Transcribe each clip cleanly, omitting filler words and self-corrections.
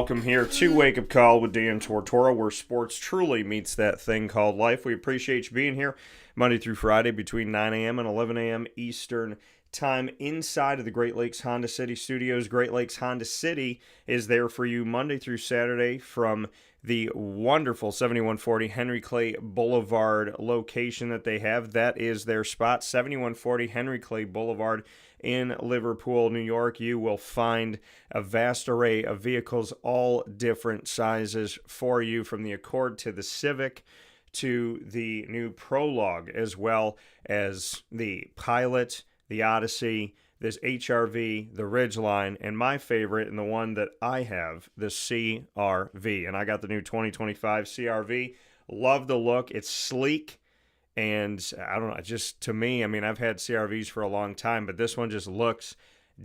welcome here to Wake Up Call with Dan Tortora, where sports truly meets that thing called life. We appreciate you being here Monday through Friday between 9 a.m. and 11 a.m. Eastern Time inside of the Great Lakes Honda City studios. Great Lakes Honda City is there for you Monday through Saturday from the wonderful 7140 Henry Clay Boulevard location that they have. That is their spot, 7140 Henry Clay Boulevard in Liverpool, New York. You will find a vast array of vehicles, all different sizes for you, from the Accord to the Civic to the new Prologue, as well as the Pilot, the Odyssey, this HRV, the Ridgeline, and my favorite, and the one that I have, the CRV. And I got the new 2025 CRV. Love the look. It's sleek, and I don't know, just to me, I mean, I've had CRVs for a long time, but this one just looks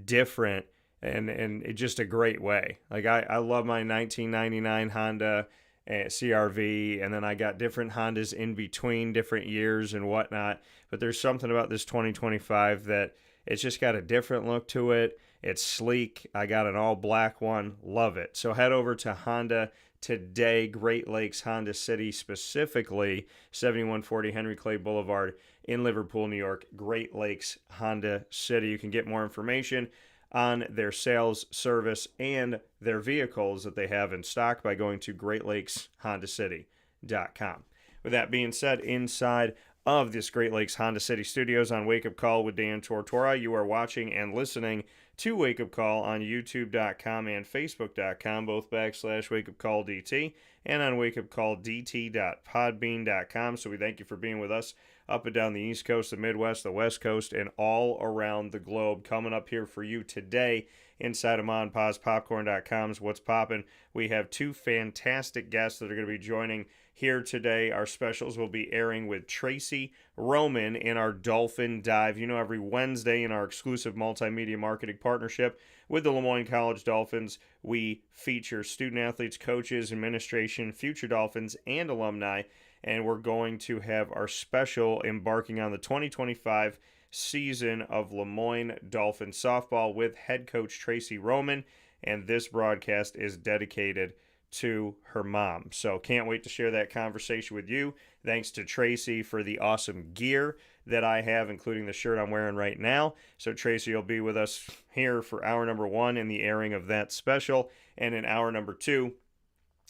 different and it's just a great way. Like, I love my 1999 Honda CRV, and then I got different Hondas in between different years and whatnot, but there's something about this 2025 that it's just got a different look to it. It's sleek. I got an all black one. Love it. So head over to Honda today, Great Lakes Honda City, specifically 7140 Henry Clay Boulevard in Liverpool, New York. Great Lakes Honda City. You can get more information on their sales, service, and their vehicles that they have in stock by going to greatlakeshondacity.com. With that being said, inside of this Great Lakes Honda City studios on Wake Up Call with Dan Tortora, you are watching and listening to Wake Up Call on youtube.com and facebook.com, both /WakeUpCallDT, and on wakeupcalldt.podbean.com. So we thank you for being with us up and down the East Coast, the Midwest, the West Coast, and all around the globe. Coming up here for you today inside of MonPazPopcorn.com's What's Poppin', we have two fantastic guests that are going to be joining here today. Our specials will be airing with Tracey Roman in our Dolphin Dive. You know, every Wednesday in our exclusive multimedia marketing partnership with the Moyne College Dolphins, we feature student athletes, coaches, administration, future Dolphins, and alumni. And we're going to have our special embarking on the 2025 season of Moyne Dolphin softball with head coach Tracey Roman. And this broadcast is dedicated to her mom. So can't wait to share that conversation with you. Thanks to Tracey for the awesome gear that I have, including the shirt I'm wearing right now. So Tracey will be with us here for hour number one in the airing of that special. And in hour number two,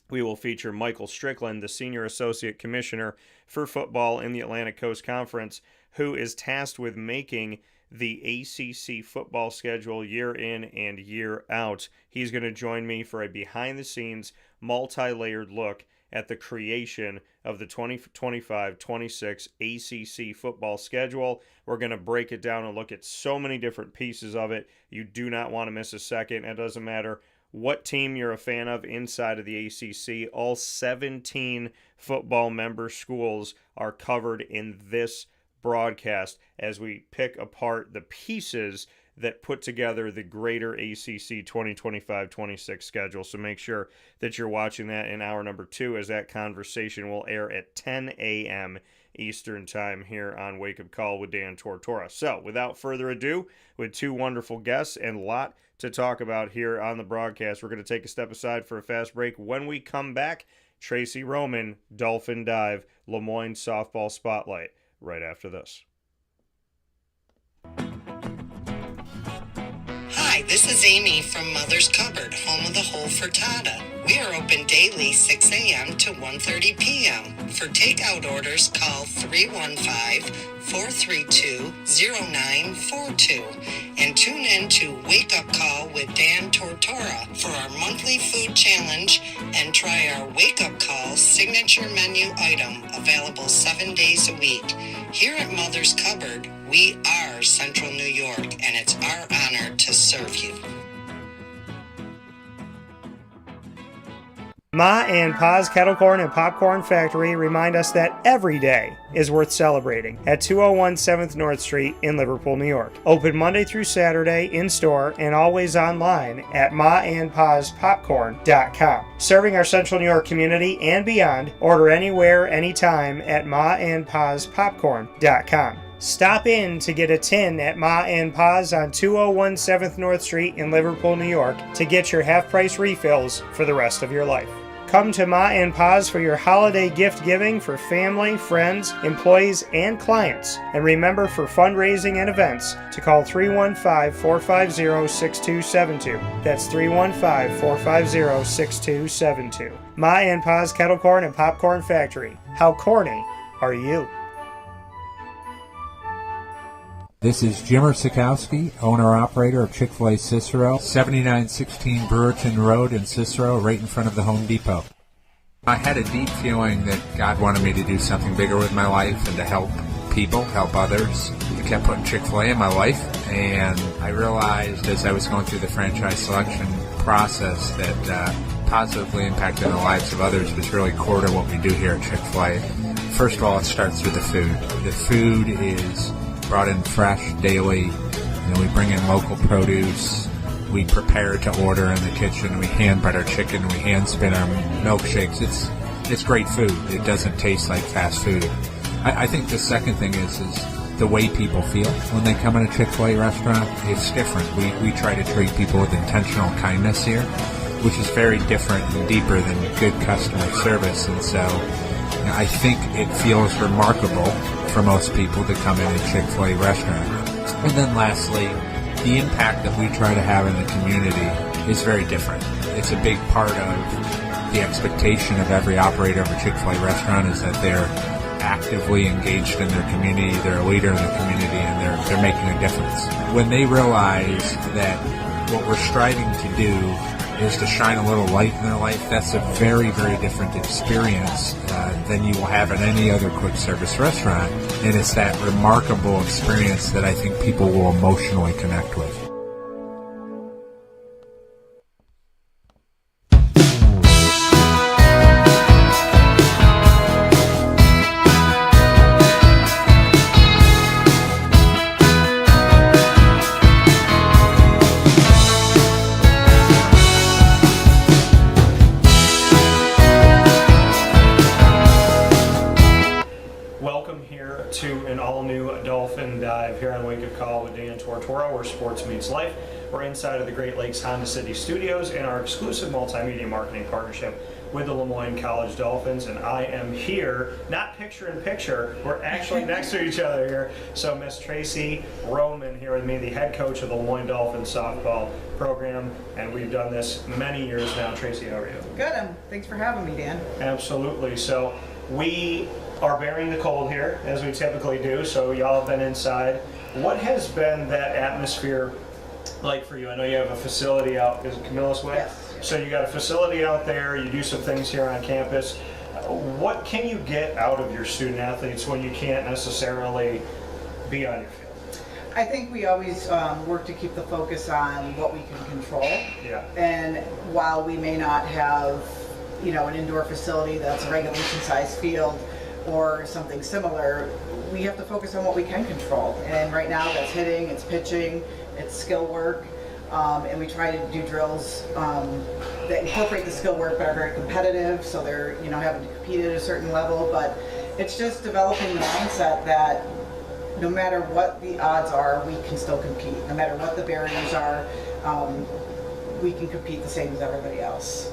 we will feature Michael Strickland, the Senior Associate Commissioner for football in the Atlantic Coast Conference, who is tasked with making the ACC football schedule year in and year out. He's going to join me for a behind-the-scenes, multi-layered look at the creation of the 2025-26 ACC football schedule. We're going to break it down and look at so many different pieces of it. You do not want to miss a second. It doesn't matter what team you're a fan of inside of the ACC. All 17 football member schools are covered in this broadcast as we pick apart the pieces that put together the greater ACC 2025-26 schedule. So make sure that you're watching that in hour number two, as that conversation will air at 10 a.m. Eastern Time here on Wake Up Call with Dan Tortora. So without further ado, with two wonderful guests and a lot to talk about here on the broadcast, we're going to take a step aside for a fast break. When we come back, Tracey Roman, Dolphin Dive, Moyne Softball Spotlight, right after this. Hi, this is Amy from Mother's Cupboard, home of the Whole Frittata. We are open daily 6 a.m. to 1:30 p.m. For takeout orders, call 315-432-0942 and tune in to Wake Up Call with Dan Tortora for our monthly food challenge and try our Wake Up Call signature menu item available 7 days a week. Here at Mother's Cupboard, we are Central New York, and it's our honor to serve you. Ma and Pa's Kettle Corn and Popcorn Factory remind us that every day is worth celebrating at 201 7th North Street in Liverpool, New York. Open Monday through Saturday in-store and always online at maandpazpopcorn.com. Serving our Central New York community and beyond, order anywhere, anytime at maandpazpopcorn.com. Stop in to get a tin at Ma and Pa's on 201 7th North Street in Liverpool, New York to get your half-price refills for the rest of your life. Come to Ma and Pa's for your holiday gift giving for family, friends, employees, and clients. And remember, for fundraising and events, to call 315-450-6272. That's 315-450-6272. Ma and Pa's Kettle Corn and Popcorn Factory. How corny are you? This is Jim Sikowski, owner-operator of Chick-fil-A Cicero, 7916 Brewerton Road in Cicero, right in front of the Home Depot. I had a deep feeling that God wanted me to do something bigger with my life and to help people, help others. I kept putting Chick-fil-A in my life, and I realized as I was going through the franchise selection process that positively impacting the lives of others was really core to what we do here at Chick-fil-A. First of all, it starts with the food. The food is brought in fresh daily. We bring in local produce. We prepare to order in the kitchen. We hand bread our chicken. We hand spin our milkshakes. It's great food. It doesn't taste like fast food. I think the second thing is the way people feel when they come in a Chick-fil-A restaurant. It's different. We try to treat people with intentional kindness here, which is very different and deeper than good customer service. And so I think it feels remarkable for most people to come in a Chick-fil-A restaurant. And then lastly, the impact that we try to have in the community is very different. It's a big part of the expectation of every operator of a Chick-fil-A restaurant is that they're actively engaged in their community, they're a leader in the community, and they're making a difference. When they realize that what we're striving to do is to shine a little light in their life, that's a very, very different experience than you will have in any other quick service restaurant. And it's that remarkable experience that I think people will emotionally connect with. To an all-new Dolphin Dive here on Wake Up Call with Dan Tortora, where sports meets life. We're inside of the Great Lakes Honda City Studios in our exclusive multimedia marketing partnership with the Moyne College Dolphins, and I am here, not picture in picture, we're actually next to each other here. So Miss Tracey Roman here with me, the head coach of the Moyne Dolphins softball program, and we've done this many years now. Tracey, how are you? Good, thanks for having me, Dan. Absolutely. So we are bearing the cold here, as we typically do, so y'all have been inside. What has been that atmosphere like for you? I know you have a facility out, is it Camillus Way? Yes. So you got a facility out there, you do some things here on campus. What can you get out of your student athletes when you can't necessarily be on your field? I think we always work to keep the focus on what we can control. Yeah. And while we may not have, an indoor facility that's a regulation size field, or something similar, we have to focus on what we can control. And right now that's hitting, it's pitching, it's skill work, and we try to do drills that incorporate the skill work but are very competitive, so they're having to compete at a certain level. But it's just developing the mindset that no matter what the odds are, we can still compete. No matter what the barriers are, we can compete the same as everybody else.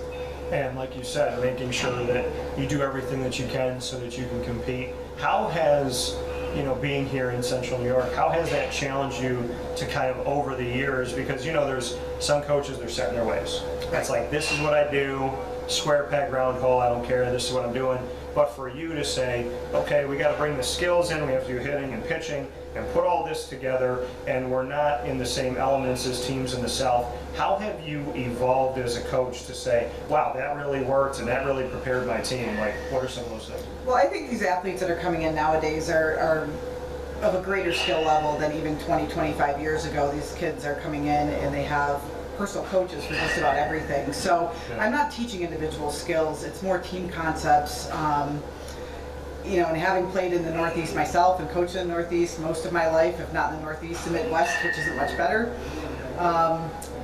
And like you said, making sure that you do everything that you can so that you can compete. How has, being here in Central New York, how has that challenged you to kind of over the years? Because, there's some coaches, they're set in their ways. It's like, this is what I do, square peg, round hole, I don't care, this is what I'm doing. But for you to say, okay, we got to bring the skills in, we have to do hitting and pitching, and put all this together, and we're not in the same elements as teams in the South. How have you evolved as a coach to say, wow, that really worked and that really prepared my team? Like, what are some of those things? Well, I think these athletes that are coming in nowadays are of a greater skill level than even 20, 25 years ago. These kids are coming in and they have personal coaches for just about everything. So I'm not teaching individual skills, it's more team concepts. And having played in the Northeast myself and coached in the Northeast most of my life, if not in the Northeast, the Midwest, which isn't much better.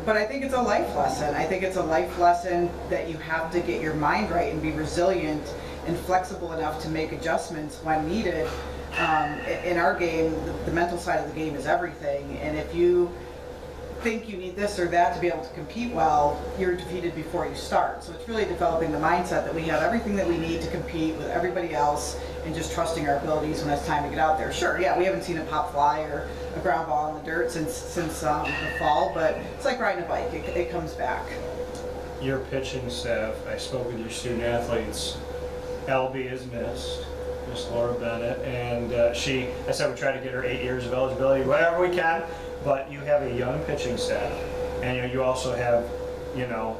But I think it's a life lesson. I think it's a life lesson that you have to get your mind right and be resilient and flexible enough to make adjustments when needed. In our game, the mental side of the game is everything, and if you think you need this or that to be able to compete well, you're defeated before you start. So it's really developing the mindset that we have everything that we need to compete with everybody else, and just trusting our abilities when it's time to get out there. Sure, yeah, we haven't seen a pop fly or a ground ball in the dirt since the fall, but it's like riding a bike, it comes back. Your pitching staff, I spoke with your student athletes. Albie is missed, Miss Laura Bennett, and I said we try to get her 8 years of eligibility, whatever we can, but you have a young pitching staff, and you also have,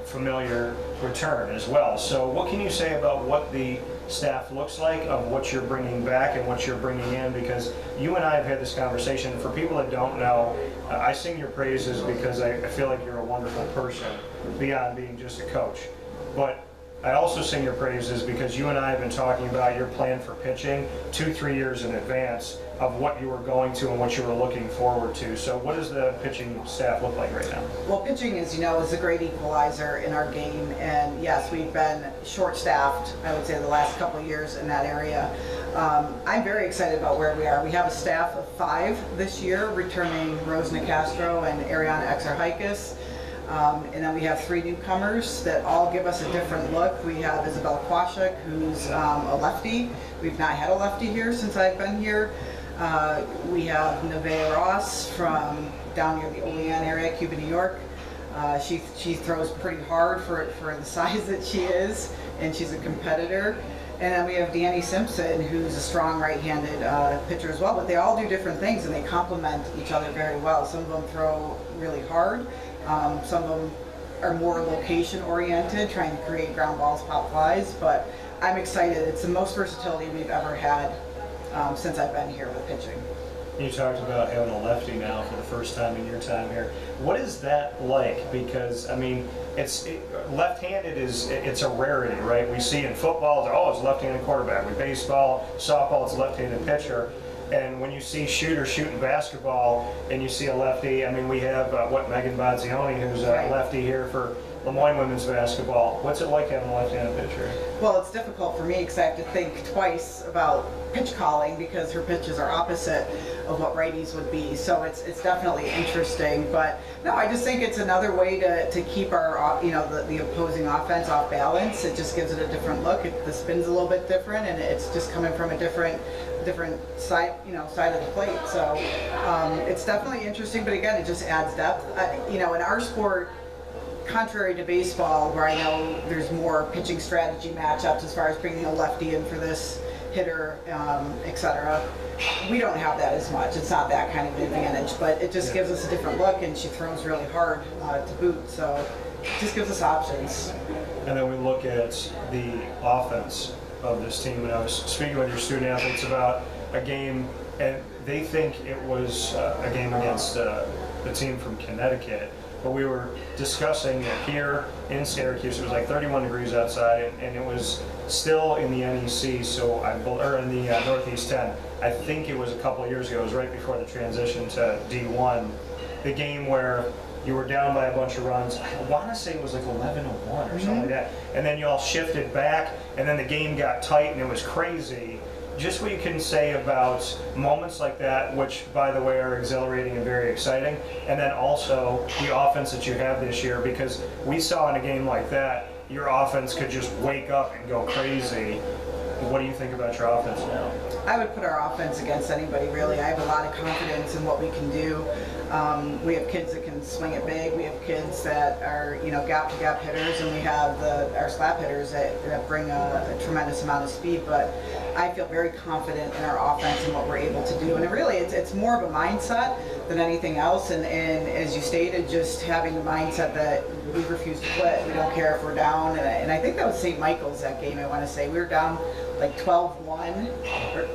familiar return as well. So what can you say about what the staff looks like, of what you're bringing back and what you're bringing in? Because you and I have had this conversation. For people that don't know, I sing your praises because I feel like you're a wonderful person beyond being just a coach. But I also sing your praises because you and I have been talking about your plan for pitching 2-3 years in advance of what you were going to and what you were looking forward to. So what does the pitching staff look like right now? Well, pitching is a great equalizer in our game, and yes, we've been short-staffed, I would say, the last couple of years in that area. I'm very excited about where we are. We have a staff of 5 this year, returning Rose Nicastro and Ariana Exarchikis. And then we have 3 newcomers that all give us a different look. We have Isabella Kwashik, who's a lefty. We've not had a lefty here since I've been here. We have Nevaeh Ross from down near the Olean area, Cuba, New York. She throws pretty hard for the size that she is, and she's a competitor. And then we have Danny Simpson, who's a strong right-handed pitcher as well. But they all do different things, and they complement each other very well. Some of them throw really hard. Some of them are more location-oriented, trying to create ground balls, pop flies. But I'm excited. It's the most versatility we've ever had since I've been here with pitching. You talked about having a lefty now for the first time in your time here. What is that like? Because, left-handed it's a rarity, right? We see in football, it's a left-handed quarterback. With baseball, softball, it's a left-handed pitcher. And when you see shooters shooting basketball and you see a lefty, we have, Megan Bozzioni, who's a lefty here for Moyne women's basketball. What's it like having a left-handed pitcher? Well, it's difficult for me because I have to think twice about pitch calling because her pitches are opposite of what righties would be. So it's definitely interesting. But no, I just think it's another way to keep our the opposing offense off balance. It just gives it a different look. The spin's a little bit different, and it's just coming from a different side side of the plate. So it's definitely interesting. But again, it just adds depth. In our sport, contrary to baseball, where I know there's more pitching strategy matchups as far as bringing a lefty in for this hitter, etc. We don't have that as much. It's not that kind of an advantage, but it just gives us a different look, and she throws really hard to boot, so it just gives us options. And then we look at the offense of this team, and I was speaking with your student athletes about a game, and they think it was a game against the team from Connecticut. But we were discussing that here in Syracuse, it was like 31 degrees outside, and it was still in the NEC, or in the Northeast 10. I think it was a couple of years ago. It was right before the transition to D1. The game where you were down by a bunch of runs. I want to say it was like 11-1 or something like that. And then you all shifted back, and then the game got tight, and it was crazy. Just what you can say about moments like that, which, by the way, are exhilarating and very exciting, and then also the offense that you have this year, because we saw in a game like that, your offense could just wake up and go crazy. What do you think about your offense now? I would put our offense against anybody, really. I have a lot of confidence in what we can do. We have kids that can swing it big. We have kids that are, gap-to-gap hitters, and we have our slap hitters that bring a tremendous amount of speed. But I feel very confident in our offense and what we're able to do. And it's more of a mindset than anything else. And as you stated, just having the mindset that we refuse to quit. We don't care if we're down. And I think that was St. Michael's that game, I want to say. We were down like 12-1,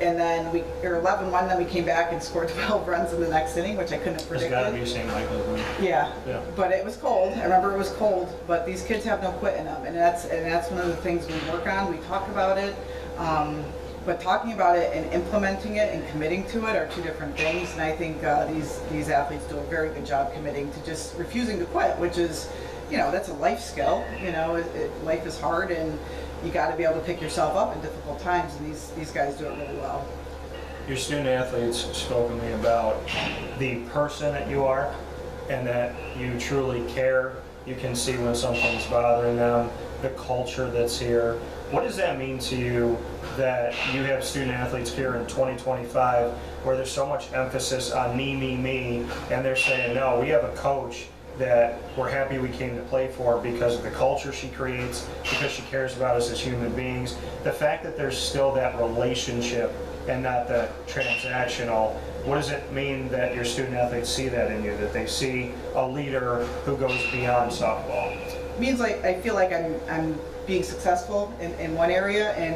and then or 11-1, then we came back and scored 12 runs in the next inning, which I couldn't have predicted. It's got to be St. Michael's one. Yeah, but it was cold. I remember it was cold, but these kids have no quit in them, and that's one of the things we work on. We talk about it, but talking about it and implementing it and committing to it are two different things. And I think these athletes do a very good job committing to just refusing to quit, which is, that's a life skill. Life is hard, and you got to be able to pick yourself up in difficult times, and these guys do it really well. Your student athletes spoke to me about the person that you are and that you truly care. You can see when something's bothering them, the culture that's here. What does that mean to you that you have student athletes here in 2025 where there's so much emphasis on me, and they're saying, no, we have a coach that we're happy we came to play for because of the culture she creates, because she cares about us as human beings. The fact that there's still that relationship and not the transactional, what does it mean that your student athletes see that in you, that they see a leader who goes beyond softball? It means I feel like I'm being successful in one area, and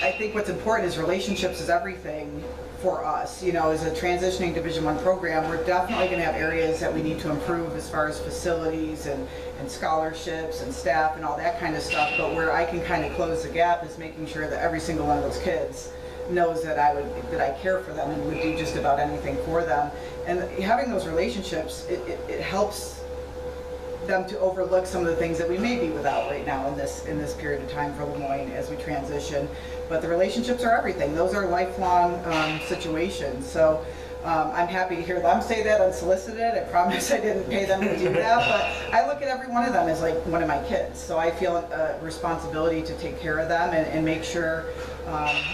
I think what's important is relationships is everything for us. You know, as a transitioning Division I program, we're definitely going to have areas that we need to improve as far as facilities and scholarships and staff and all that kind of stuff, but where I can kind of close the gap is making sure that every single one of those kids knows that I care for them and would do just about anything for them. And having those relationships, it helps them to overlook some of the things that we may be without right now in this period of time for Moyne as we transition. But the relationships are everything. Those are lifelong situations. So I'm happy to hear them say that unsolicited. I promise I didn't pay them to do that, but I look at every one of them as like one of my kids. So I feel a responsibility to take care of them and make sure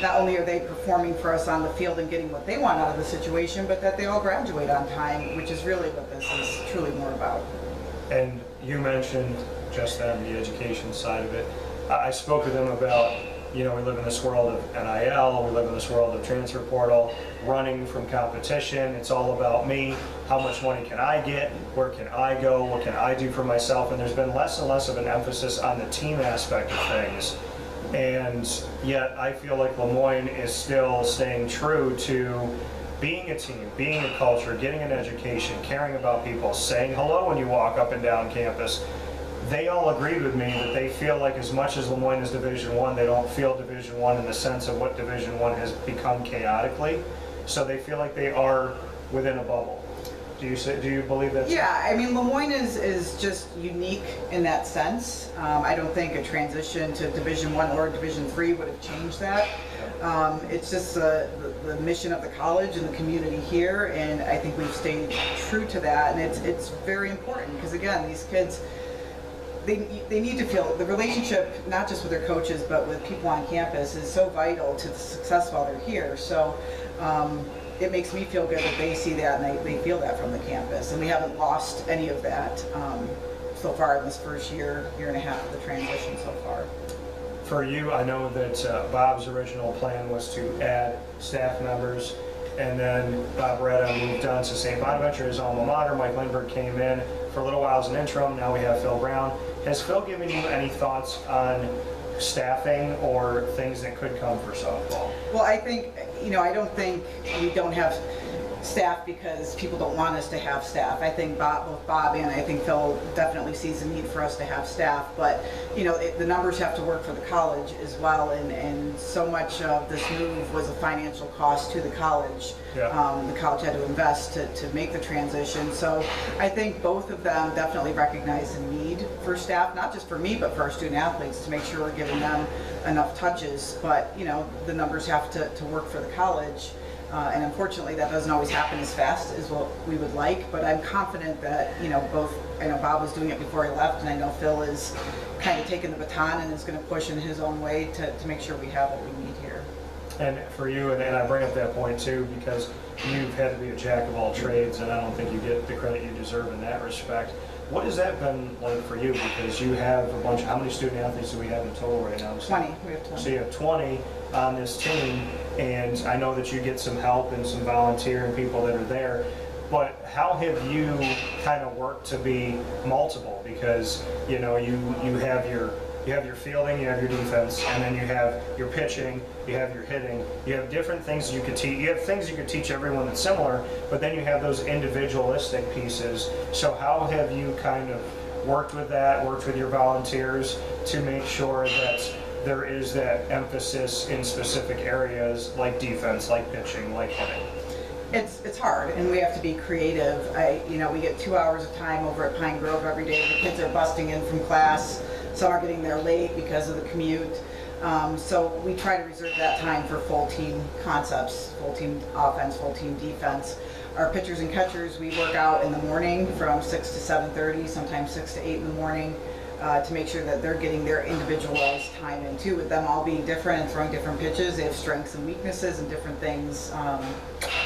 not only are they performing for us on the field and getting what they want out of the situation, but that they all graduate on time, which is really what this is truly more about. And you mentioned just then the education side of it. I spoke with them about, you know, we live in this world of NIL, we live in this world of transfer portal, running from competition. It's all about me. How much money can I get? Where can I go? What can I do for myself? And there's been less and less of an emphasis on the team aspect of things. And yet I feel like Moyne is still staying true to being a team, being a culture, getting an education, caring about people, saying hello when you walk up and down campus. They all agreed with me that they feel like as much as Moyne is Division I, they don't feel Division I in the sense of what Division I has become chaotically. So they feel like they are within a bubble. Do you believe that? Yeah, I mean, Moyne is just unique in that sense. I don't think a transition to Division I or Division III would have changed that. It's just the mission of the college and the community here, and I think we've stayed true to that, and it's very important because, again, these kids, they need to feel the relationship, not just with their coaches, but with people on campus is so vital to the success while they're here. So it makes me feel good that they see that and they feel that from the campus, and we haven't lost any of that so far in this first year and a half of the transition so far. For you, I know that Bob's original plan was to add staff members, and then Bob Retta moved on to St. Bonaventure, his alma mater. Mike Lindbergh came in for a little while as an interim. Now we have Phil Brown. Has Phil given you any thoughts on staffing or things that could come for softball? Well, I think, I don't think we don't have staff because people don't want us to have staff. I think both Bob and I think Phil definitely sees the need for us to have staff, but the numbers have to work for the college as well, and so much of this move was a financial cost to the college. Yeah. The college had to invest to make the transition, so I think both of them definitely recognize the need for staff, not just for me, but for our student athletes, to make sure we're giving them enough touches, but the numbers have to work for the college. And unfortunately, that doesn't always happen as fast as what we would like, but I'm confident that, I know Bob was doing it before he left, and I know Phil is kind of taking the baton and is going to push in his own way to make sure we have what we need here. And for you, and I bring up that point too, because you've had to be a jack of all trades, and I don't think you get the credit you deserve in that respect. What has that been like for you? Because you have a bunch, how many student athletes do we have in total right now? 20, we have 20. So you have 20 on this team, and I know that you get some help and some volunteer and people that are there, but how have you kind of worked to be multiple? Because, you have your fielding, you have your defense, and then you have your pitching, you have your hitting, you have different things you could teach. You have things you could teach everyone that's similar, but then you have those individualistic pieces. So how have you kind of worked with that, worked with your volunteers to make sure that there is that emphasis in specific areas like defense, like pitching, like hitting? It's hard, and we have to be creative. We get 2 hours of time over at Pine Grove every day. The kids are busting in from class. Some are getting there late because of the commute. So we try to reserve that time for full team concepts, full team offense, full team defense. Our pitchers and catchers, we work out in the morning from 6 to 7:30, sometimes 6 to 8 in the morning, to make sure that they're getting their individualized time in too. With them all being different and throwing different pitches, they have strengths and weaknesses and different things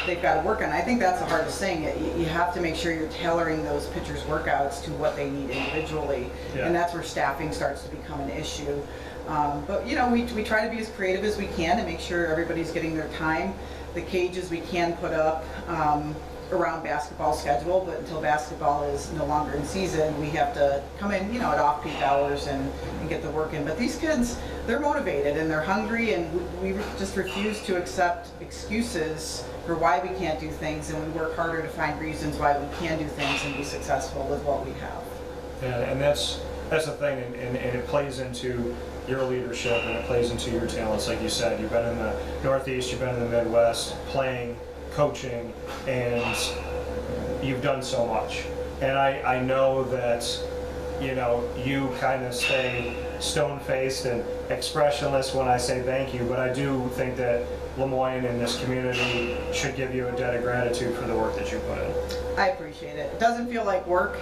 they've got to work on. I think that's the hardest thing. You have to make sure you're tailoring those pitchers' workouts to what they need individually, and that's where staffing starts to become an issue. But you know, we try to be as creative as we can to make sure everybody's getting their time. The cages we can put up around basketball schedule, but until basketball is no longer in season, we have to come in, you know, at off-peak hours and get the work in. But these kids, they're motivated and they're hungry, and we just refuse to accept excuses for why we can't do things, and we work harder to find reasons why we can do things and be successful with what we have. Yeah, and that's the thing, and it plays into your leadership, and it plays into your talents. Like you said, you've been in the Northeast, you've been in the Midwest, playing, coaching, and you've done so much. And I know that, you know, you kind of stay stone-faced and expressionless when I say thank you, but I do think that Moyne and this community should give you a debt of gratitude for the work that you put in. I appreciate it. It doesn't feel like work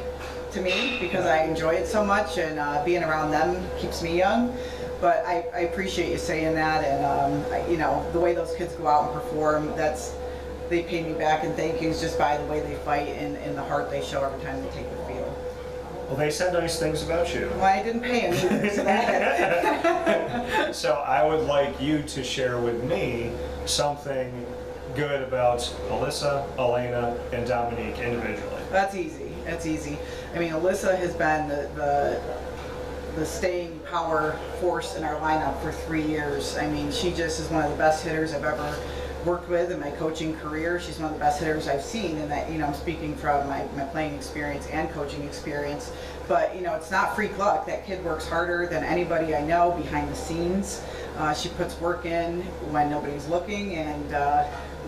to me because I enjoy it so much, and being around them keeps me young. But I appreciate you saying that, and you know, the way those kids go out and perform, they pay me back in thank yous just by the way they fight and the heart they show every time they take the field. Well, they said nice things about you. Well, I didn't pay them either, so that. So I would like you to share with me something good about Alyssa, Elena, and Dominique individually. That's easy. That's easy. I mean, Alyssa has been the staying power force in our lineup for 3 years. I mean, she just is one of the best hitters I've ever worked with in my coaching career. She's one of the best hitters I've seen, and that, you know, I'm speaking from my playing experience and coaching experience. But, you know, it's not freak luck. That kid works harder than anybody I know behind the scenes. She puts work in when nobody's looking, and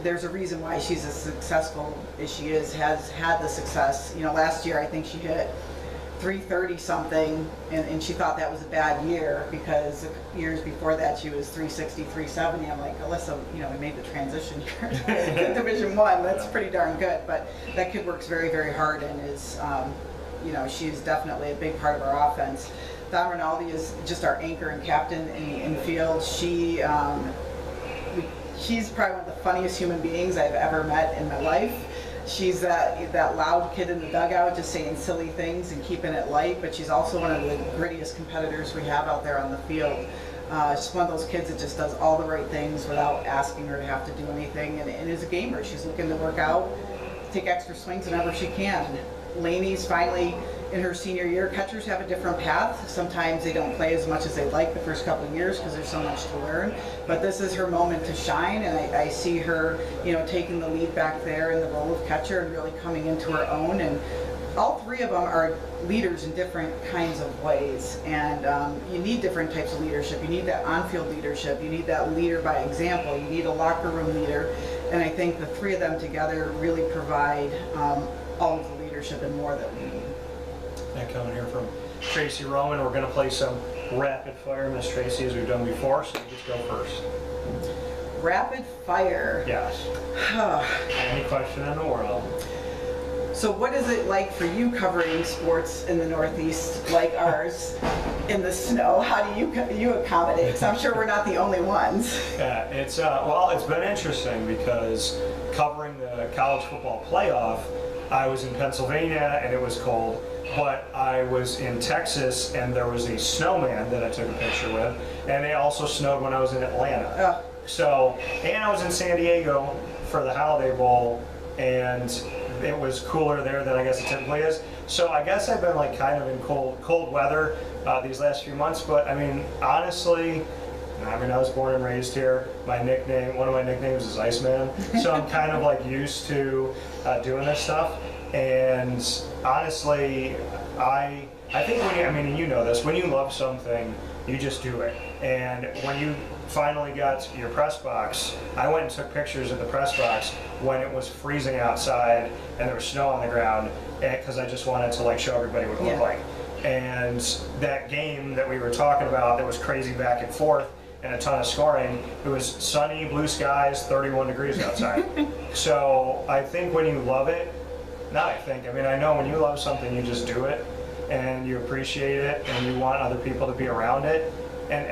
there's a reason why she's as successful as she is, has had the success. You know, last year I think she hit 330 something, and she thought that was a bad year because years before that she was 360, 370. I'm like, Alyssa, you know, we made the transition here to Division I. That's pretty darn good. But that kid works very, very hard and is, you know, she's definitely a big part of our offense. Don Rinaldi is just our anchor and captain in the field. She's probably one of the funniest human beings I've ever met in my life. She's that loud kid in the dugout just saying silly things and keeping it light, but she's also one of the grittiest competitors we have out there on the field. She's one of those kids that just does all the right things without asking her to have to do anything, and is a gamer. She's looking to work out, take extra swings whenever she can. Laney's finally in her senior year. Catchers have a different path. Sometimes they don't play as much as they'd like the first couple of years because there's so much to learn. But this is her moment to shine, and I see her, you know, taking the lead back there in the role of catcher and really coming into her own. And all three of them are leaders in different kinds of ways, and you need different types of leadership. You need that on-field leadership. You need that leader by example. You need a locker room leader, and I think the three of them together really provide all of the leadership and more that we need. And coming here from Tracey Roman, we're going to play some rapid fire, Miss Tracey, as we've done before, so you just go first. Rapid fire. Yes. Any question in the world. So what is it like for you covering sports in the Northeast like ours in the snow? How do you accommodate? Because I'm sure we're not the only ones. Yeah, it's well, it's been interesting because covering the college football playoff, I was in Pennsylvania and it was cold, but I was in Texas and there was a snowman that I took a picture with, and it also snowed when I was in Atlanta. So, and I was in San Diego for the Holiday Bowl, and it was cooler there than I guess it typically is. So I guess I've been like kind of in cold weather these last few months, but I mean, honestly, I was born and raised here. One of my nicknames is Iceman. So I'm kind of like used to doing this stuff. And honestly, I think and you know this, when you love something, you just do it. And when you finally got your press box, I went and took pictures of the press box when it was freezing outside and there was snow on the ground, because I just wanted to like show everybody what it looked like. And that game that we were talking about that was crazy back and forth, and a ton of scoring. It was sunny, blue skies, 31 degrees outside. So I think when you love it, I know when you love something, you just do it, and you appreciate it, and you want other people to be around it. And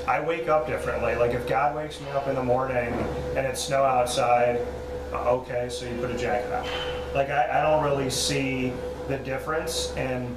I wake up differently. Like if God wakes me up in the morning and it's snow outside, okay, so you put a jacket on. Like I don't really see the difference, and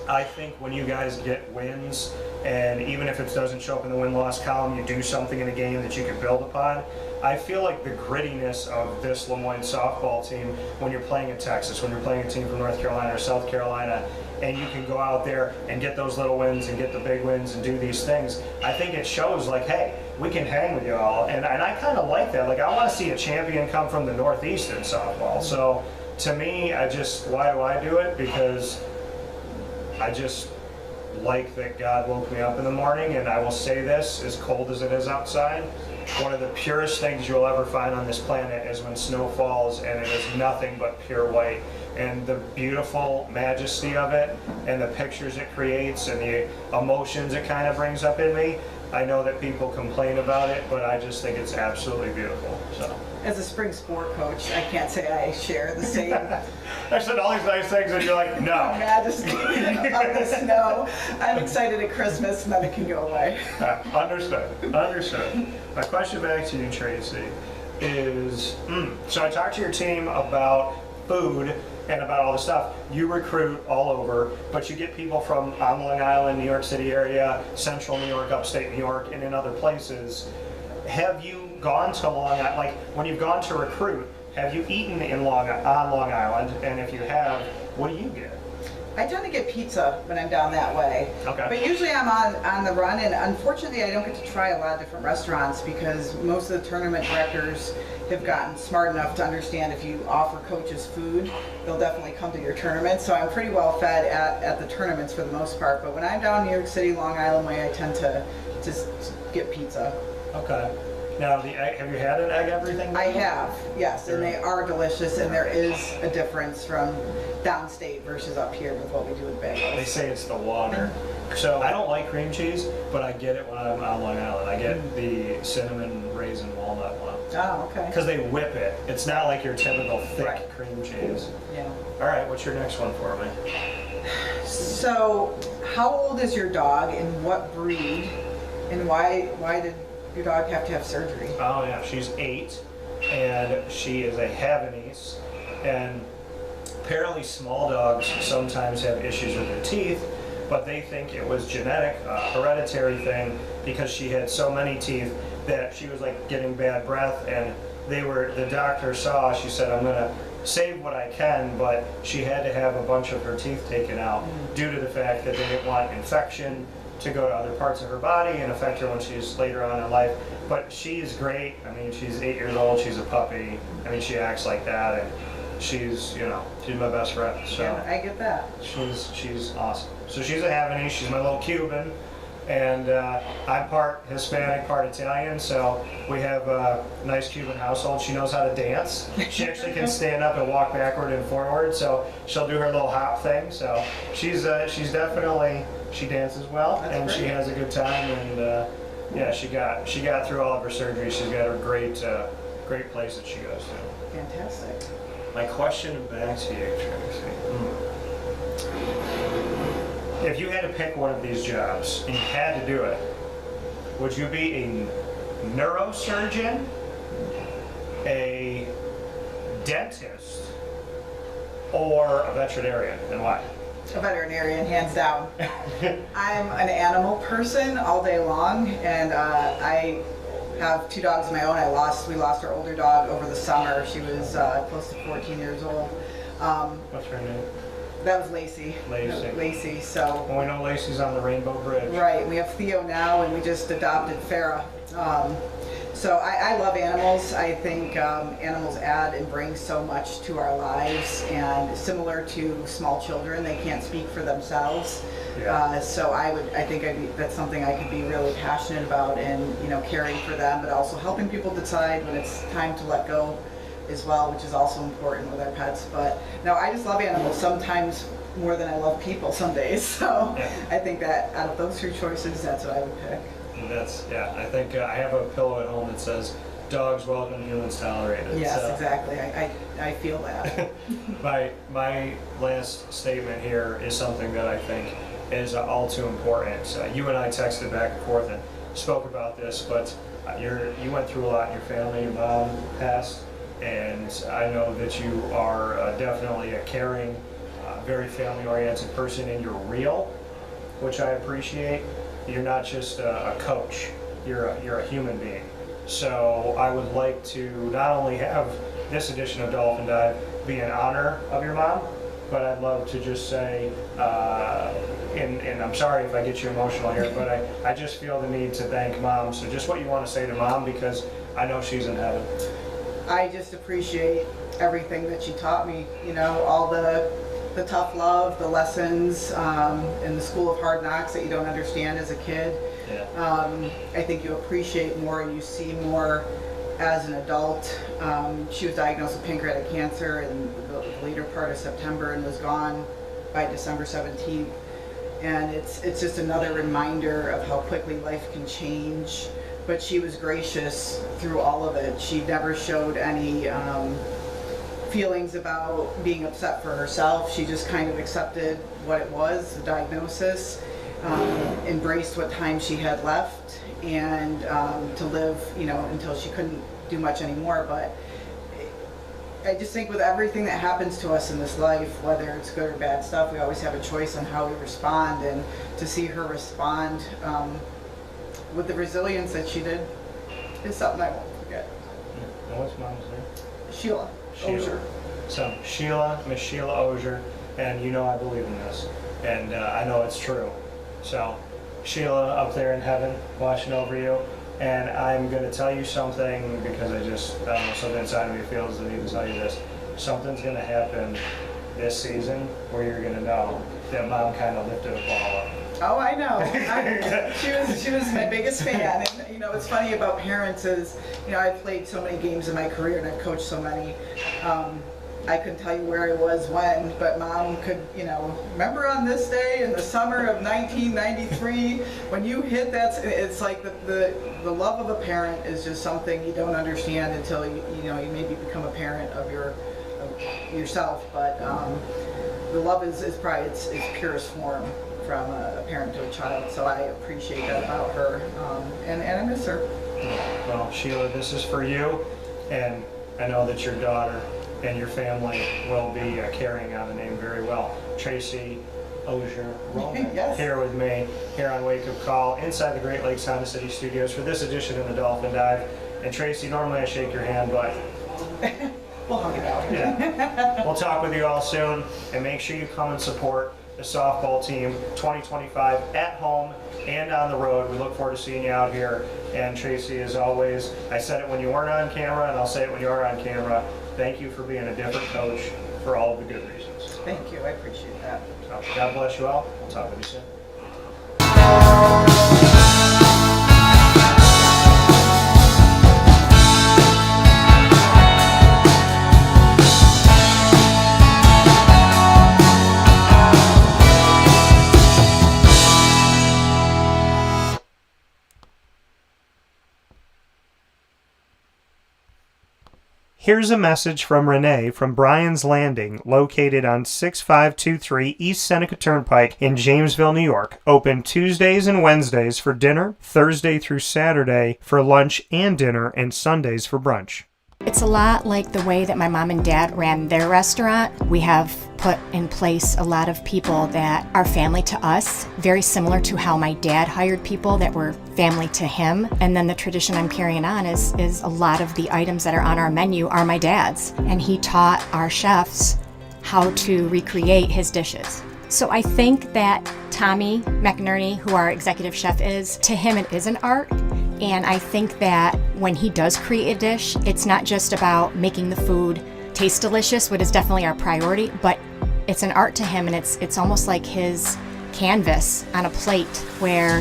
I think when you guys get wins, and even if it doesn't show up in the win-loss column, you do something in a game that you can build upon. I feel like the grittiness of this Moyne softball team, when you're playing in Texas, when you're playing a team from North Carolina or South Carolina, and you can go out there and get those little wins and get the big wins and do these things, I think it shows like, hey, we can hang with y'all. And I kind of like that. Like I want to see a champion come from the Northeast in softball. So to me, why do I do it? Because I just like that God woke me up in the morning, and I will say this, as cold as it is outside, one of the purest things you'll ever find on this planet is when snow falls and it is nothing but pure white. And the beautiful majesty of it, and the pictures it creates, and the emotions it kind of brings up in me. I know that people complain about it, but I just think it's absolutely beautiful. So, as a spring sport coach, I can't say I share the same I said all these nice things, and you're like, no. majesty of the snow. I'm excited at Christmas, and then it can go away. Understood. My question back to you, Tracey, is, so I talked to your team about food and about all the stuff. You recruit all over, but you get people from on Long Island, New York City area, central New York, upstate New York, and in other places. Have you gone to Long Island, like when you've gone to recruit, have you eaten on Long Island? And if you have, what do you get? I tend to get pizza when I'm down that way. Okay. But usually I'm on the run, and unfortunately I don't get to try a lot of different restaurants because most of the tournament directors have gotten smart enough to understand if you offer coaches food, they'll definitely come to your tournament. So I'm pretty well fed at the tournaments for the most part. But when I'm down New York City, Long Island way, I tend to just get pizza. Okay. Now, the egg, have you had an egg everything? I have, yes, and they are delicious, and there is a difference from downstate versus up here with what we do with bagels. They say it's the water. So I don't like cream cheese, but I get it when I'm on Long Island. I get the cinnamon raisin walnut one. Oh, okay. Because they whip it. It's not like your typical thick Right. cream cheese. Yeah. All right, what's your next one for me? So, how old is your dog, and what breed, and why did your dog have to have surgery? Oh yeah, she's 8, and she is a Havanese, and apparently small dogs sometimes have issues with their teeth, but they think it was genetic, hereditary thing, because she had so many teeth that she was like getting bad breath, and the doctor saw, she said, I'm gonna save what I can, but she had to have a bunch of her teeth taken out due to the fact that they didn't want infection to go to other parts of her body and affect her when she's later on in life. But she's great. I mean, she's 8 years old, she's a puppy. I mean, she acts like that, and she's my best friend. So Yeah, I get that. she's awesome. So she's a Havanese, she's my little Cuban, and I'm part Hispanic, part Italian, so we have a nice Cuban household. She knows how to dance. She actually can stand up and walk backward and forward, so she'll do her little hop thing. So she's definitely, she dances well. That's and great. she has a good time, and yeah, she got through all of her surgery. She's got a great place that she goes to. Fantastic. My question back to you, Tracey. If you had to pick one of these jobs and you had to do it, would you be a neurosurgeon, a dentist, or a veterinarian, and why? A veterinarian, hands down. I'm an animal person all day long, and I have 2 dogs of my own. We lost our older dog over the summer. She was close to 14 years old. What's her name? That was Lacey. Lacey. So. Well, we know Lacey's on the Rainbow Bridge. Right. We have Theo now, and we just adopted Farah. So I love animals. I think animals add and bring so much to our lives, and similar to small children, they can't speak for themselves. Yeah. So that's something I could be really passionate about, and caring for them, but also helping people decide when it's time to let go as well, which is also important with our pets. But no, I just love animals, sometimes more than I love people some days. So Yeah. I think that out of those 3 choices, that's what I would pick. I think I have a pillow at home that says, dogs welcome, humans tolerated. Yes, so. exactly. I feel that. My last statement here is something that I think is all too important. You and I texted back and forth and spoke about this, but you went through a lot in your family. Your mom passed, and I know that you are definitely a caring, very family-oriented person, and you're real, which I appreciate. You're not just a coach, you're a human being. So I would like to not only have this edition of Dolphin Dive be in honor of your mom, but I'd love to just say, and I'm sorry if I get you emotional here, but I just feel the need to thank Mom. So just what you want to say to Mom, because I know she's in heaven. I just appreciate everything that she taught me, all the tough love, the lessons in the school of hard knocks that you don't understand as a kid. Yeah. I think you appreciate more and you see more as an adult. She was diagnosed with pancreatic cancer in the later part of September and was gone by December 17th. And it's just another reminder of how quickly life can change. But she was gracious through all of it. She never showed any feelings about being upset for herself. She just kind of accepted what it was, the diagnosis, embraced what time she had left, and to live, until she couldn't do much anymore. But I just think with everything that happens to us in this life, whether it's good or bad stuff, we always have a choice on how we respond, and to see her respond with the resilience that she did is something I won't forget. And what's Mom's name? Sheila Ozier. So Miss Sheila Ozier, and I believe in this, and I know it's true. So Sheila up there in heaven watching over you, and I'm going to tell you something because I don't know, something inside of me feels the need to tell you this. Something's going to happen this season where you're going to know that Mom kind of lifted a ball up. Oh, I know. She was my biggest fan. And what's funny about parents is, I've played so many games in my career and I've coached so many. I couldn't tell you where I was when, but Mom could, remember on this day in the summer of 1993 when you hit that. It's like the love of a parent is just something you don't understand until you maybe become a parent of yourself. But the love is probably its purest form from a parent to a child. So I appreciate that about her, and I miss her. Well, Sheila, this is for you, and I know that your daughter and your family will be carrying on the name very well. Tracey Ozier Roman Yes. Here with me, here on Wake Up Call, inside the Great Lakes Honda City Studios for this edition of the Dolphin Dive. And Tracey, normally I shake your hand, but we'll hug it out. Yeah. We'll talk with you all soon, and make sure you come and support the softball team 2025 at home and on the road. We look forward to seeing you out here. And Tracey, as always, I said it when you weren't on camera, and I'll say it when you are on camera. Thank you for being a different coach for all of the good reasons. Thank you. I appreciate that. So, God bless you all. We'll talk with you soon. Here's a message from Renee from Bryan's Landing, located on 6523 East Seneca Turnpike in Jamesville, New York. Open Tuesdays and Wednesdays for dinner, Thursday through Saturday for lunch and dinner, and Sundays for brunch. It's a lot like the way that my mom and dad ran their restaurant. We have put in place a lot of people that are family to us, very similar to how my dad hired people that were family to him. And then the tradition I'm carrying on is a lot of the items that are on our menu are my dad's. And he taught our chefs how to recreate his dishes. So I think that Tommy McInerney, who our executive chef is, to him it is an art. And I think that when he does create a dish, it's not just about making the food taste delicious, which is definitely our priority, but it's an art to him, and it's almost like his canvas on a plate where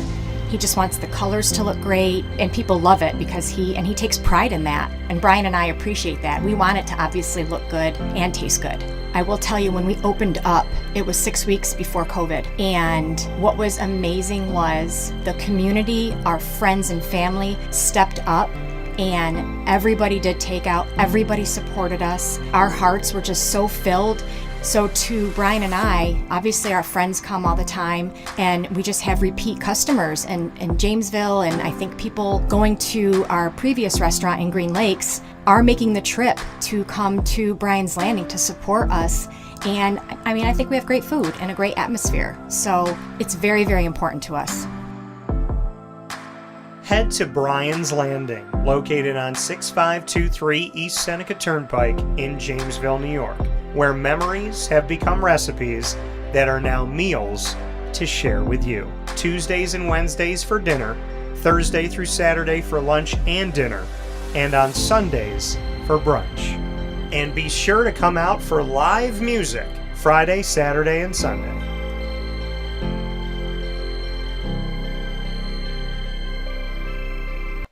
he just wants the colors to look great, and people love it because he takes pride in that. And Bryan and I appreciate that. We want it to obviously look good and taste good. I will tell you, when we opened up, it was 6 weeks before COVID. And what was amazing was the community, our friends and family stepped up, and everybody did takeout. Everybody supported us. Our hearts were just so filled. So to Brian and I, obviously our friends come all the time, and we just have repeat customers in Jamesville, and I think people going to our previous restaurant in Green Lakes are making the trip to come to Brian's Landing to support us. And I mean, I think we have great food and a great atmosphere. So it's very, very important to us. Head to Brian's Landing, located on 6523 East Seneca Turnpike in Jamesville, New York, where memories have become recipes that are now meals to share with you. Tuesdays and Wednesdays for dinner, Thursday through Saturday for lunch and dinner, and on Sundays for brunch. And be sure to come out for live music Friday, Saturday, and Sunday.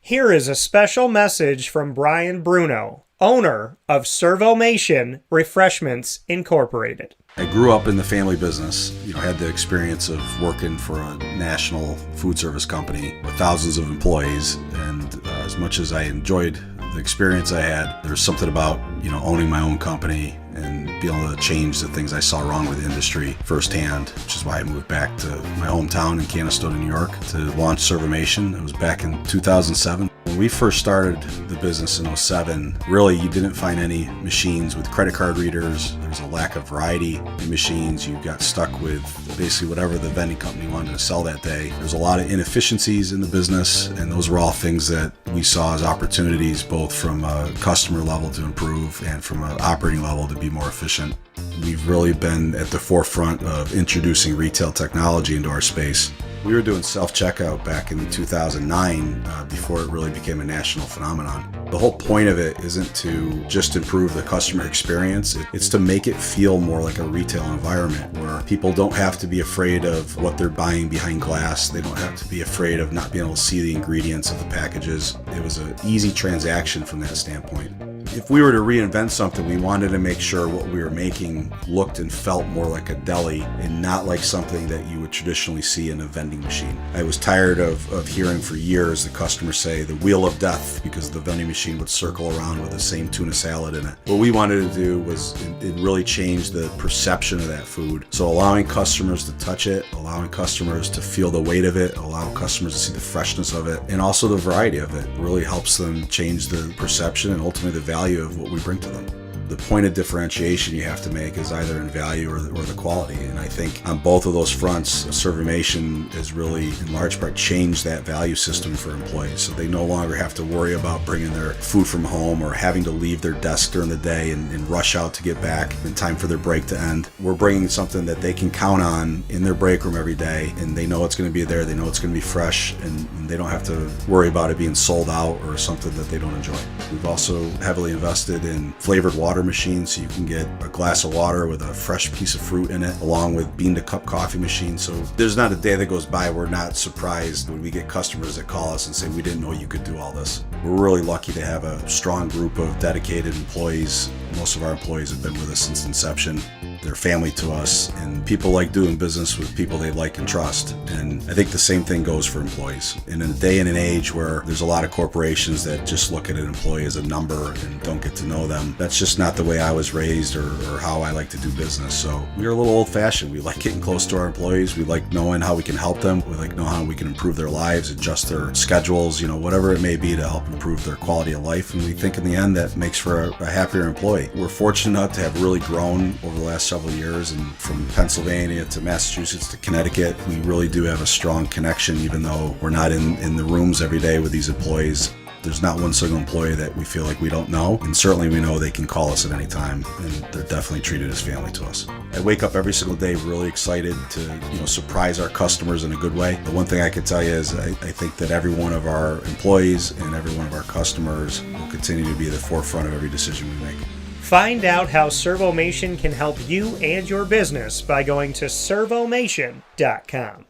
Here is a special message from Brian Bruno, owner of Servomation Refreshments Incorporated. I grew up in the family business, had the experience of working for a national food service company with thousands of employees, and as much as I enjoyed the experience I had, there's something about, owning my own company and being able to change the things I saw wrong with the industry firsthand, which is why I moved back to my hometown in Canastota, New York to launch Servomation. It was back in 2007. When we first started the business in 2007, really you didn't find any machines with credit card readers. There was a lack of variety in machines. You got stuck with basically whatever the vending company wanted to sell that day. There's a lot of inefficiencies in the business, and those were all things that we saw as opportunities, both from a customer level to improve and from an operating level to be more efficient. We've really been at the forefront of introducing retail technology into our space. We were doing self-checkout back in 2009 before it really became a national phenomenon. The whole point of it isn't to just improve the customer experience. It's to make it feel more like a retail environment where people don't have to be afraid of what they're buying behind glass. They don't have to be afraid of not being able to see the ingredients of the packages. It was an easy transaction from that standpoint. If we were to reinvent something, we wanted to make sure what we were making looked and felt more like a deli and not like something that you would traditionally see in a vending machine. I was tired of hearing for years the customers say the wheel of death because the vending machine would circle around with the same tuna salad in it. What we wanted to do was it really change the perception of that food. So allowing customers to touch it, allowing customers to feel the weight of it, allowing customers to see the freshness of it, and also the variety of it really helps them change the perception and ultimately the value of what we bring to them. The point of differentiation you have to make is either in value or the quality. And I think on both of those fronts, Servomation has really, in large part, changed that value system for employees. So they no longer have to worry about bringing their food from home or having to leave their desk during the day and rush out to get back in time for their break to end. We're bringing something that they can count on in their break room every day, and they know it's going to be there, they know it's going to be fresh, and they don't have to worry about it being sold out or something that they don't enjoy. We've also heavily invested in flavored water machine, so you can get a glass of water with a fresh piece of fruit in it, along with bean to cup coffee machine. So there's not a day that goes by we're not surprised when we get customers that call us and say, we didn't know you could do all this. We're really lucky to have a strong group of dedicated employees. Most of our employees have been with us since inception. They're family to us, and people like doing business with people they like and trust. And I think the same thing goes for employees. In a day and an age where there's a lot of corporations that just look at an employee as a number and don't get to know them, that's just not the way I was raised or how I like to do business. So we're a little old-fashioned. We like getting close to our employees. We like knowing how we can help them. We like knowing how we can improve their lives, adjust their schedules, whatever it may be to help improve their quality of life. And we think in the end that makes for a happier employee. We're fortunate enough to have really grown over the last several years, and from Pennsylvania to Massachusetts to Connecticut, we really do have a strong connection, even though we're not in the rooms every day with these employees. There's not one single employee that we feel like we don't know, and certainly we know they can call us at any time, and they're definitely treated as family to us. I wake up every single day really excited to surprise our customers in a good way. The one thing I can tell you is I think that every one of our employees and every one of our customers will continue to be at the forefront of every decision we make. Find out how Servomation can help you and your business by going to servomation.com.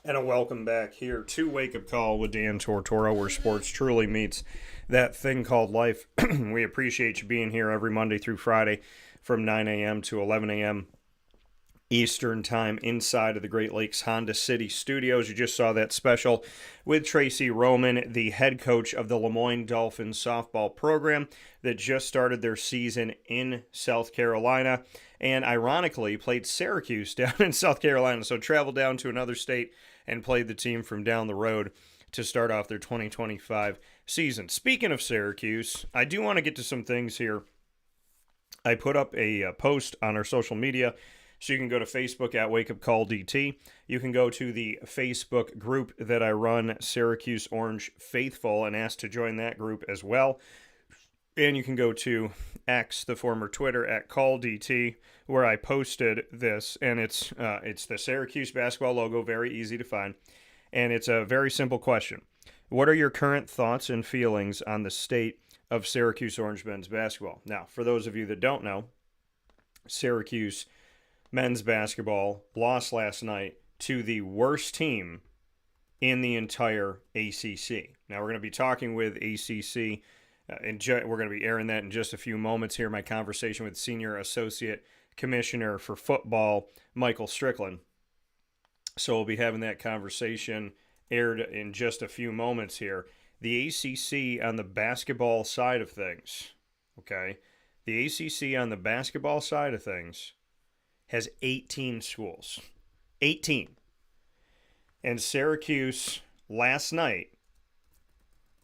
And a welcome back here to Wake Up Call with Dan Tortora, where sports truly meets that thing called life. We appreciate you being here every Monday through Friday from 9 a.m. to 11 a.m. Eastern Time inside of the Great Lakes Honda City Studios. You just saw that special with Tracey Roman, the head coach of the Moyne Dolphin softball program that just started their season in South Carolina and ironically played Syracuse down in South Carolina. So traveled down to another state and played the team from down the road to start off their 2025 season. Speaking of Syracuse, I do want to get to some things here. I put up a post on our social media. So you can go to Facebook at Wake Up Call DT. You can go to the Facebook group that I run, Syracuse Orange Faithful, and ask to join that group as well. And you can go to X, the former Twitter, at Call DT, where I posted this. And it's the Syracuse basketball logo, very easy to find. And it's a very simple question. What are your current thoughts and feelings on the state of Syracuse Orange men's basketball? Now, for those of you that don't know, Syracuse men's basketball lost last night to the worst team in the entire ACC. Now, we're going to be talking with ACC, and we're going to be airing that in just a few moments here, my conversation with Senior Associate Commissioner for Football, Michael Strickland. So we'll be having that conversation aired in just a few moments here. The ACC on the basketball side of things, okay? The ACC on the basketball side of things has 18 schools. 18. And Syracuse last night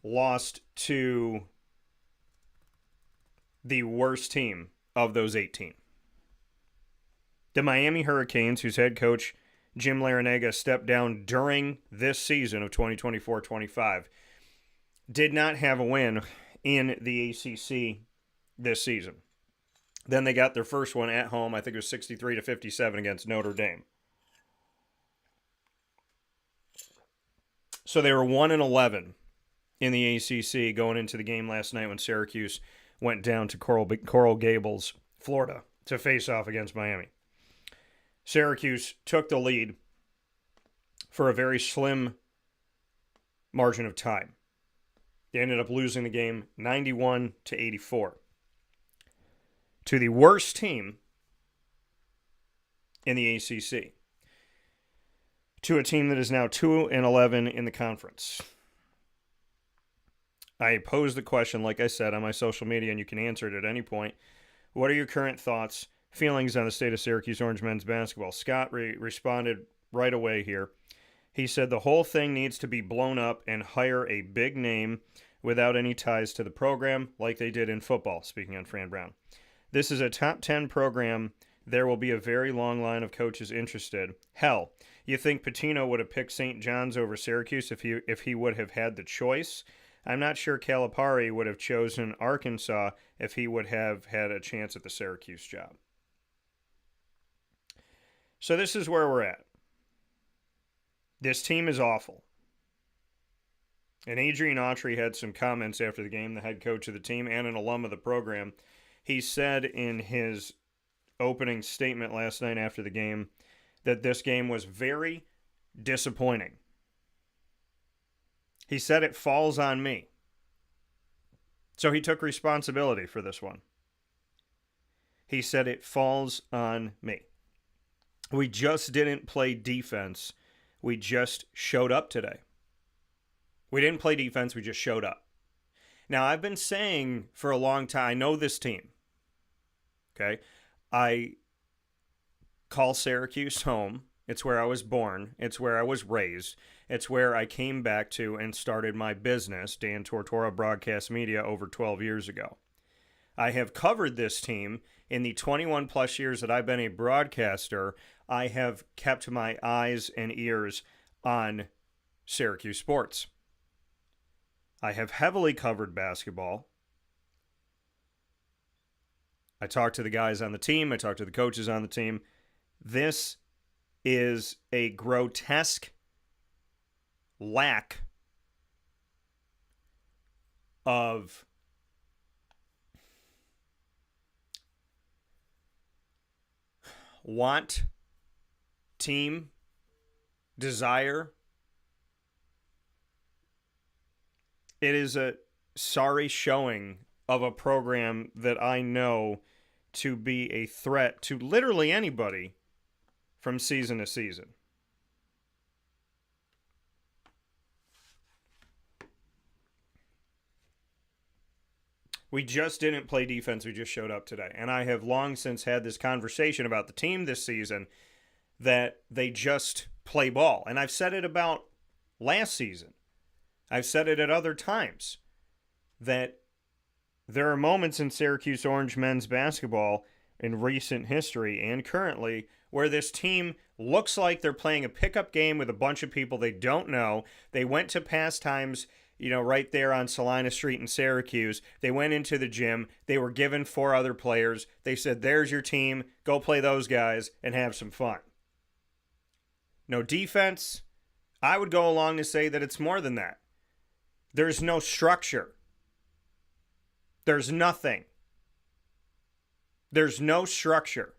lost to the worst team of those 18. The Miami Hurricanes, whose head coach Jim Larinaga stepped down during this season of 2024-25, did not have a win in the ACC this season. Then they got their first one at home. I think it was 63-57 against Notre Dame. So they were 1-11 in the ACC going into the game last night when Syracuse went down to Coral Gables, Florida, to face off against Miami. Syracuse took the lead for a very slim margin of time. They ended up losing the game 91-84. To the worst team in the ACC, to a team that is now 2-11 in the conference. I posed the question, like I said, on my social media, and you can answer it at any point. What are your current thoughts, feelings on the state of Syracuse Orange men's basketball? Scott responded right away here. He said the whole thing needs to be blown up and hire a big name without any ties to the program, like they did in football, speaking on Fran Brown. This is a top 10 program. There will be a very long line of coaches interested. Hell, you think Pitino would have picked St. John's over Syracuse if he would have had the choice? I'm not sure Calipari would have chosen Arkansas if he would have had a chance at the Syracuse job. So this is where we're at. This team is awful. And Adrian Autry had some comments after the game, the head coach of the team and an alum of the program. He said in his opening statement last night after the game that this game was very disappointing. He said it falls on me. So he took responsibility for this one. He said it falls on me. We just didn't play defense. We just showed up today. We didn't play defense. We just showed up. Now, I've been saying for a long time, I know this team. Okay? I call Syracuse home. It's where I was born. It's where I was raised. It's where I came back to and started my business, Dan Tortora Broadcast Media, over 12 years ago. I have covered this team in the 21 plus years that I've been a broadcaster. I have kept my eyes and ears on Syracuse sports. I have heavily covered basketball. I talked to the guys on the team. I talked to the coaches on the team. This is a grotesque lack of want, team, desire. It is a sorry showing of a program that I know to be a threat to literally anybody from season to season. We just didn't play defense. We just showed up today. And I have long since had this conversation about the team this season that they just play ball. And I've said it about last season. I've said it at other times that there are moments in Syracuse Orange men's basketball in recent history and currently where this team looks like they're playing a pickup game with a bunch of people they don't know. They went to pastimes, right there on Salina Street in Syracuse. They went into the gym. They were given 4 other players. They said, there's your team. Go play those guys and have some fun. No defense. I would go along to say that it's more than that. There's no structure. There's nothing. There's no structure.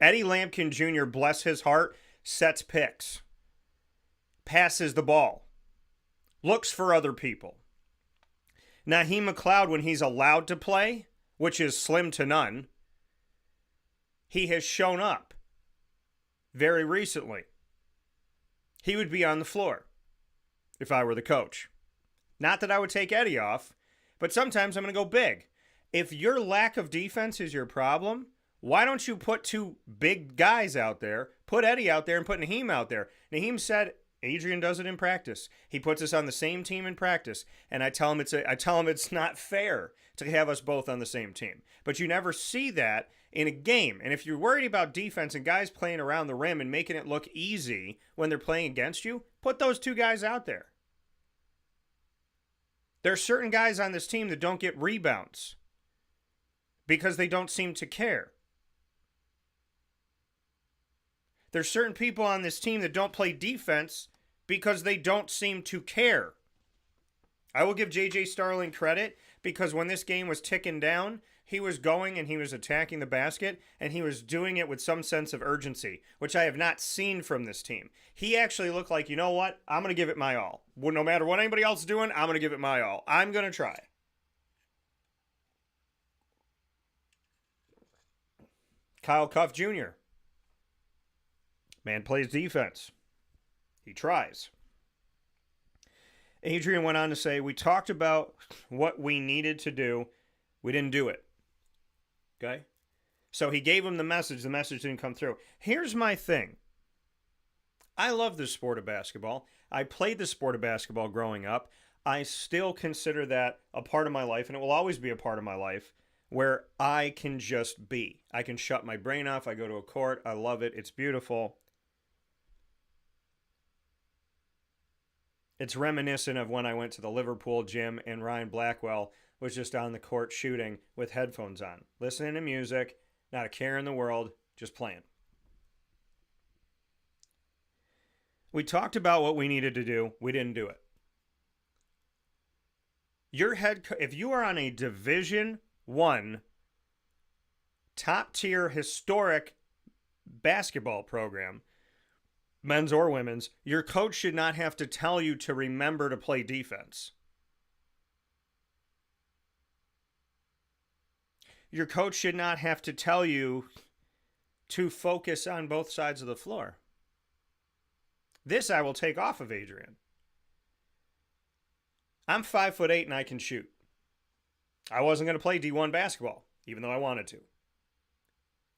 Eddie Lampkin Jr., bless his heart, sets picks. Passes the ball. Looks for other people. Naheem McLeod, when he's allowed to play, which is slim to none, he has shown up very recently. He would be on the floor if I were the coach. Not that I would take Eddie off, but sometimes I'm going to go big. If your lack of defense is your problem, why don't you put 2 big guys out there, put Eddie out there and put Naheem out there? Naheem said Adrian does it in practice. He puts us on the same team in practice, and I tell him it's not fair to have us both on the same team. But you never see that in a game. And if you're worried about defense and guys playing around the rim and making it look easy when they're playing against you, put those 2 guys out there. There are certain guys on this team that don't get rebounds because they don't seem to care. There's certain people on this team that don't play defense because they don't seem to care. I will give J.J. Starling credit because when this game was ticking down, he was going and he was attacking the basket, and he was doing it with some sense of urgency, which I have not seen from this team. He actually looked like, you know what? I'm going to give it my all. Well, no matter what anybody else is doing, I'm going to give it my all. I'm going to try. Kyle Cuff Jr. Man plays defense. He tries. Adrian went on to say, we talked about what we needed to do. We didn't do it. Okay? So he gave him the message. The message didn't come through. Here's my thing. I love the sport of basketball. I played the sport of basketball growing up. I still consider that a part of my life, and it will always be a part of my life, where I can just be. I can shut my brain off. I go to a court. I love it. It's beautiful. It's reminiscent of when I went to the Liverpool gym and Ryan Blackwell was just on the court shooting with headphones on, listening to music, not a care in the world, just playing. We talked about what we needed to do. We didn't do it. If you are on a Division I, top-tier, historic basketball program, men's or women's, your coach should not have to tell you to remember to play defense. Your coach should not have to tell you to focus on both sides of the floor. This I will take off of Adrian. I'm 5'8" and I can shoot. I wasn't going to play D1 basketball, even though I wanted to.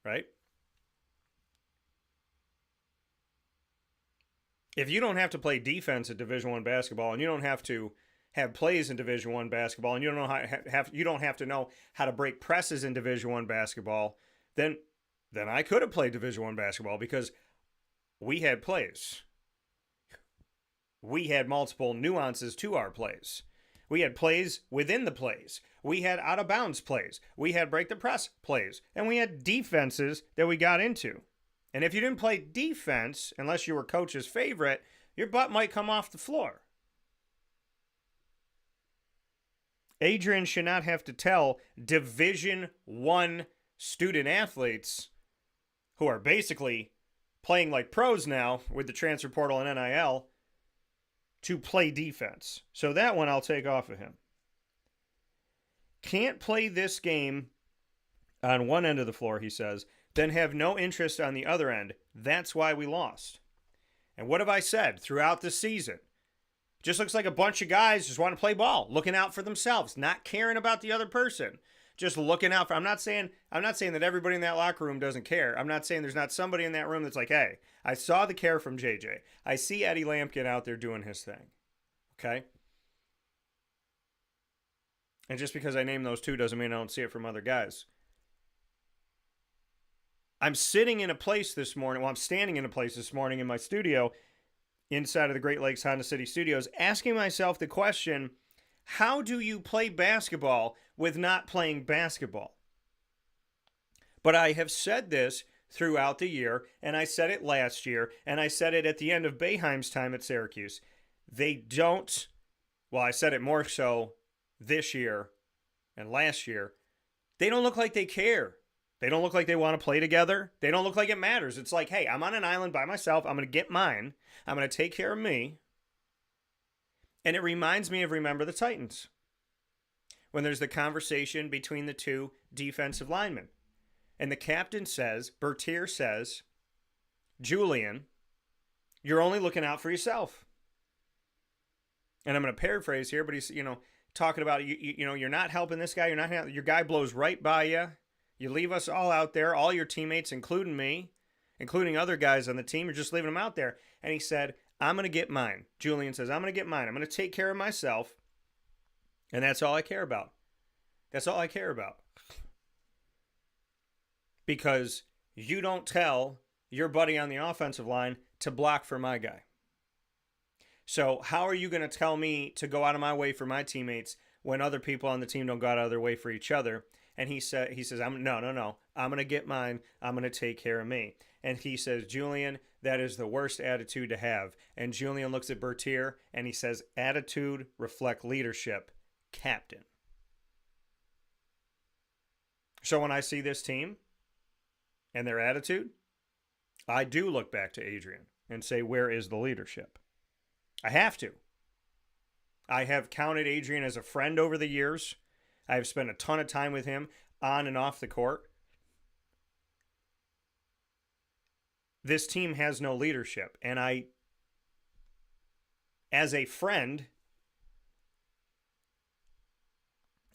Right? If you don't have to play defense at Division I basketball, and you don't have to have plays in Division I basketball, and you don't have to know how to break presses in Division I basketball, then I could have played Division I basketball because we had plays. We had multiple nuances to our plays. We had plays within the plays. We had out-of-bounds plays. We had break-the-press plays. And we had defenses that we got into. And if you didn't play defense, unless you were coach's favorite, your butt might come off the floor. Adrian should not have to tell Division I student athletes who are basically playing like pros now with the transfer portal and NIL to play defense. So that one I'll take off of him. Can't play this game on one end of the floor, he says, then have no interest on the other end. That's why we lost. And what have I said throughout the season? Just looks like a bunch of guys just want to play ball, looking out for themselves, not caring about the other person, just looking out for. I'm not saying that everybody in that locker room doesn't care. I'm not saying there's not somebody in that room that's like, hey, I saw the care from JJ. I see Eddie Lampkin out there doing his thing. Okay? And just because I name those two doesn't mean I don't see it from other guys. I'm sitting in a place this morning, well, I'm standing in a place this morning in my studio inside of the Great Lakes Honda City Studios, asking myself the question, how do you play basketball with not playing basketball? But I have said this throughout the year, and I said it last year, and I said it at the end of Boeheim's time at Syracuse. They don't, well, I said it more so this year and last year, they don't look like they care. They don't look like they want to play together. They don't look like it matters. It's like, hey, I'm on an island by myself. I'm going to get mine. I'm going to take care of me. And it reminds me of Remember the Titans, when there's the conversation between the two defensive linemen. And the captain says, Bertier says, Julian, you're only looking out for yourself. And I'm going to paraphrase here, but he's, talking about, you're not helping this guy. You're not your guy blows right by you. You leave us all out there, all your teammates, including me, including other guys on the team. You're just leaving them out there. And he said, I'm going to get mine. Julian says, I'm going to get mine. I'm going to take care of myself. And that's all I care about. That's all I care about. Because you don't tell your buddy on the offensive line to block for my guy. So how are you going to tell me to go out of my way for my teammates when other people on the team don't go out of their way for each other? And he says, no. I'm going to get mine. I'm going to take care of me. And he says, Julian, that is the worst attitude to have. And Julian looks at Bertier and he says, attitude reflect leadership, captain. So when I see this team and their attitude, I do look back to Adrian and say, where is the leadership? I have to. I have counted Adrian as a friend over the years. I have spent a ton of time with him on and off the court. This team has no leadership. And I, as a friend,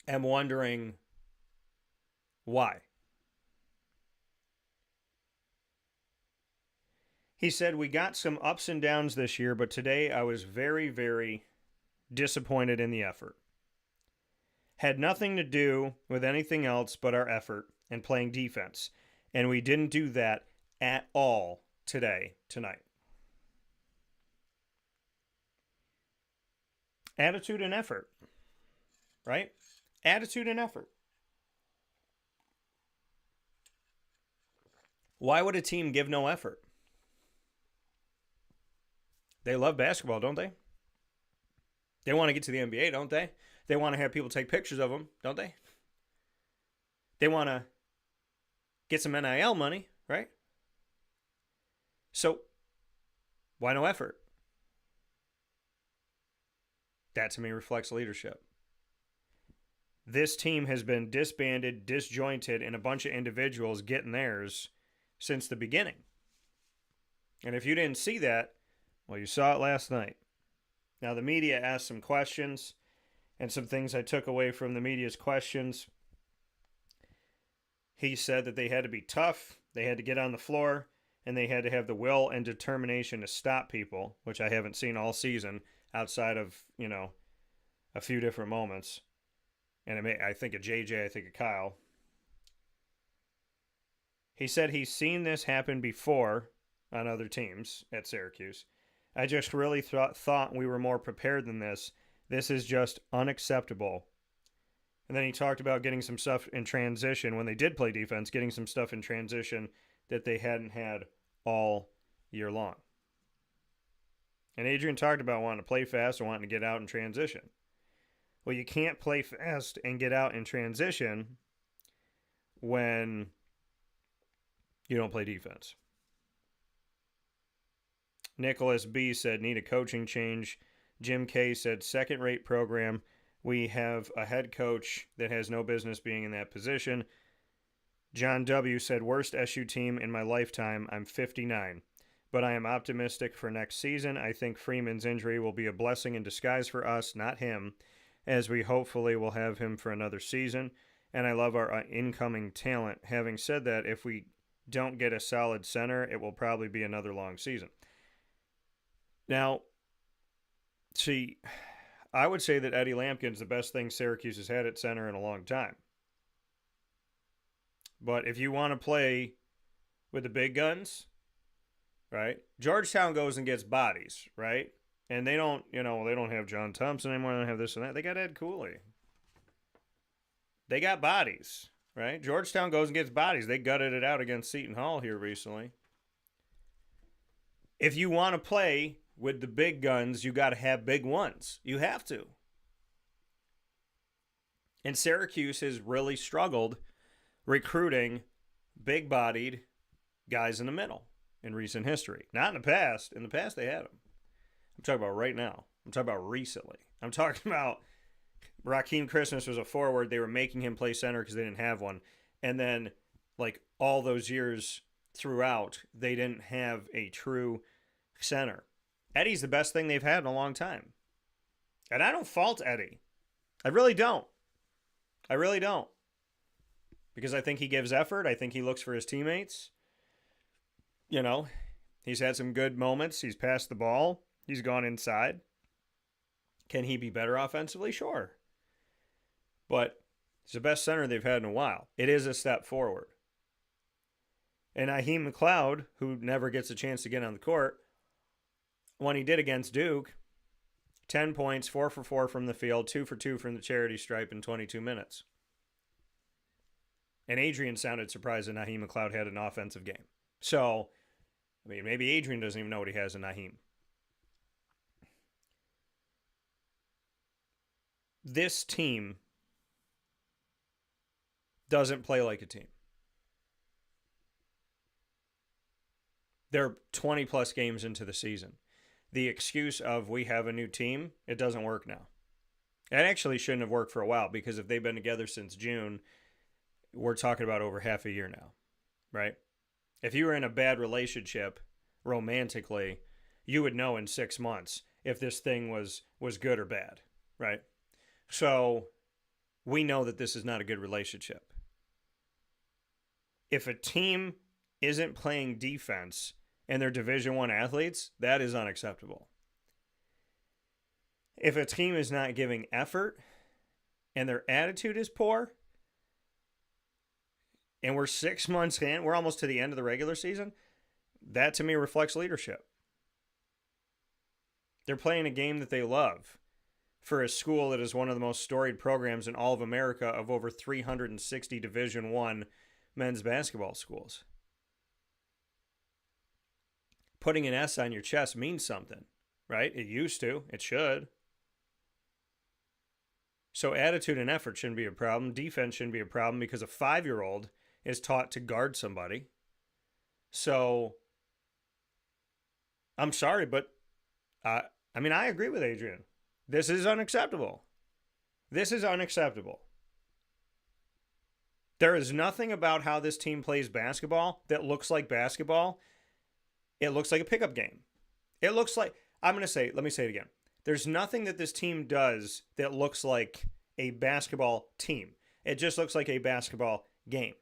am wondering why. He said, we got some ups and downs this year, but today I was very, very disappointed in the effort. Had nothing to do with anything else but our effort and playing defense. And we didn't do that at all tonight. Attitude and effort, right? Attitude and effort. Why would a team give no effort? They love basketball, don't they? They want to get to the NBA, don't they? They want to have people take pictures of them, don't they? They want to get some NIL money, right? So, why no effort? That to me reflects leadership. This team has been disbanded, disjointed, and a bunch of individuals getting theirs since the beginning. And if you didn't see that, well, you saw it last night. Now, the media asked some questions, and some things I took away from the media's questions. He said that they had to be tough, they had to get on the floor, and they had to have the will and determination to stop people, which I haven't seen all season outside of, a few different moments. And I think of JJ, I think of Kyle. He said he's seen this happen before on other teams at Syracuse. I just really thought we were more prepared than this. This is just unacceptable. And then he talked about getting some stuff in transition when they did play defense, getting some stuff in transition that they hadn't had all year long. And Adrian talked about wanting to play fast and wanting to get out in transition. Well, you can't play fast and get out in transition when you don't play defense. Nicholas B. said, need a coaching change. Jim K. said, second-rate program. We have a head coach that has no business being in that position. John W. said, worst SU team in my lifetime. I'm 59. But I am optimistic for next season. I think Freeman's injury will be a blessing in disguise for us, not him, as we hopefully will have him for another season. And I love our incoming talent. Having said that, if we don't get a solid center, it will probably be another long season. Now, see, I would say that Eddie Lampkin's the best thing Syracuse has had at center in a long time. But if you want to play with the big guns, right? Georgetown goes and gets bodies, right? And they don't, they don't have John Thompson anymore. They don't have this and that. They got Ed Cooley. They got bodies, right? Georgetown goes and gets bodies. They gutted it out against Seton Hall here recently. If you want to play with the big guns, you got to have big ones. You have to. And Syracuse has really struggled recruiting big-bodied guys in the middle in recent history. Not in the past. In the past, they had them. I'm talking about right now. I'm talking about recently. I'm talking about Raheem Christmas was a forward. They were making him play center because they didn't have one. And then, like, all those years throughout, they didn't have a true center. Eddie's the best thing they've had in a long time. And I don't fault Eddie. I really don't. I really don't. Because I think he gives effort. I think he looks for his teammates. He's had some good moments. He's passed the ball. He's gone inside. Can he be better offensively? Sure. But he's the best center they've had in a while. It is a step forward. And Naheem McLeod, who never gets a chance to get on the court, when he did against Duke, 10 points, 4 for 4 from the field, 2 for 2 from the charity stripe in 22 minutes. And Adrian sounded surprised that Naheem McLeod had an offensive game. So, maybe Adrian doesn't even know what he has in Naheem. This team doesn't play like a team. They're 20-plus games into the season. The excuse of we have a new team, it doesn't work now. It actually shouldn't have worked for a while because if they've been together since June, we're talking about over half a year now, right? If you were in a bad relationship romantically, you would know in 6 months if this thing was good or bad, right? So we know that this is not a good relationship. If a team isn't playing defense and they're Division I athletes, that is unacceptable. If a team is not giving effort and their attitude is poor, and we're 6 months in, we're almost to the end of the regular season, that to me reflects leadership. They're playing a game that they love for a school that is one of the most storied programs in all of America of over 360 Division I men's basketball schools. Putting an S on your chest means something, right? It used to. It should. So attitude and effort shouldn't be a problem. Defense shouldn't be a problem because a 5-year-old is taught to guard somebody. So, I'm sorry, but I agree with Adrian. This is unacceptable. This is unacceptable. There is nothing about how this team plays basketball that looks like basketball. It looks like a pickup game. It looks like, let me say it again. There's nothing that this team does that looks like a basketball team. It just looks like a basketball game.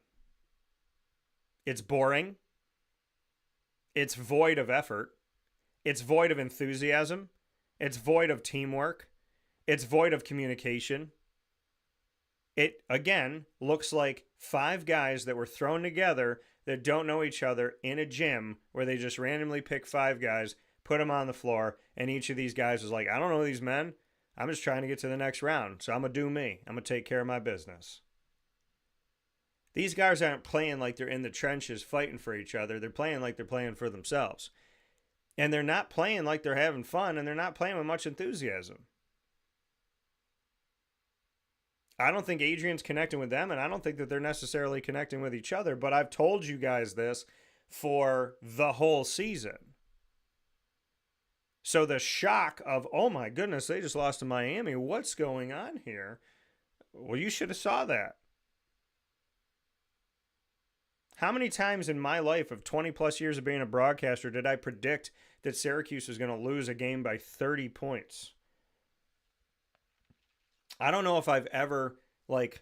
It's boring. It's void of effort. It's void of enthusiasm. It's void of teamwork. It's void of communication. It, again, looks like 5 guys that were thrown together that don't know each other in a gym where they just randomly pick 5 guys, put them on the floor, and each of these guys was like, I don't know these men. I'm just trying to get to the next round, so I'm going to do me. I'm going to take care of my business. These guys aren't playing like they're in the trenches fighting for each other. They're playing like they're playing for themselves. And they're not playing like they're having fun, and they're not playing with much enthusiasm. I don't think Adrian's connecting with them, and I don't think that they're necessarily connecting with each other, but I've told you guys this for the whole season. So the shock of, oh my goodness, they just lost to Miami. What's going on here? Well, you should have saw that. How many times in my life of 20 plus years of being a broadcaster did I predict that Syracuse was going to lose a game by 30 points? I don't know if I've ever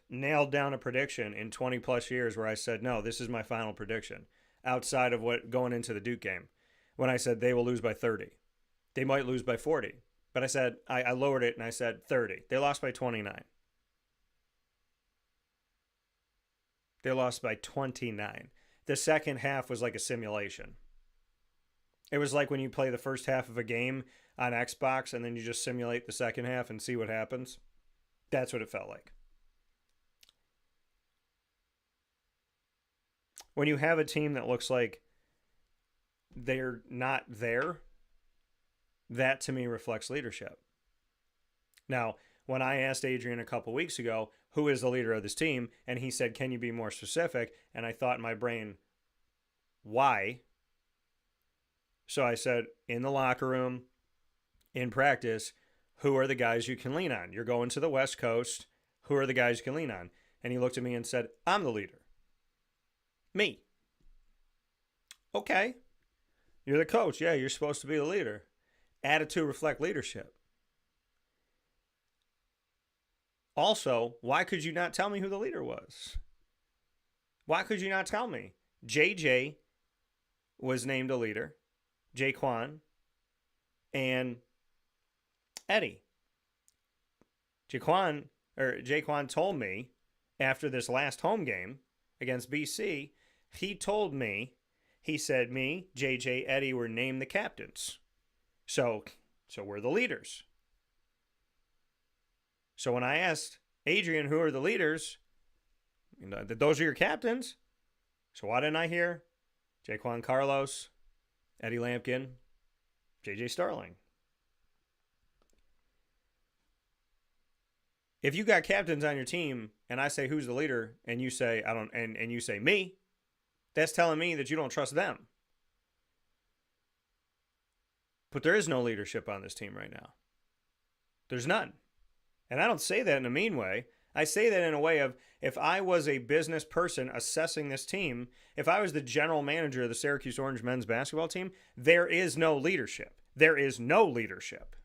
nailed down a prediction in 20 plus years where I said, no, this is my final prediction, outside of what going into the Duke game, when I said they will lose by 30. They might lose by 40. But I said, I lowered it and I said 30. They lost by 29. They lost by 29. The second half was like a simulation. It was like when you play the first half of a game on Xbox and then you just simulate the second half and see what happens. That's what it felt like. When you have a team that looks like they're not there, that to me reflects leadership. Now, when I asked Adrian a couple weeks ago, who is the leader of this team? And he said, can you be more specific? And I thought in my brain, why? So I said, in the locker room, in practice, who are the guys you can lean on? You're going to the West Coast. Who are the guys you can lean on? And he looked at me and said, I'm the leader. Me. Okay. You're the coach. Yeah, you're supposed to be the leader. Attitude reflect leadership. Also, why could you not tell me who the leader was? Why could you not tell me? JJ was named a leader. Jaquan and Eddie. Jaquan told me after this last home game against BC, he told me, he said me, JJ, Eddie were named the captains. So we're the leaders. So when I asked Adrian who are the leaders, those are your captains. So why didn't I hear Jaquan Carlos, Eddie Lampkin, JJ Starling? If you got captains on your team and I say who's the leader and you say I don't and you say me, that's telling me that you don't trust them. But there is no leadership on this team right now. There's none. And I don't say that in a mean way. I say that in a way of, if I was a business person assessing this team, if I was the general manager of the Syracuse Orange men's basketball team, there is no leadership. There is no leadership.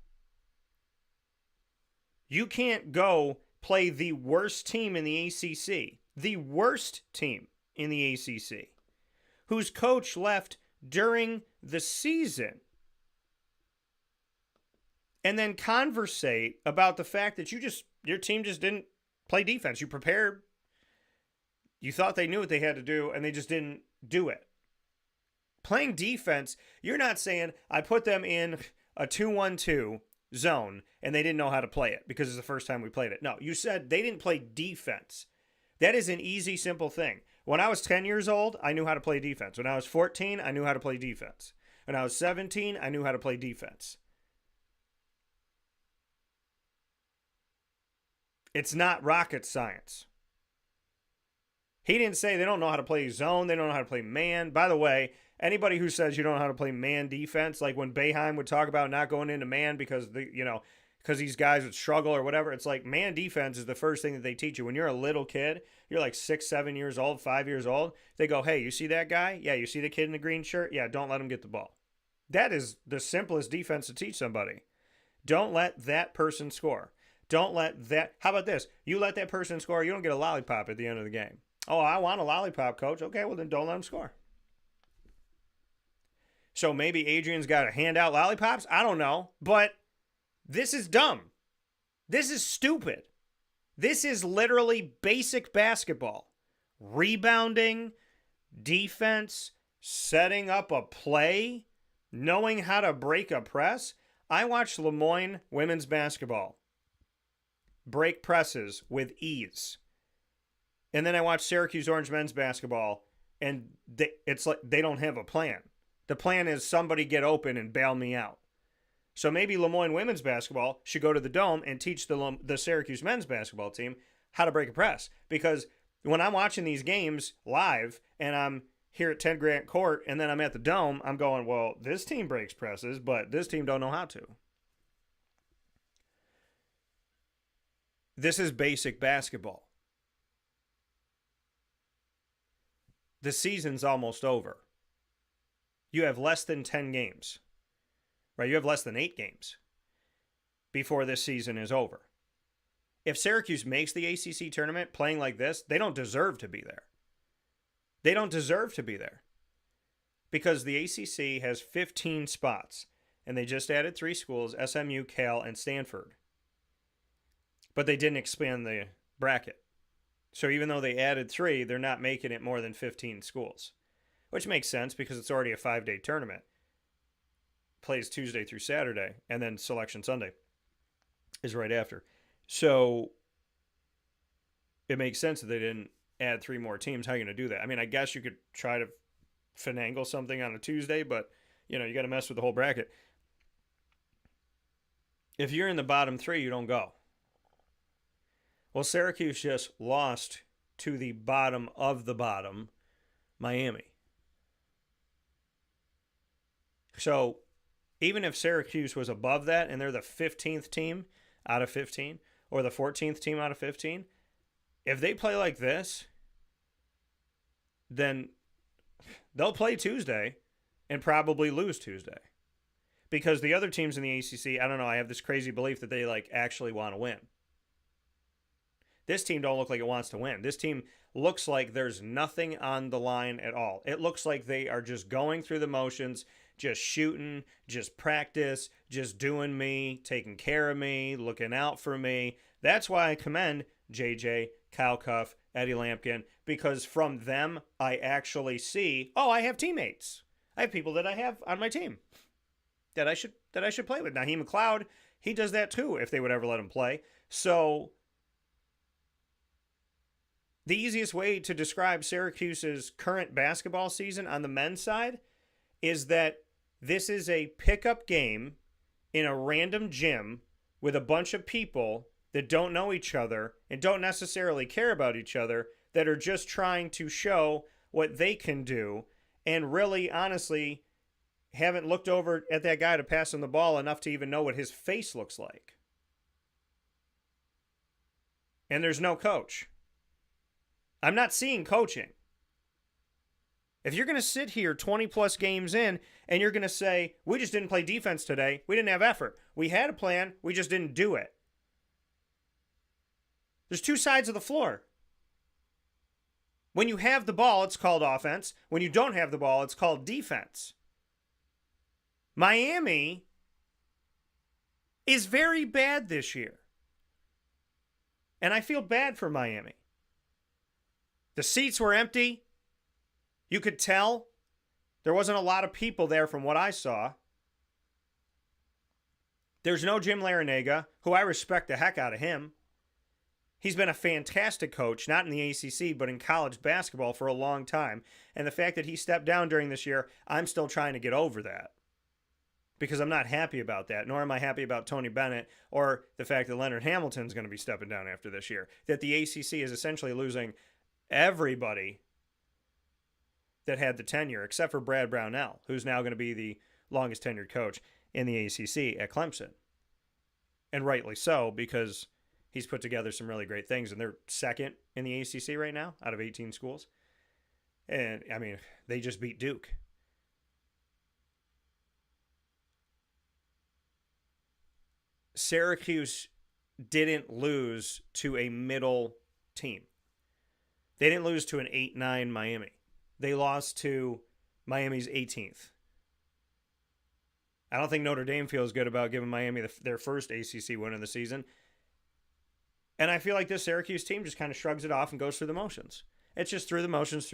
You can't go play the worst team in the ACC, the worst team in the ACC, whose coach left during the season, and then conversate about the fact that your team just didn't play defense. You prepared. You thought they knew what they had to do, and they just didn't do it. Playing defense, you're not saying, I put them in a 2-1-2 zone, and they didn't know how to play it because it's the first time we played it. No, you said they didn't play defense. That is an easy, simple thing. When I was 10 years old, I knew how to play defense. When I was 14, I knew how to play defense. When I was 17, I knew how to play defense. It's not rocket science. He didn't say they don't know how to play zone. They don't know how to play man. By the way, anybody who says you don't know how to play man defense, like when Boeheim would talk about not going into man because these guys would struggle or whatever, it's like man defense is the first thing that they teach you. When you're a little kid, you're like 6, 7 years old, 5 years old, they go, hey, you see that guy? Yeah, you see the kid in the green shirt? Yeah, don't let him get the ball. That is the simplest defense to teach somebody. Don't let that person score. Don't let that. How about this? You let that person score, you don't get a lollipop at the end of the game. Oh, I want a lollipop, coach. Okay, well then don't let him score. So maybe Adrian's got to hand out lollipops? I don't know. But this is dumb. This is stupid. This is literally basic basketball. Rebounding, defense, setting up a play, knowing how to break a press. I watched Moyne women's basketball break presses with ease. And then I watched Syracuse Orange men's basketball, and it's like they don't have a plan. The plan is somebody get open and bail me out. So maybe Lemoyne women's basketball should go to the Dome and teach the Syracuse men's basketball team how to break a press. Because when I'm watching these games live and I'm here at 10 Grant Court, and then I'm at the Dome, I'm going, well, this team breaks presses, but this team don't know how to. This is basic basketball. The season's almost over. You have less than 10 games, right? You have less than 8 games before this season is over. If Syracuse makes the ACC tournament playing like this, they don't deserve to be there. They don't deserve to be there because the ACC has 15 spots, and they just added 3 schools, SMU, Cal, and Stanford. But they didn't expand the bracket. So even though they added 3, they're not making it more than 15 schools, which makes sense because it's already a 5-day tournament. Plays Tuesday through Saturday, and then Selection Sunday is right after. So it makes sense that they didn't add 3 more teams. How are you going to do that? I mean, I guess you could try to finagle something on a Tuesday, but, you got to mess with the whole bracket. If you're in the bottom 3, you don't go. Well, Syracuse just lost to the bottom of the bottom, Miami. So even if Syracuse was above that and they're the 15th team out of 15 or the 14th team out of 15, if they play like this, then they'll play Tuesday and probably lose Tuesday. Because the other teams in the ACC, I don't know, I have this crazy belief that they actually want to win. This team don't look like it wants to win. This team looks like there's nothing on the line at all. It looks like they are just going through the motions, just shooting, just practice, just doing me, taking care of me, looking out for me. That's why I commend JJ, Kyle Cuff, Eddie Lampkin, because from them I actually see, I have teammates. I have people that I have on my team that I should play with. Naheem McLeod, he does that too if they would ever let him play. So the easiest way to describe Syracuse's current basketball season on the men's side is that this is a pickup game in a random gym with a bunch of people that don't know each other and don't necessarily care about each other, that are just trying to show what they can do and really, honestly, haven't looked over at that guy to pass him the ball enough to even know what his face looks like. And there's no coach. I'm not seeing coaching. If you're going to sit here 20 plus games in and you're going to say, we just didn't play defense today, we didn't have effort. We had a plan, we just didn't do it. There's 2 sides of the floor. When you have the ball, it's called offense. When you don't have the ball, it's called defense. Miami is very bad this year. And I feel bad for Miami. The seats were empty. You could tell there wasn't a lot of people there from what I saw. There's no Jim Larinaga, who I respect the heck out of him. He's been a fantastic coach, not in the ACC, but in college basketball for a long time. And the fact that he stepped down during this year, I'm still trying to get over that. Because I'm not happy about that, nor am I happy about Tony Bennett or the fact that Leonard Hamilton's going to be stepping down after this year. That the ACC is essentially losing everybody that had the tenure, except for Brad Brownell, who's now going to be the longest tenured coach in the ACC at Clemson. And rightly so, because he's put together some really great things, and they're second in the ACC right now out of 18 schools. And, I mean, they just beat Duke. Syracuse didn't lose to a middle team. They didn't lose to an 8-9 Miami. They lost to Miami's 18th. I don't think Notre Dame feels good about giving Miami their first ACC win of the season. And I feel like this Syracuse team just kind of shrugs it off and goes through the motions. It's just through the motions.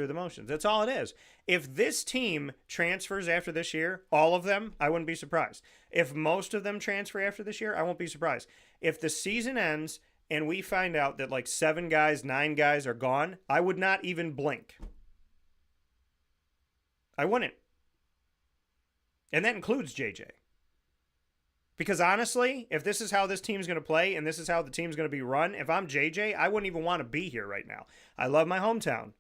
That's all it is. If this team transfers after this year, all of them, I wouldn't be surprised. If most of them transfer after this year, I won't be surprised. If the season ends and we find out that like 7 guys, 9 guys are gone, I would not even blink. I wouldn't. And that includes JJ. Because honestly, if this is how this team's going to play and this is how the team's going to be run, if I'm JJ, I wouldn't even want to be here right now. I love my hometown.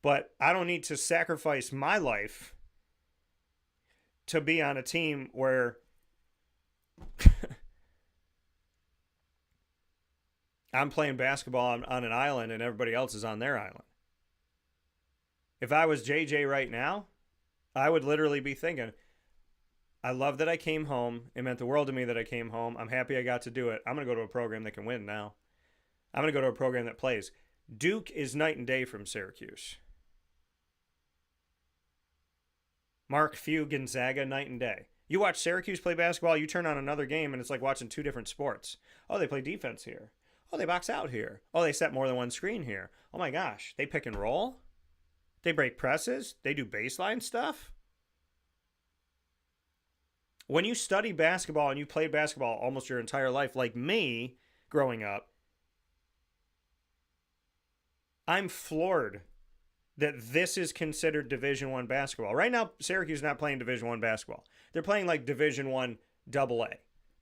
But I don't need to sacrifice my life to be on a team where I'm playing basketball on an island and everybody else is on their island. If I was JJ right now, I would literally be thinking, I love that I came home. It meant the world to me that I came home. I'm happy I got to do it. I'm going to go to a program that can win now. I'm going to go to a program that plays. Duke is night and day from Syracuse. Mark Few, Gonzaga, night and day. You watch Syracuse play basketball, you turn on another game, and it's like watching two different sports. Oh, they play defense here. Oh, they box out here. Oh, they set more than one screen here. Oh my gosh, they pick and roll. They break presses. They do baseline stuff. When you study basketball and you play basketball almost your entire life, like me growing up, I'm floored that this is considered Division I basketball. Right now, Syracuse is not playing Division I basketball. They're playing like Division I AA.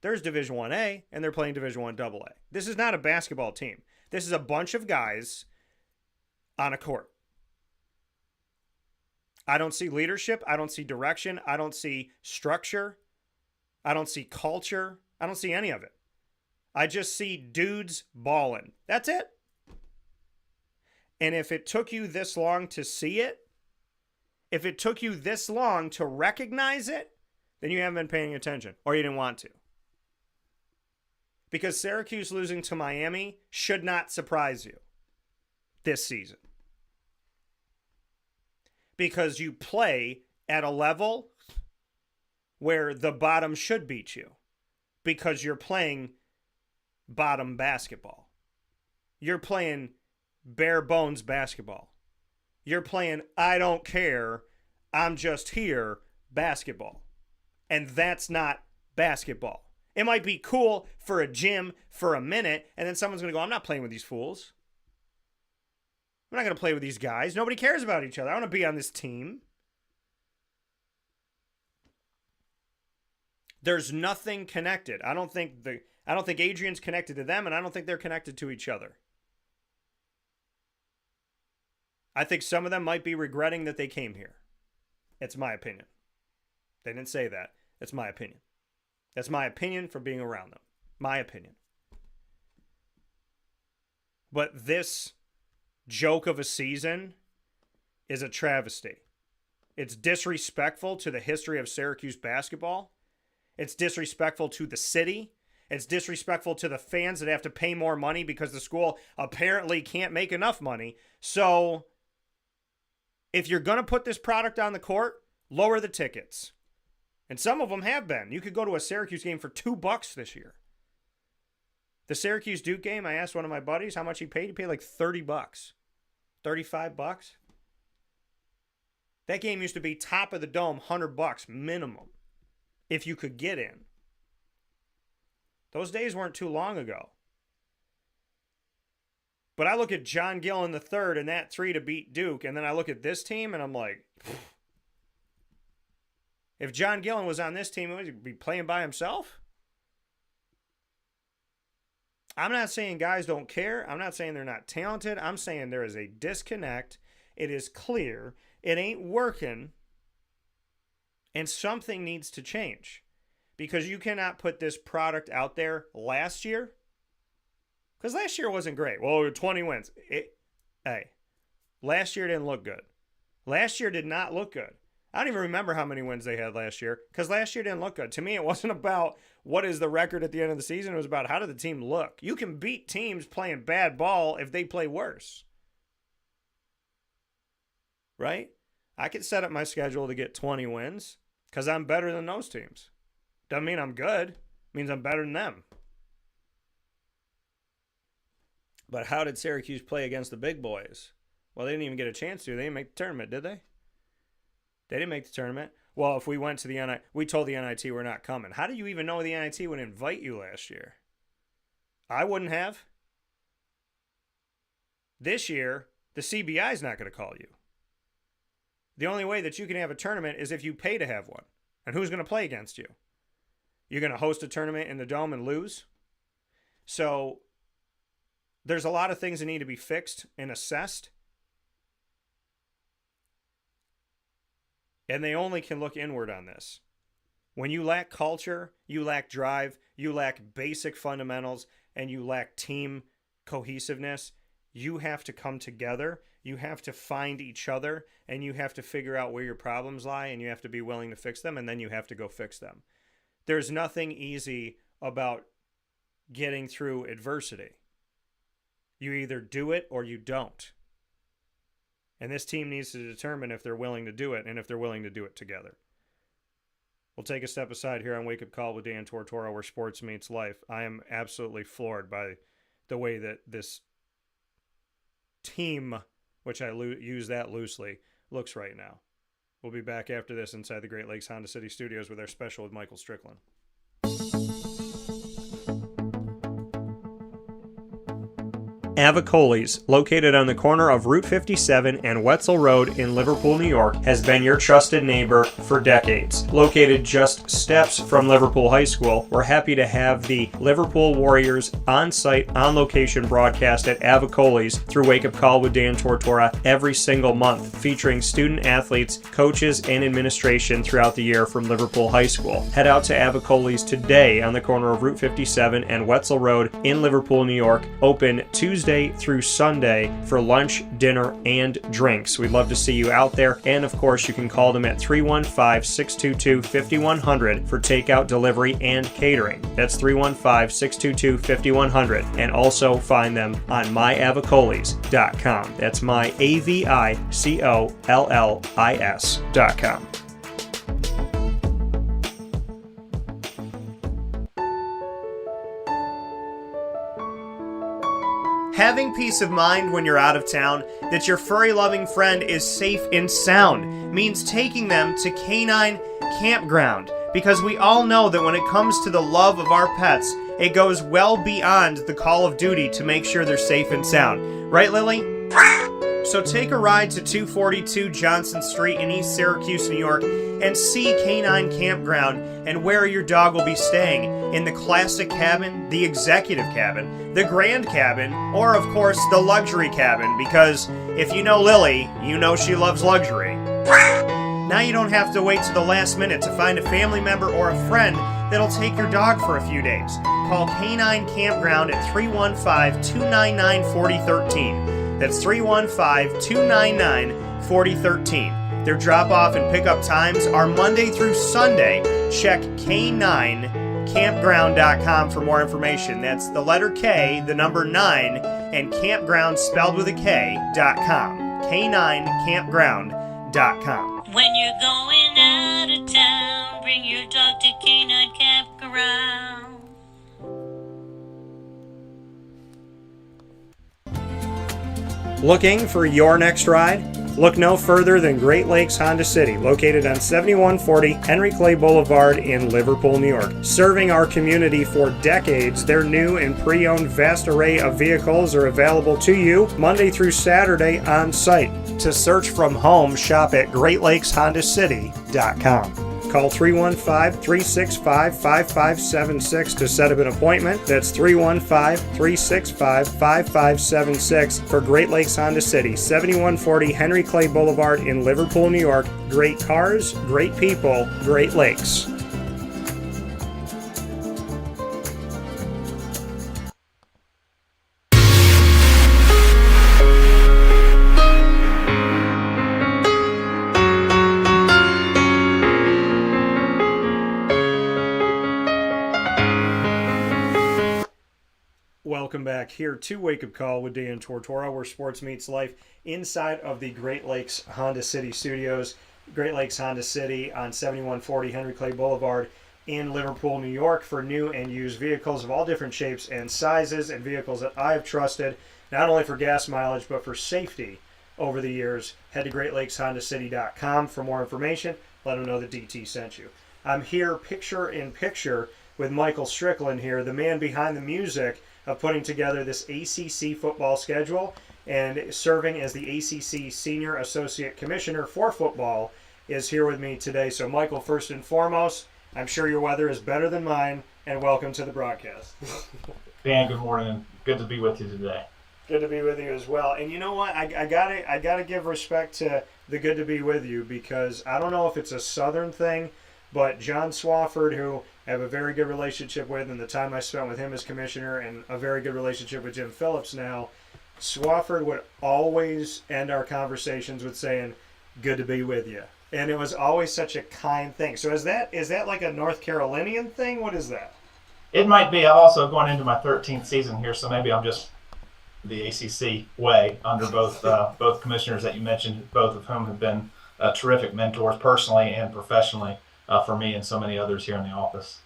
There's Division I-A, and they're playing Division I AA. This is not a basketball team. This is a bunch of guys on a court. I don't see leadership. I don't see direction. I don't see structure. I don't see culture. I don't see any of it. I just see dudes balling. That's it. And if it took you this long to see it, if it took you this long to recognize it, then you haven't been paying attention, or you didn't want to. Because Syracuse losing to Miami should not surprise you this season. Because you play at a level where the bottom should beat you. Because you're playing bottom basketball. You're playing bare bones basketball. You're playing I don't care, I'm just here basketball. And that's not basketball. It might be cool for a gym for a minute, and then someone's going to go, I'm not playing with these fools. I'm not going to play with these guys. Nobody cares about each other. I want to be on this team. There's nothing connected. I don't think Adrian's connected to them, and I don't think they're connected to each other. I think some of them might be regretting that they came here. It's my opinion. They didn't say that. It's my opinion. That's my opinion from being around them. My opinion. But this joke of a season is a travesty. It's disrespectful to the history of Syracuse basketball. It's disrespectful to the city. It's disrespectful to the fans that have to pay more money because the school apparently can't make enough money. So if you're going to put this product on the court, lower the tickets. And some of them have been. You could go to a Syracuse game for $2 this year. The Syracuse Duke game, I asked one of my buddies how much he paid. He paid like $30. $35. That game used to be top of the dome, $100 minimum, if you could get in. Those days weren't too long ago. But I look at John Gillen III and that three to beat Duke, and then I look at this team and I'm like, if John Gillen was on this team, would he be playing by himself? I'm not saying guys don't care. I'm not saying they're not talented. I'm saying there is a disconnect. It is clear. It ain't working. And something needs to change. Because you cannot put this product out there last year. Because last year wasn't great. Well, 20 wins. Hey, last year didn't look good. Last year did not look good. I don't even remember how many wins they had last year because last year didn't look good. To me, it wasn't about what is the record at the end of the season. It was about how did the team look. You can beat teams playing bad ball if they play worse. Right? I could set up my schedule to get 20 wins because I'm better than those teams. Doesn't mean I'm good. It means I'm better than them. But how did Syracuse play against the big boys? Well, they didn't even get a chance to. They didn't make the tournament, did they? They didn't make the tournament. Well, if we went to the NIT, we told the NIT we're not coming. How do you even know the NIT would invite you last year? I wouldn't have. This year, the CBI is not going to call you. The only way that you can have a tournament is if you pay to have one. And who's going to play against you? You're going to host a tournament in the Dome and lose? So there's a lot of things that need to be fixed and assessed. And they only can look inward on this. When you lack culture, you lack drive, you lack basic fundamentals, and you lack team cohesiveness, you have to come together, you have to find each other, and you have to figure out where your problems lie, and you have to be willing to fix them, and then you have to go fix them. There's nothing easy about getting through adversity. You either do it or you don't. And this team needs to determine if they're willing to do it and if they're willing to do it together. We'll take a step aside here on Wake Up Call with Dan Tortora, where sports meets life. I am absolutely floored by the way that this team, which I use that loosely, looks right now. We'll be back after this inside the Great Lakes Honda City Studios with our special with Michael Strickland. Avicoli's, located on the corner of Route 57 and Wetzel Road in Liverpool, New York, has been your trusted neighbor for decades. Located just steps from Liverpool High School, we're happy to have the Liverpool Warriors on-site, on-location broadcast at Avicoli's through Wake Up Call with Dan Tortora every single month, featuring student athletes, coaches, and administration throughout the year from Liverpool High School. Head out to Avicoli's today on the corner of Route 57 and Wetzel Road in Liverpool, New York, open Tuesday through Sunday for lunch, dinner, and drinks. We'd love to see you out there, and of course you can call them at 315-622-5100 for takeout, delivery, and catering. That's 315-622-5100, and also find them on myavicolis.com. That's myavicollis.com. Having peace of mind when you're out of town that your furry-loving friend is safe and sound means taking them to Canine Campground, because we all know that when it comes to the love of our pets, it goes well beyond the call of duty to make sure they're safe and sound. Right, Lily? So take a ride to 242 Johnson Street in East Syracuse, New York, and see Canine Campground and where your dog will be staying, in the classic cabin, the executive cabin, the grand cabin, or of course the luxury cabin, because if you know Lily, you know she loves luxury. Now you don't have to wait to the last minute to find a family member or a friend that'll take your dog for a few days. Call Canine Campground at 315-299-4013. That's 315-299-4013. Their drop-off and pickup times are Monday through Sunday. Check K9campground.com for more information. That's the letter K, the number 9, and campground spelled with a K.com. K9campground.com. When you're going out of town, bring your dog to Canine Campground. Looking for your next ride? Look no further than Great Lakes Honda City, located on 7140 Henry Clay Boulevard in Liverpool, New York. Serving our community for decades, their new and pre-owned vast array of vehicles are available to you Monday through Saturday on site. To search from home, shop at GreatLakesHondaCity.com. Call 315-365-5576 to set up an appointment. That's 315-365-5576 for Great Lakes Honda City, 7140 Henry Clay Boulevard in Liverpool, New York. Great cars, great people, Great Lakes. Welcome back here to Wake Up Call with Dan Tortora, where sports meets life inside of the Great Lakes Honda City Studios. Great Lakes Honda City on 7140 Henry Clay Boulevard in Liverpool, New York, for new and used vehicles of all different shapes and sizes, and vehicles that I have trusted not only for gas mileage but for safety over the years. Head to GreatLakesHondaCity.com for more information. Let them know that DT sent you. I'm here picture in picture with Michael Strickland here, the man behind the music of putting together this ACC football schedule, and serving as the ACC Senior Associate Commissioner for football is here with me today. So Michael, first and foremost, I'm sure your weather is better than mine, and welcome to the broadcast. Dan, good morning. Good to be with you today. Good to be with you as well. And you know what? I gotta give respect to the good to be with you, because I don't know if it's a Southern thing, but John Swafford, who I have a very good relationship with, and the time I spent with him as commissioner, and a very good relationship with Jim Phillips now, Swafford would always end our conversations with saying, "Good to be with you," and it was always such a kind thing. So is that like a North Carolinian thing? What is that? It might be. I'm also going into my 13th season here, so maybe I'm just the ACC way under both commissioners that you mentioned, both of whom have been terrific mentors personally and professionally for me and so many others here in the office.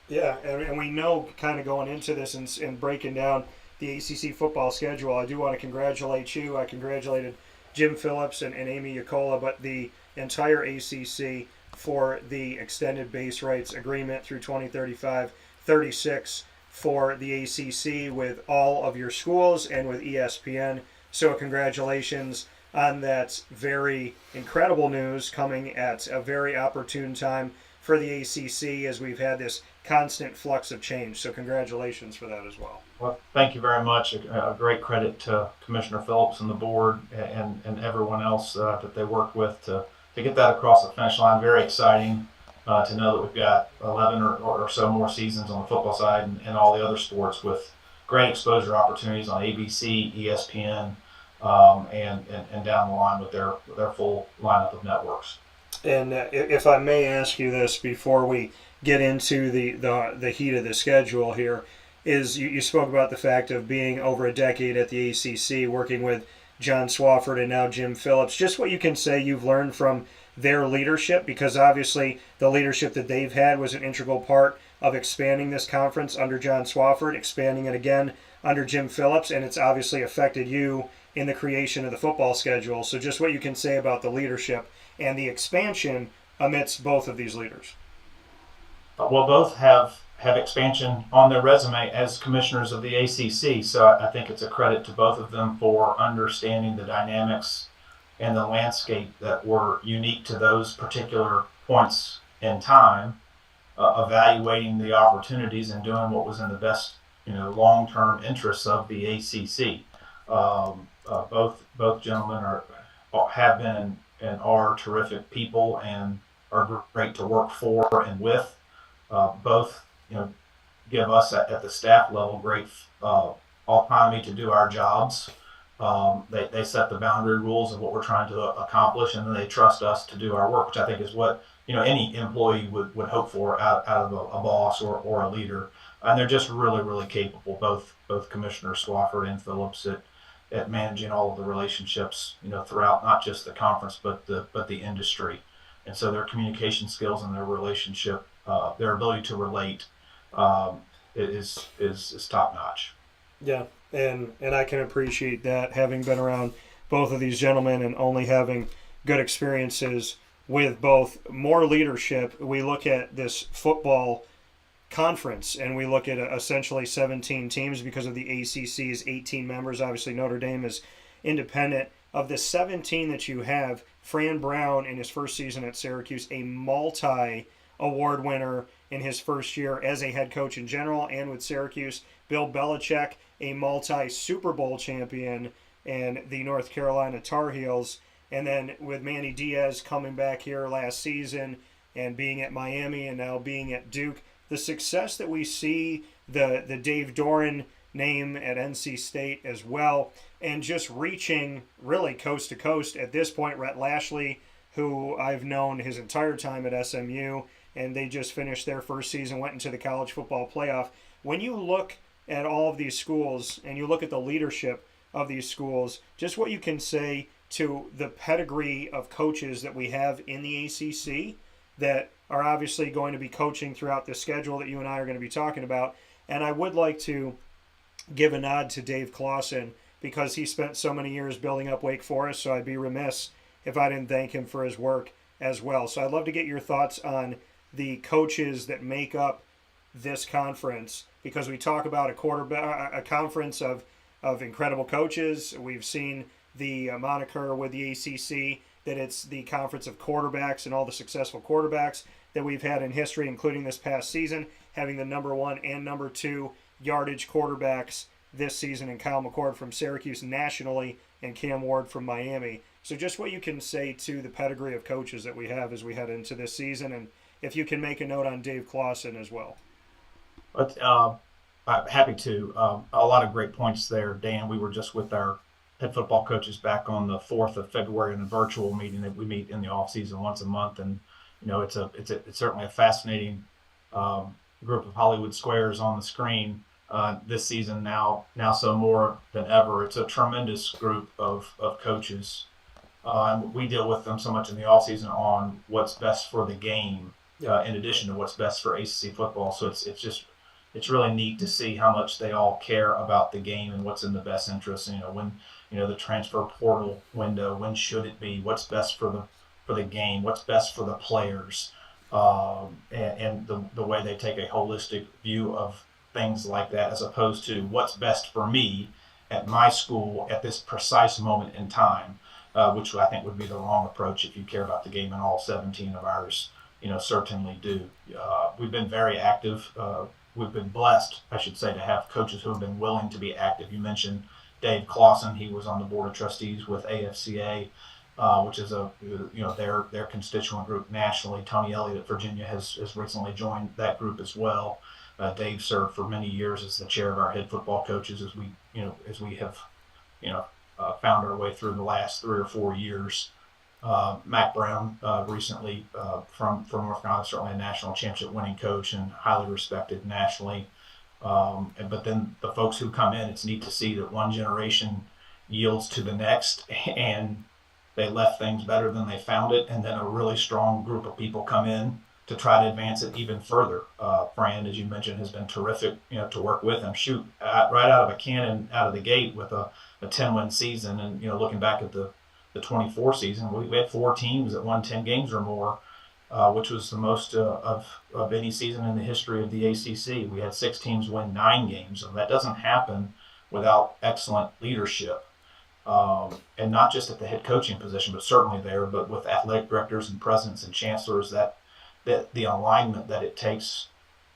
Yeah, and we know, kind of going into this and breaking down the ACC football schedule, I do want to congratulate you. I congratulated Jim Phillips and Amy Yacola, but the entire ACC for the extended base rights agreement through 2035, 36 for the ACC with all of your schools and with ESPN. So congratulations on that very incredible news, coming at a very opportune time for the ACC, as we've had this constant flux of change. So congratulations for that as well. Well, thank you very much. A great credit to Commissioner Phillips and the board and everyone else that they worked with to get that across the finish line. Very exciting to know that we've got 11 or so more seasons on the football side and all the other sports, with great exposure opportunities on ABC, ESPN, and down the line with their full lineup of networks. And if I may ask you this before we get into the heat of the schedule here, is you spoke about the fact of being over a decade at the ACC, working with John Swafford and now Jim Phillips. Just what you can say you've learned from their leadership, because obviously the leadership that they've had was an integral part of expanding this conference under John Swafford, expanding it again under Jim Phillips, and it's obviously affected you in the creation of the football schedule. So just what you can say about the leadership and the expansion amidst both of these leaders. Well, both have expansion on their resume as commissioners of the ACC, so I think it's a credit to both of them for understanding the dynamics and the landscape that were unique to those particular points in time, evaluating the opportunities and doing what was in the best, long-term interests of the ACC. Both gentlemen have been and are terrific people and are great to work for and with. Both, give us at the staff level great autonomy to do our jobs. They set the boundary rules of what we're trying to accomplish, and then they trust us to do our work, which I think is what any employee would hope for out of a boss or a leader. And they're just really, really capable, both Commissioner Swafford and Phillips, at managing all of the relationships, throughout not just the conference but the industry. And so their communication skills and their relationship, their ability to relate, is top notch. Yeah, and I can appreciate that, having been around both of these gentlemen and only having good experiences with both. More leadership. We look at this football conference and we look at essentially 17 teams because of the ACC's 18 members. Obviously Notre Dame is independent. Of the 17 that you have, Fran Brown in his first season at Syracuse, a multi-award winner in his first year as a head coach in general and with Syracuse. Bill Belichick, a multi-Super Bowl champion and the North Carolina Tar Heels. And then with Manny Diaz coming back here last season and being at Miami and now being at Duke, the success that we see, the Dave Doran name at NC State as well, and just reaching really coast to coast at this point. Rhett Lashley, who I've known his entire time at SMU, and they just finished their first season, went into the college football playoff. When you look at all of these schools and you look at the leadership of these schools, just what you can say to the pedigree of coaches that we have in the ACC that are obviously going to be coaching throughout the schedule that you and I are going to be talking about. And I would like to give a nod to Dave Clawson, because he spent so many years building up Wake Forest, so I'd be remiss if I didn't thank him for his work as well. So I'd love to get your thoughts on the coaches that make up this conference, because we talk about a conference of incredible coaches. We've seen the moniker with the ACC that it's the conference of quarterbacks, and all the successful quarterbacks that we've had in history, including this past season, having the number 1 and number 2 yardage quarterbacks this season, and Kyle McCord from Syracuse nationally, and Cam Ward from Miami. So just what you can say to the pedigree of coaches that we have as we head into this season, and if you can make a note on Dave Clawson as well. But I'm happy to. A lot of great points there, Dan. We were just with our head football coaches back on the 4th of February in a virtual meeting that we meet in the off season once a month, and it's certainly a fascinating group of Hollywood squares on the screen this season. Now so more than ever, it's a tremendous group of coaches. And we deal with them so much in the off season on what's best for the game, in addition to what's best for ACC football. So it's really neat to see how much they all care about the game and what's in the best interest. When the transfer portal window, when should it be? What's best for the game? What's best for the players? And the way they take a holistic view of things like that, as opposed to what's best for me at my school at this precise moment in time, which I think would be the wrong approach if you care about the game, and all 17 of ours, certainly do. We've been very active. We've been blessed, I should say, to have coaches who have been willing to be active. You mentioned Dave Clawson. He was on the board of trustees with AFCA, which is their constituent group nationally. Tony Elliott at Virginia has recently joined that group as well. Dave served for many years as the chair of our head football coaches as we have found our way through the last 3 or 4 years. Matt Brown recently from North Carolina, certainly a national championship winning coach and highly respected nationally. But then the folks who come in, it's neat to see that one generation yields to the next, and they left things better than they found it, and then a really strong group of people come in to try to advance it even further. Fran, as you mentioned, has been terrific, to work with him. Right out of a cannon, out of the gate with a 10-win season, and looking back at the 24 season, we had 4 teams that won 10 games or more, which was the most of any season in the history of the ACC. We had 6 teams win 9 games, and that doesn't happen without excellent leadership. And not just at the head coaching position, but certainly there, but with athletic directors and presidents and chancellors, that the alignment that it takes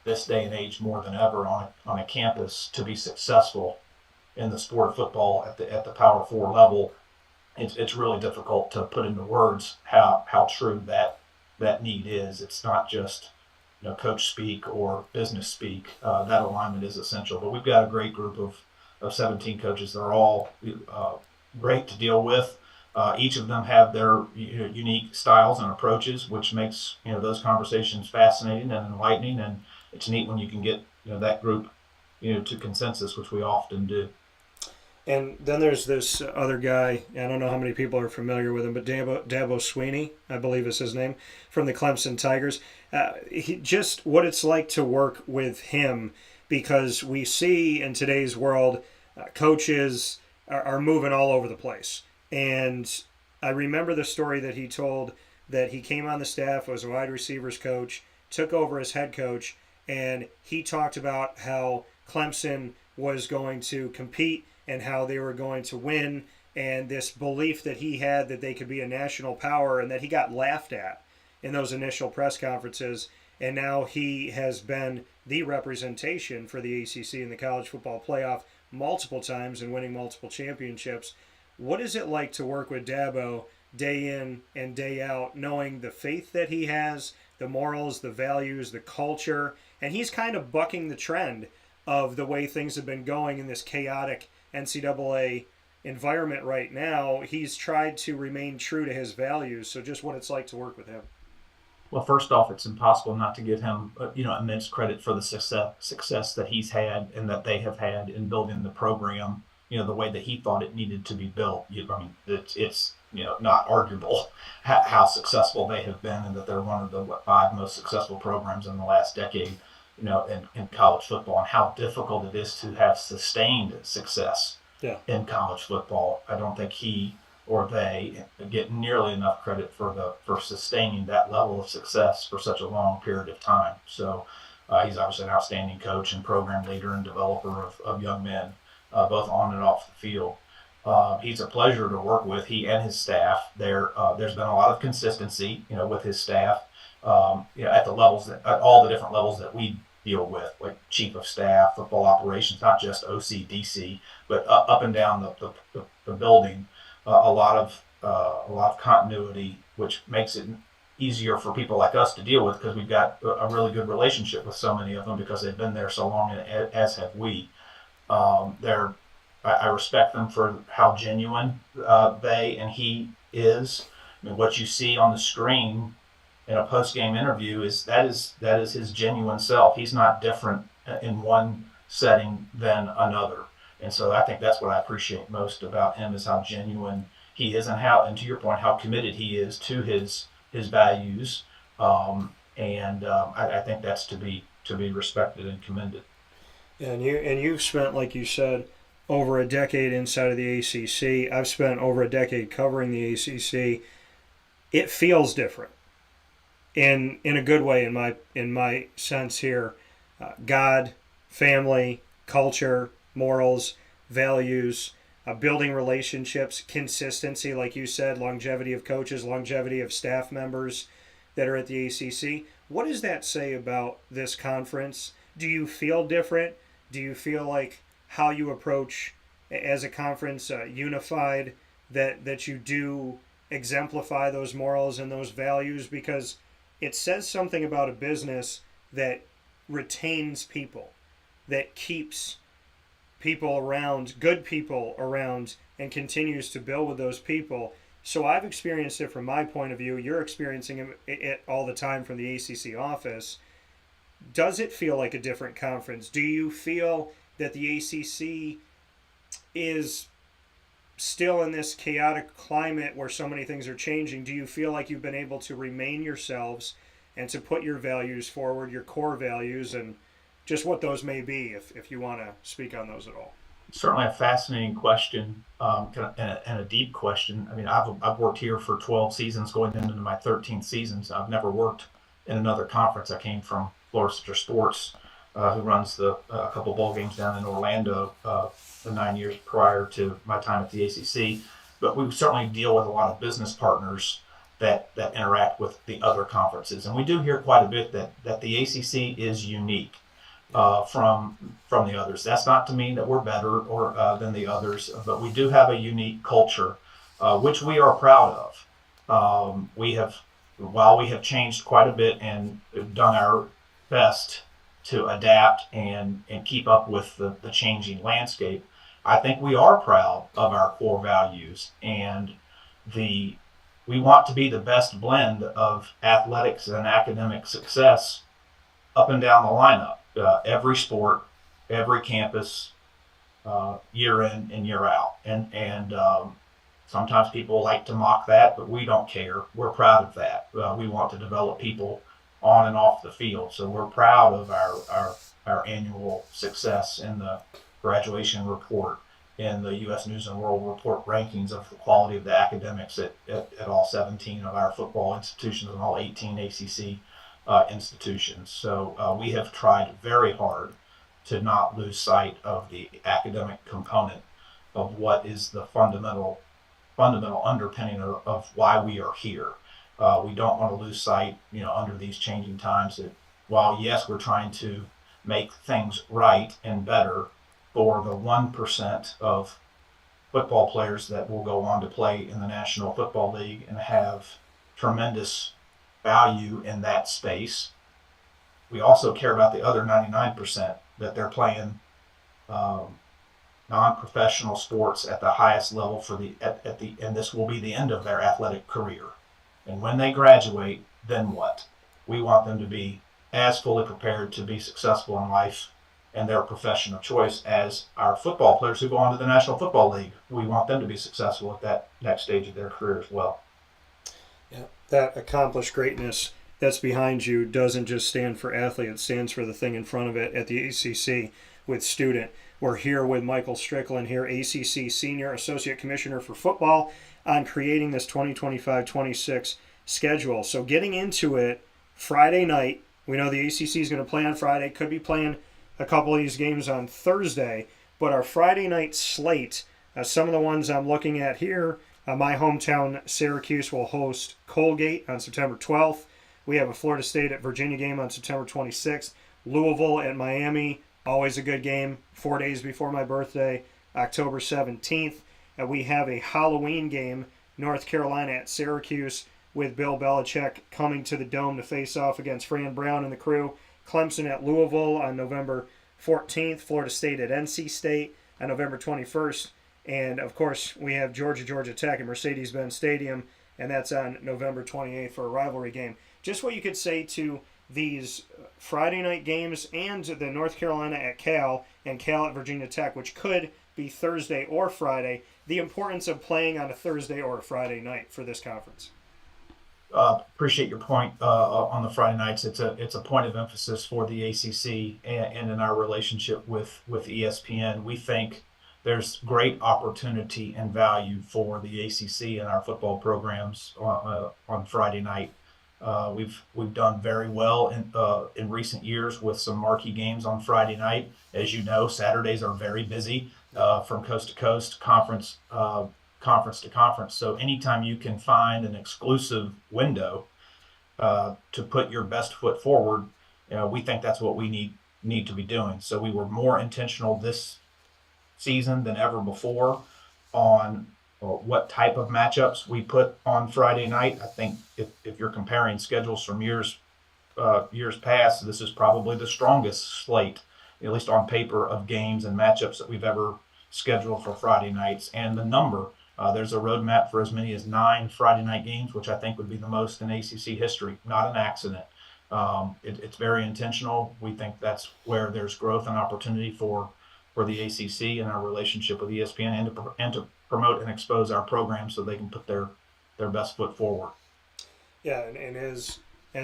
this day and age more than ever on a campus to be successful in the sport of football at the Power 4 level. It's really difficult to put into words how true that need is. It's not just coach speak or business speak. That alignment is essential. But we've got a great group of 17 coaches. They're all great to deal with. Each of them have their unique styles and approaches, which makes those conversations fascinating and enlightening. And it's neat when you can get that group to consensus, which we often do. And then there's this other guy, I don't know how many people are familiar with him, but Dabo Sweeney, I believe is his name, from the Clemson Tigers. Just what it's like to work with him, because we see in today's world, coaches are moving all over the place. And I remember the story that he told, that he came on the staff, was a wide receivers coach, took over as head coach, and he talked about how Clemson was going to compete and how they were going to win, and this belief that he had that they could be a national power, and that he got laughed at in those initial press conferences. And now he has been the representation for the ACC in the college football playoff multiple times and winning multiple championships. What is it like to work with Dabo day in and day out, knowing the faith that he has, the morals, the values, the culture, and he's kind of bucking the trend of the way things have been going in this chaotic NCAA environment right now? He's tried to remain true to his values. So just what it's like to work with him. Well, first off, it's impossible not to give him, immense credit for the success that he's had and that they have had in building the program, the way that he thought it needed to be built. It's not arguable how successful they have been, and that they're one of the 5 most successful programs in the last decade, in college football, and how difficult it is to have sustained success in college football. I don't think he or they get nearly enough credit for sustaining that level of success for such a long period of time. So he's obviously an outstanding coach and program leader and developer of young men, both on and off the field. He's a pleasure to work with, he and his staff. There's been a lot of consistency, with his staff, at the levels at all the different levels that we deal with, like chief of staff, football operations, not just OC, DC, but up and down the building. A lot of continuity, which makes it easier for people like us to deal with because we've got a really good relationship with so many of them because they've been there so long, and as have we. I respect them for how genuine they and he is. I mean, what you see on the screen in a post-game interview is his genuine self. He's not different in one setting than another. And so I think that's what I appreciate most about him is how genuine he is and to your point, how committed he is to his values. I think that's to be respected and commended. And you've spent, like you said, over a decade inside of the ACC. I've spent over a decade covering the ACC. It feels different, in a good way in my sense here. God, family, culture, morals, values, building relationships, consistency, like you said, longevity of coaches, longevity of staff members that are at the ACC. What does that say about this conference? Do you feel different? Do you feel like how you approach as a conference unified, that you do exemplify those morals and those values? Because it says something about a business that retains people, that keeps people around, good people around, and continues to build with those people. So I've experienced it from my point of view. You're experiencing it all the time from the ACC office. Does it feel like a different conference? Do you feel that the ACC is still in this chaotic climate where so many things are changing? Do you feel like you've been able to remain yourselves and to put your values forward, your core values, and just what those may be, if you want to speak on those at all? Certainly a fascinating question, and a deep question. I mean, I've worked here for 12 seasons, going into my 13th season. So I've never worked in another conference. I came from Florida Citrus Sports, who runs a couple bowl games down in Orlando the 9 years prior to my time at the ACC. But we certainly deal with a lot of business partners that interact with the other conferences. And we do hear quite a bit that the ACC is unique from the others. That's not to mean that we're better or than the others, but we do have a unique culture, which we are proud of. While we have changed quite a bit and done our best to adapt and keep up with the changing landscape, I think we are proud of our core values, and we want to be the best blend of athletics and academic success up and down the lineup. Every sport, every campus, year in and year out. And sometimes people like to mock that, but we don't care. We're proud of that. We want to develop people on and off the field. So we're proud of our annual success in the graduation report, in the U.S. News and World Report rankings of the quality of the academics at all 17 of our football institutions and all 18 ACC institutions. So we have tried very hard to not lose sight of the academic component of what is the fundamental underpinning of why we are here. We don't want to lose sight, under these changing times, that while yes, we're trying to make things right and better for the 1% of football players that will go on to play in the National Football League and have tremendous value in that space, we also care about the other 99% that they're playing non-professional sports at the highest level and this will be the end of their athletic career. And when they graduate, then what? We want them to be as fully prepared to be successful in life and their profession of choice as our football players who go on to the National Football League. We want them to be successful at that next stage of their career as well. Yeah, that accomplished greatness that's behind you doesn't just stand for athlete, it stands for the thing in front of it at the ACC with student. We're here with Michael Strickland here, ACC Senior Associate Commissioner for Football, on creating this 2025-26 schedule. So getting into it, Friday night, we know the ACC is going to play on Friday, could be playing a couple of these games on Thursday, but our Friday night slate, some of the ones I'm looking at here, my hometown Syracuse will host Colgate on September 12th. We have a Florida State at Virginia game on September 26th. Louisville at Miami, always a good game, 4 days before my birthday, October 17th. And we have a Halloween game, North Carolina at Syracuse, with Bill Belichick coming to the Dome to face off against Fran Brown and the crew. Clemson at Louisville on November 14th, Florida State at NC State on November 21st. And, of course, we have Georgia Tech at Mercedes-Benz Stadium, and that's on November 28th for a rivalry game. Just what you could say to these Friday night games and the North Carolina at Cal and Cal at Virginia Tech, which could be Thursday or Friday, the importance of playing on a Thursday or a Friday night for this conference. Appreciate your point on the Friday nights. It's a point of emphasis for the ACC and in our relationship with ESPN. We think there's great opportunity and value for the ACC and our football programs on Friday night. We've done very well in recent years with some marquee games on Friday night. As you know, Saturdays are very busy from coast to coast, conference to conference. So anytime you can find an exclusive window to put your best foot forward, we think that's what we need to be doing. So we were more intentional this season than ever before on what type of matchups we put on Friday night. I think if you're comparing schedules from years past, this is probably the strongest slate, at least on paper, of games and matchups that we've ever scheduled for Friday nights. And the number, there's a roadmap for as many as 9 Friday night games, which I think would be the most in ACC history. Not an accident. It's very intentional. We think that's where there's growth and opportunity for the ACC and our relationship with ESPN, and to promote and expose our program so they can put their best foot forward. Yeah, and as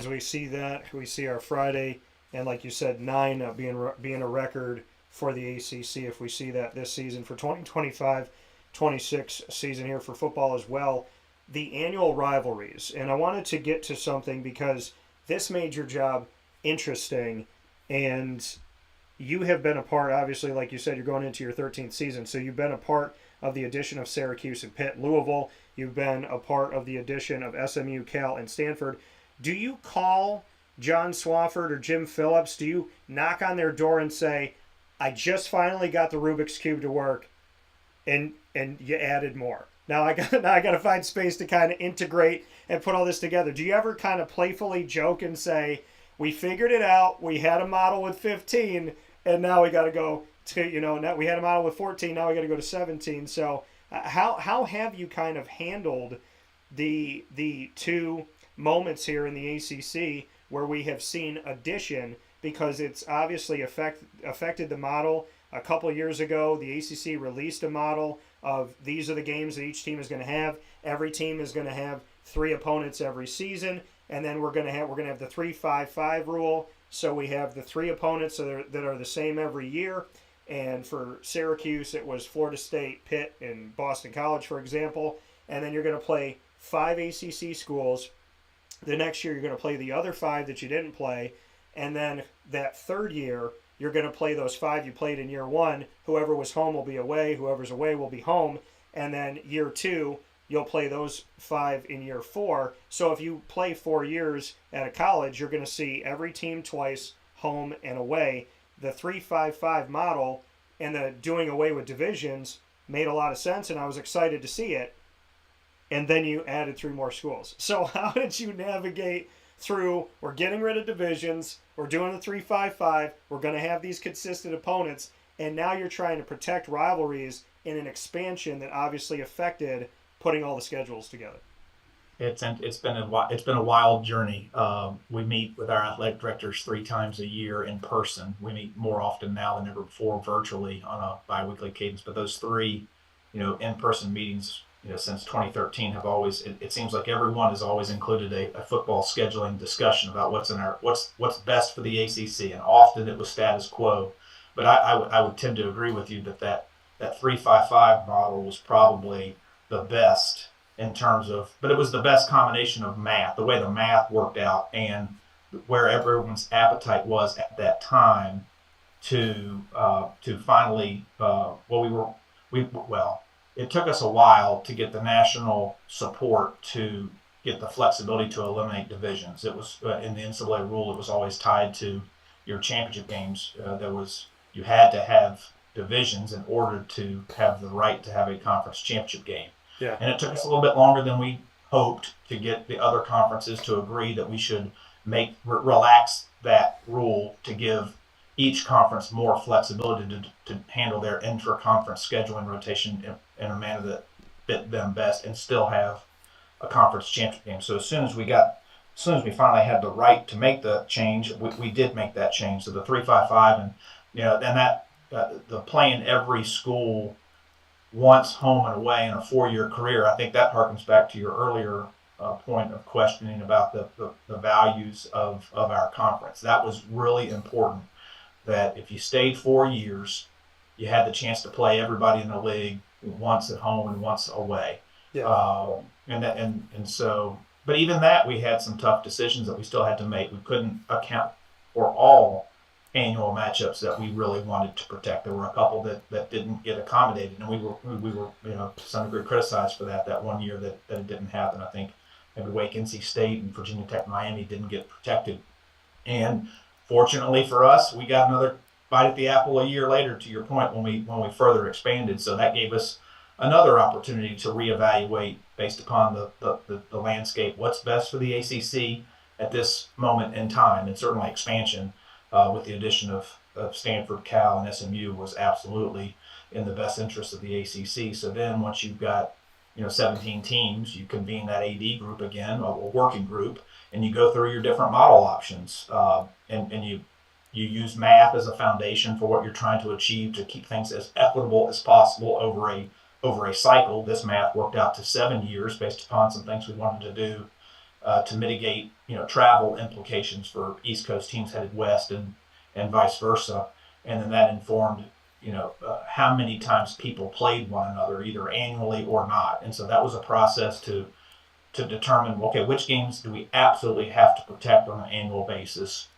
we see that, we see our Friday, and like you said, 9 being a record for the ACC. If we see that this season for 2025-26 season here for football as well, the annual rivalries. And I wanted to get to something because this made your job interesting, and you have been a part, obviously, like you said, you're going into your 13th season, so you've been a part of the addition of Syracuse and Pitt, Louisville. You've been a part of the addition of SMU, Cal, and Stanford. Do you call John Swafford or Jim Phillips? Do you knock on their door and say, I just finally got the Rubik's Cube to work, and you added more? Now I got to find space to kind of integrate and put all this together. Do you ever kind of playfully joke and say, we figured it out, we had a model with 15, and now we got to go to, now we had a model with 14, now we got to go to 17. So how have you kind of handled the 2 moments here in the ACC where we have seen addition, because it's obviously affected the model? A couple of years ago, the ACC released a model of these are the games that each team is going to have. Every team is going to have 3 opponents every season, and then we're going to have the 3-5-5 rule. So we have the 3 opponents that are the same every year. And for Syracuse, it was Florida State, Pitt, and Boston College, for example. And then you're going to play 5 ACC schools. The next year, you're going to play the other 5 that you didn't play. And then that third year, you're going to play those 5 you played in year 1. Whoever was home will be away. Whoever's away will be home. And then year 2, you'll play those 5 in year 4. So if you play 4 years at a college, you're going to see every team twice, home and away. The 3-5-5 model and the doing away with divisions made a lot of sense, and I was excited to see it. And then you added 3 more schools. So how did you navigate through, we're getting rid of divisions, we're doing the 3-5-5, we're going to have these consistent opponents, and now you're trying to protect rivalries in an expansion that obviously affected putting all the schedules together? It's been a wild journey. We meet with our athletic directors 3 times a year in person. We meet more often now than ever before virtually on a biweekly cadence. But those 3, in-person meetings, since 2013 have always. It seems like everyone has always included a football scheduling discussion about what's best for the ACC, and often it was status quo. But I would tend to agree with you that 3-5-5 model was probably the best. In terms of, but it was the best combination of math, the way the math worked out, and where everyone's appetite was at that time to finally. It took us a while to get the national support to get the flexibility to eliminate divisions. It was in the NCAA rule. It was always tied to your championship games, you had to have divisions in order to have the right to have a conference championship game. Yeah. And it took us a little bit longer than we hoped to get the other conferences to agree that we should relax that rule to give each conference more flexibility to handle their intra-conference scheduling rotation in a manner that fit them best and still have a conference championship game. So as soon as we finally had the right to make the change, we did make that change. So the 3-5-5, and then that the playing every school once home and away in a 4-year career, I think that harkens back to your earlier point of questioning about the values of our conference. That was really important, that if you stayed 4 years, you had the chance to play everybody in the league once at home and once away. Yeah. But even that, we had some tough decisions that we still had to make. We couldn't account for all annual matchups that we really wanted to protect. There were a couple that didn't get accommodated, and we were to some degree criticized for that 1 year that it didn't happen. I think maybe Wake, NC State, and Virginia Tech, Miami didn't get protected. And fortunately for us, we got another bite at the apple a year later, to your point, when we further expanded. So that gave us another opportunity to reevaluate based upon the landscape, what's best for the ACC at this moment in time. And certainly expansion with the addition of Stanford, Cal, and SMU was absolutely in the best interest of the ACC. So then once you've got 17 teams, you convene that AD group again, a working group, and you go through your different model options, and you use math as a foundation for what you're trying to achieve to keep things as equitable as possible over a cycle. This math worked out to 7 years based upon some things we wanted to do to mitigate travel implications for East Coast teams headed west and vice versa. And then that informed how many times people played one another, either annually or not. And so that was a process to determine, okay, which games do we absolutely have to protect on an annual basis,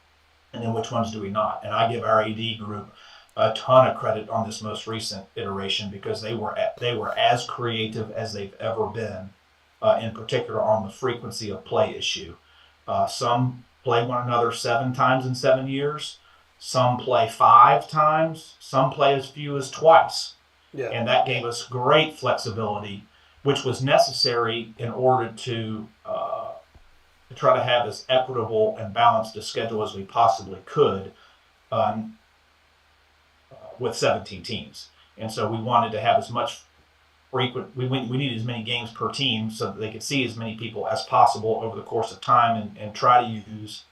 and then which ones do we not? And I give our AD group a ton of credit on this most recent iteration, because they were as creative as they've ever been, in particular on the frequency of play issue. Some play one another 7 times in 7 years. Some play 5 times. Some play as few as twice. Yeah. And that gave us great flexibility, which was necessary in order to try to have as equitable and balanced a schedule as we possibly could with 17 teams. And so we wanted to have as much we needed as many games per team so that they could see as many people as possible over the course of time, and try to use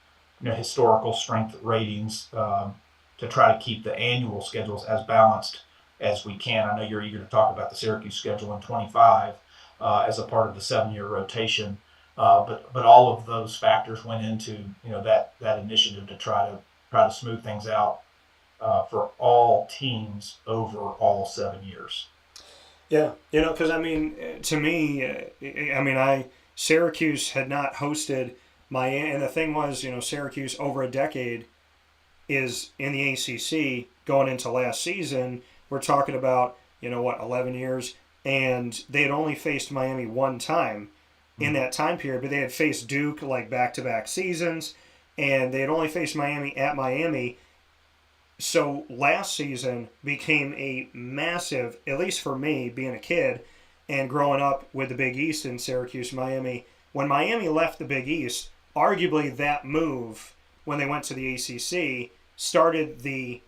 historical strength ratings to try to keep the annual schedules as balanced as we can. I know you're eager to talk about the Syracuse schedule in 25 as a part of the 7-year rotation, but all of those factors went into that initiative to try to smooth things out for all teams over all 7 years. Yeah, because to me, Syracuse had not hosted Miami, and the thing was, Syracuse over a decade is in the ACC going into last season. We're talking about 11 years, and they had only faced Miami one time in that time period, but they had faced Duke like back-to-back seasons, and they had only faced Miami at Miami. So last season became a massive, at least for me, being a kid and growing up with the Big East in Syracuse, Miami. When Miami left the Big East, arguably that move, when they went to the ACC, started the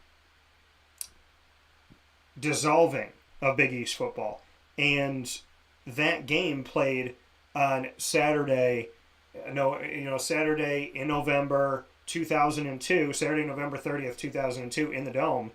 dissolving of Big East football. And that game played on Saturday in November 2002, Saturday, November 30th, 2002, in the Dome.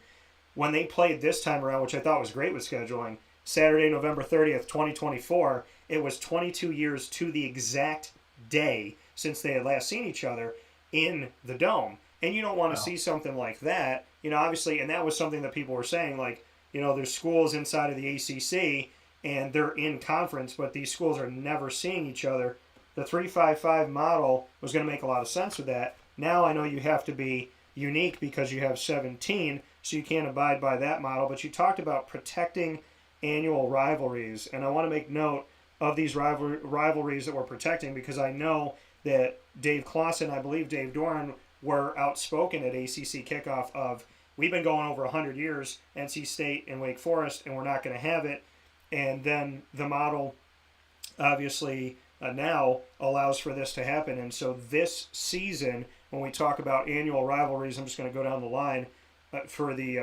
When they played this time around, which I thought was great with scheduling, Saturday, November 30th, 2024, it was 22 years to the exact day since they had last seen each other in the Dome. And you don't want to see something like that, obviously, and that was something that people were saying, like, there's schools inside of the ACC, and they're in conference, but these schools are never seeing each other. The 3-5-5 model was going to make a lot of sense with that. Now I know you have to be unique because you have 17, so you can't abide by that model. But you talked about protecting annual rivalries, and I want to make note of these rivalries that we're protecting, because I know that Dave Clausen, I believe Dave Doran, were outspoken at ACC kickoff of, we've been going over 100 years, NC State and Wake Forest, and we're not going to have it. And then the model obviously now allows for this to happen. And so this season, when we talk about annual rivalries, I'm just going to go down the line for the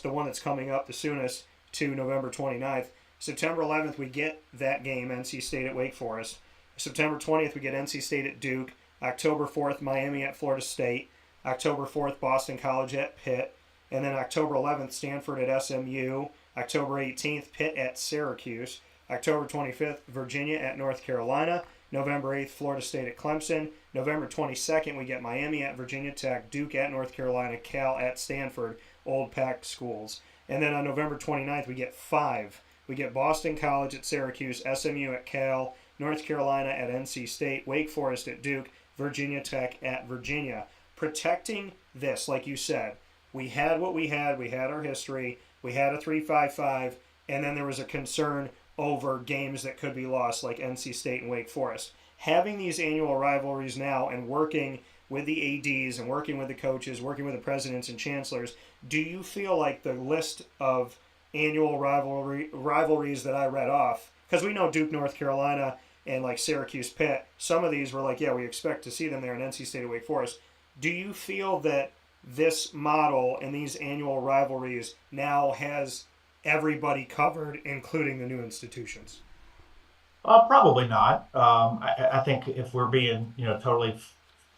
one that's coming up the soonest to November 29th. September 11th, we get that game, NC State at Wake Forest. September 20th, we get NC State at Duke. October 4th, Miami at Florida State. October 4th, Boston College at Pitt. And then October 11th, Stanford at SMU. October 18th, Pitt at Syracuse. October 25th, Virginia at North Carolina. November 8th, Florida State at Clemson. November 22nd, we get Miami at Virginia Tech, Duke at North Carolina, Cal at Stanford, old Pac schools. And then on November 29th, we get 5. We get Boston College at Syracuse, SMU at Cal, North Carolina at NC State, Wake Forest at Duke, Virginia Tech at Virginia. Protecting this, like you said, we had what we had our history, we had a 3-5-5, and then there was a concern over games that could be lost, like NC State and Wake Forest. Having these annual rivalries now and working with the ADs and working with the coaches, working with the presidents and chancellors, do you feel like the list of annual rivalries that I read off, because we know Duke, North Carolina, and like Syracuse, Pitt, some of these were like, yeah, we expect to see them there in NC State and Wake Forest. Do you feel that this model and these annual rivalries now has everybody covered, including the new institutions? Probably not. I think if we're being, totally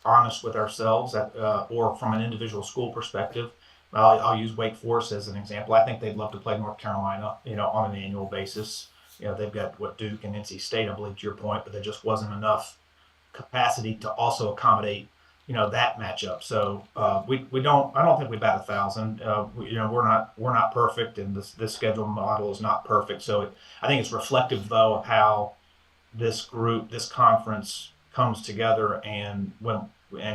honest with ourselves, or from an individual school perspective, I'll use Wake Forest as an example. I think they'd love to play North Carolina, on an annual basis. They've got Duke and NC State, I believe, to your point, but there just wasn't enough capacity to also accommodate, that matchup. So we don't. I don't think we bat 1,000. We're not perfect, and this schedule model is not perfect. So I think it's reflective, though, of how this conference comes together and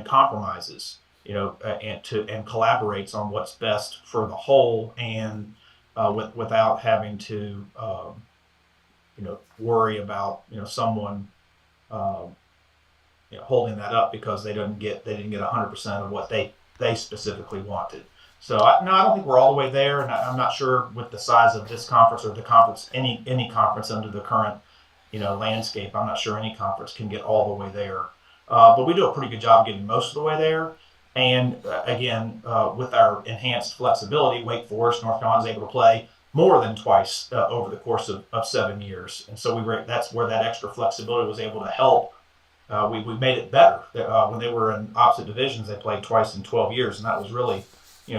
compromises, and collaborates on what's best for the whole, and without having to worry about someone holding that up because they didn't get 100% of what they specifically wanted. So I don't think we're all the way there, and I'm not sure with the size of this conference or the conference, any conference under the current landscape. I'm not sure any conference can get all the way there, but we do a pretty good job getting most of the way there. And again, with our enhanced flexibility, Wake Forest, North Carolina is able to play more than twice over the course of 7 years, and so that's where that extra flexibility was able to help. We made it better. When they were in opposite divisions, they played twice in 12 years, and that was really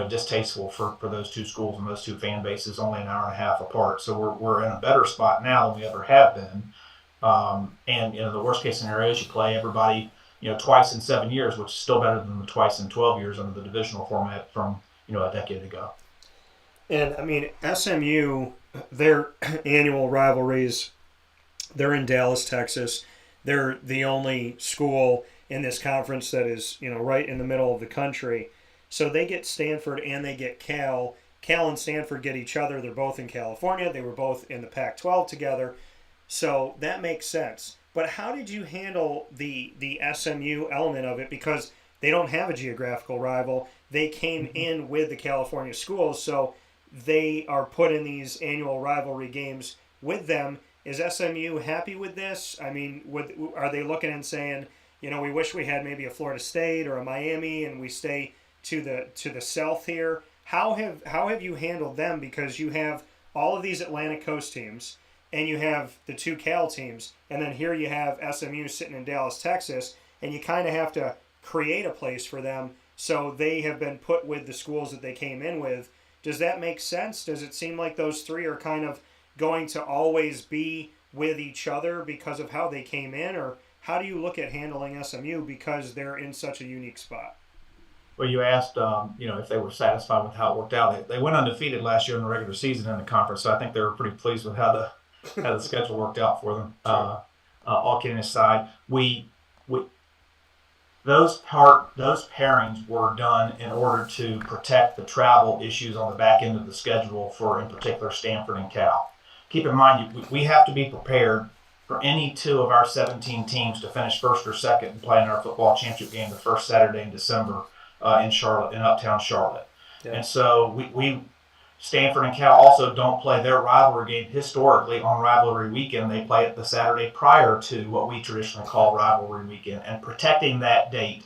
distasteful for those two schools and those two fan bases, only an hour and a half apart. So we're in a better spot now than we ever have been. And the worst case scenario is you play everybody twice in 7 years, which is still better than the twice in 12 years under the divisional format from a decade ago. And I mean, SMU, their annual rivalries, they're in Dallas, Texas. They're the only school in this conference that is, right in the middle of the country. So they get Stanford and they get Cal. Cal and Stanford get each other. They're both in California. They were both in the Pac-12 together. So that makes sense. But how did you handle the SMU element of it? Because they don't have a geographical rival. They came in with the California schools, so they are put in these annual rivalry games with them. Is SMU happy with this? I mean, are they looking and saying, we wish we had maybe a Florida State or a Miami and we stay to the south here? How have you handled them? Because you have all of these Atlantic Coast teams and you have the two Cal teams, and then here you have SMU sitting in Dallas, Texas, and you kind of have to create a place for them, so they have been put with the schools that they came in with. Does that make sense? Does it seem like those three are kind of going to always be with each other because of how they came in, or how do you look at handling SMU because they're in such a unique spot? Well, you asked, if they were satisfied with how it worked out. They went undefeated last year in the regular season in the conference, so I think they were pretty pleased with how the schedule worked out for them. All kidding aside, those pairings were done in order to protect the travel issues on the back end of the schedule for, in particular, Stanford and Cal. Keep in mind, we have to be prepared for any two of our 17 teams to finish first or second and play in our football championship game the first Saturday in December. in Charlotte, in Uptown Charlotte. Yeah. And so we Stanford and Cal also don't play their rivalry game historically on rivalry weekend. They play it the Saturday prior to what we traditionally call rivalry weekend. And protecting that date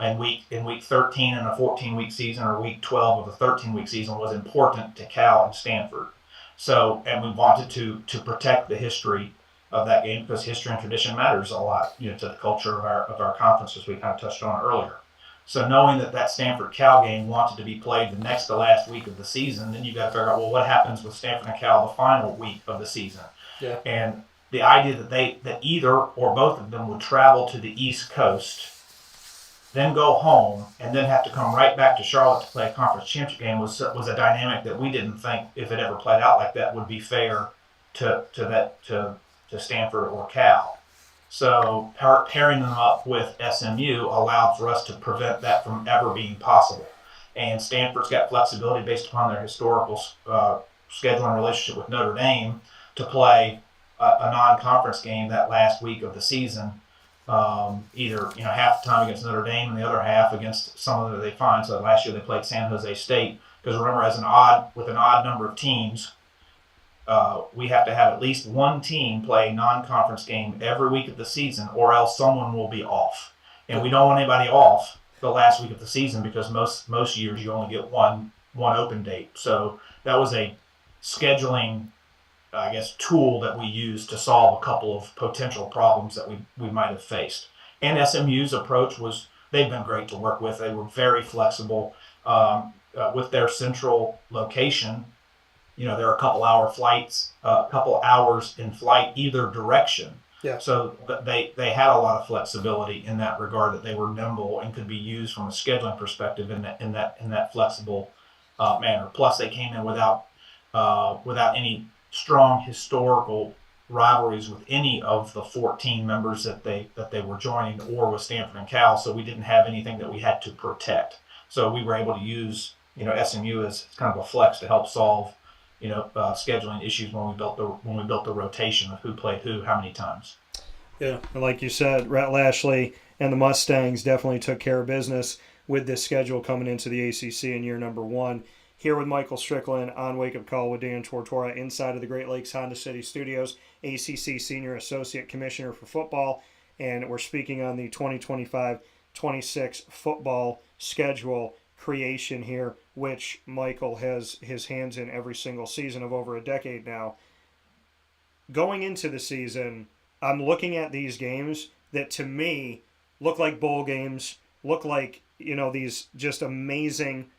in week 13 in a 14-week season or week 12 of a 13-week season was important to Cal and Stanford. So, and we wanted to protect the history of that game because history and tradition matters a lot, to the culture of our conference, as we kind of touched on earlier. So knowing that Stanford-Cal game wanted to be played the next to last week of the season, then you got to figure out, well, what happens with Stanford and Cal the final week of the season? Yeah. And the idea that either or both of them would travel to the East Coast, then go home, and then have to come right back to Charlotte to play a conference championship game was a dynamic that we didn't think, if it ever played out like that, would be fair to Stanford or Cal. So pairing them up with SMU allowed for us to prevent that from ever being possible. And Stanford's got flexibility based upon their historical scheduling relationship with Notre Dame to play a non-conference game that last week of the season, either half the time against Notre Dame and the other half against someone that they find. So last year they played San Jose State, because remember, with an odd number of teams, we have to have at least one team play a non-conference game every week of the season, or else someone will be off. And we don't want anybody off the last week of the season, because most years you only get one open date. So that was a scheduling, tool that we used to solve a couple of potential problems that we might have faced. And SMU's approach they've been great to work with. They were very flexible with their central location. There are a couple hours in flight either direction. Yeah. So they had a lot of flexibility in that regard, that they were nimble and could be used from a scheduling perspective in that flexible manner. Plus, they came in without any strong historical rivalries with any of the 14 members that they were joining, or with Stanford and Cal. So we didn't have anything that we had to protect. So we were able to use SMU as kind of a flex to help solve scheduling issues when we built the rotation of who played who, how many times. Yeah, and like you said, Rhett Lashley and the Mustangs definitely took care of business with this schedule coming into the ACC in year number 1. Here with Michael Strickland on Wake Up Call with Dan Tortora inside of the Great Lakes Honda City Studios, ACC Senior Associate Commissioner for Football, and we're speaking on the 2025-26 football schedule creation here, which Michael has his hands in every single season of over a decade now. Going into the season, I'm looking at these games that to me look like bowl games, look like, these just amazing,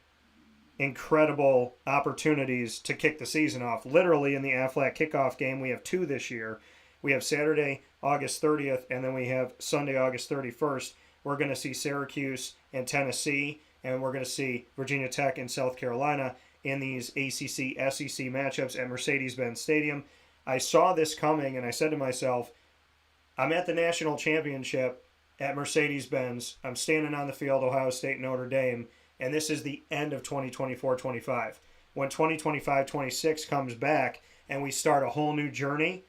incredible opportunities to kick the season off. Literally in the Aflac kickoff game, we have 2 this year. We have Saturday, August 30th, and then we have Sunday, August 31st. We're going to see Syracuse and Tennessee, and we're going to see Virginia Tech and South Carolina in these ACC SEC matchups at Mercedes-Benz Stadium. I saw this coming, and I said to myself, I'm at the national championship at Mercedes-Benz. I'm standing on the field, Ohio State, Notre Dame, and this is the end of 2024-25. When 2025-26 comes back and we start a whole new journey,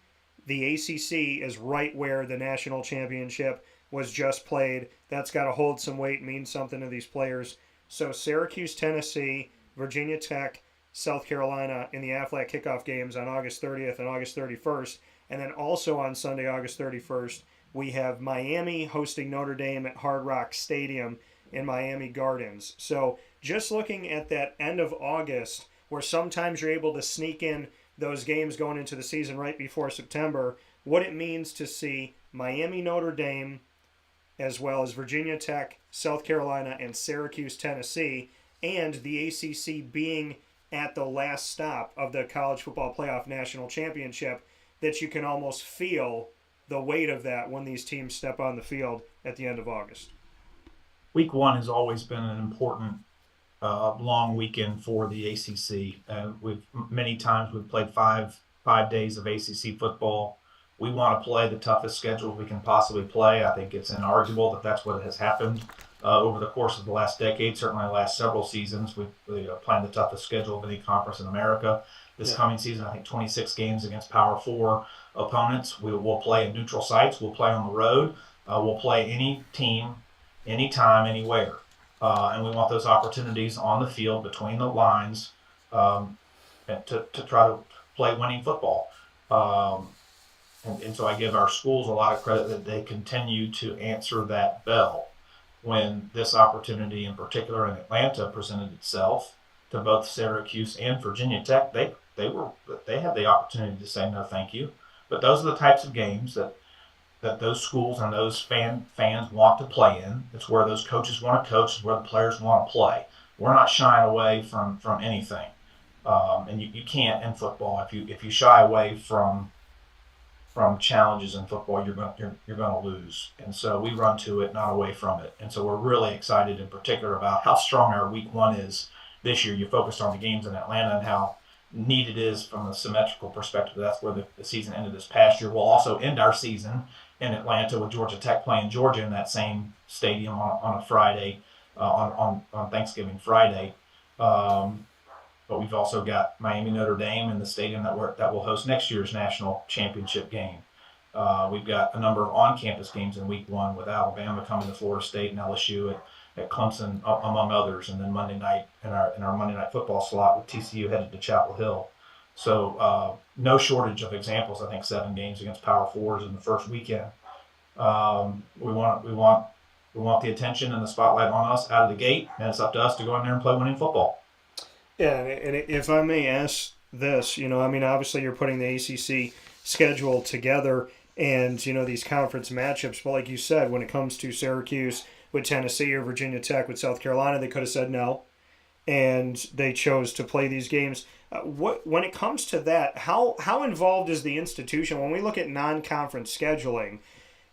the ACC is right where the national championship was just played. That's got to hold some weight, mean something to these players. So Syracuse, Tennessee, Virginia Tech, South Carolina in the Aflac kickoff games on August 30th and August 31st. And then also on Sunday, August 31st, we have Miami hosting Notre Dame at Hard Rock Stadium in Miami Gardens. So just looking at that end of August, where sometimes you're able to sneak in those games going into the season right before September, what it means to see Miami, Notre Dame, as well as Virginia Tech, South Carolina, and Syracuse, Tennessee, and the ACC being at the last stop of the College Football Playoff National Championship, that you can almost feel the weight of that when these teams step on the field at the end of August. Week 1 has always been an important long weekend for the ACC. Many times we've played five days of ACC football. We want to play the toughest schedule we can possibly play. I think it's inarguable that that's what has happened over the course of the last decade, certainly the last several seasons. We've played the toughest schedule of any conference in America. This coming season, I think 26 games against Power 4 opponents. We'll play in neutral sites. We'll play on the road. We'll play any team, anytime, anywhere. and we want those opportunities on the field between the lines and to try to play winning football. And so I give our schools a lot of credit that they continue to answer that bell. When this opportunity in particular in Atlanta presented itself to both Syracuse and Virginia Tech, they had the opportunity to say no thank you. But those are the types of games that those schools and those fans want to play in. It's where those coaches want to coach. It's where the players want to play. We're not shying away from anything, and you can't in football. If you shy away from challenges in football, you're going to lose. And so we run to it, not away from it. And so we're really excited in particular about how strong our week one is this year. You focused on the games in Atlanta and how neat it is from a symmetrical perspective. That's where the season ended this past year. We'll also end our season in Atlanta with Georgia Tech playing Georgia in that same stadium on a Friday, on Thanksgiving Friday. But we've also got Miami Notre Dame in the stadium that will host next year's national championship game. We've got a number of on-campus games in week one with Alabama coming to Florida State and LSU at Clemson, among others, and then Monday night in our Monday Night Football slot with TCU headed to Chapel Hill. So no shortage of examples. I think 7 games against Power Fours in the first weekend. We want the attention and the spotlight on us out of the gate, and it's up to us to go in there and play winning football. Yeah, and if I may ask this, obviously you're putting the ACC schedule together and, these conference matchups. But like you said, when it comes to Syracuse with Tennessee or Virginia Tech with South Carolina, they could have said no, and they chose to play these games. When it comes to that, how involved is the institution? When we look at non-conference scheduling,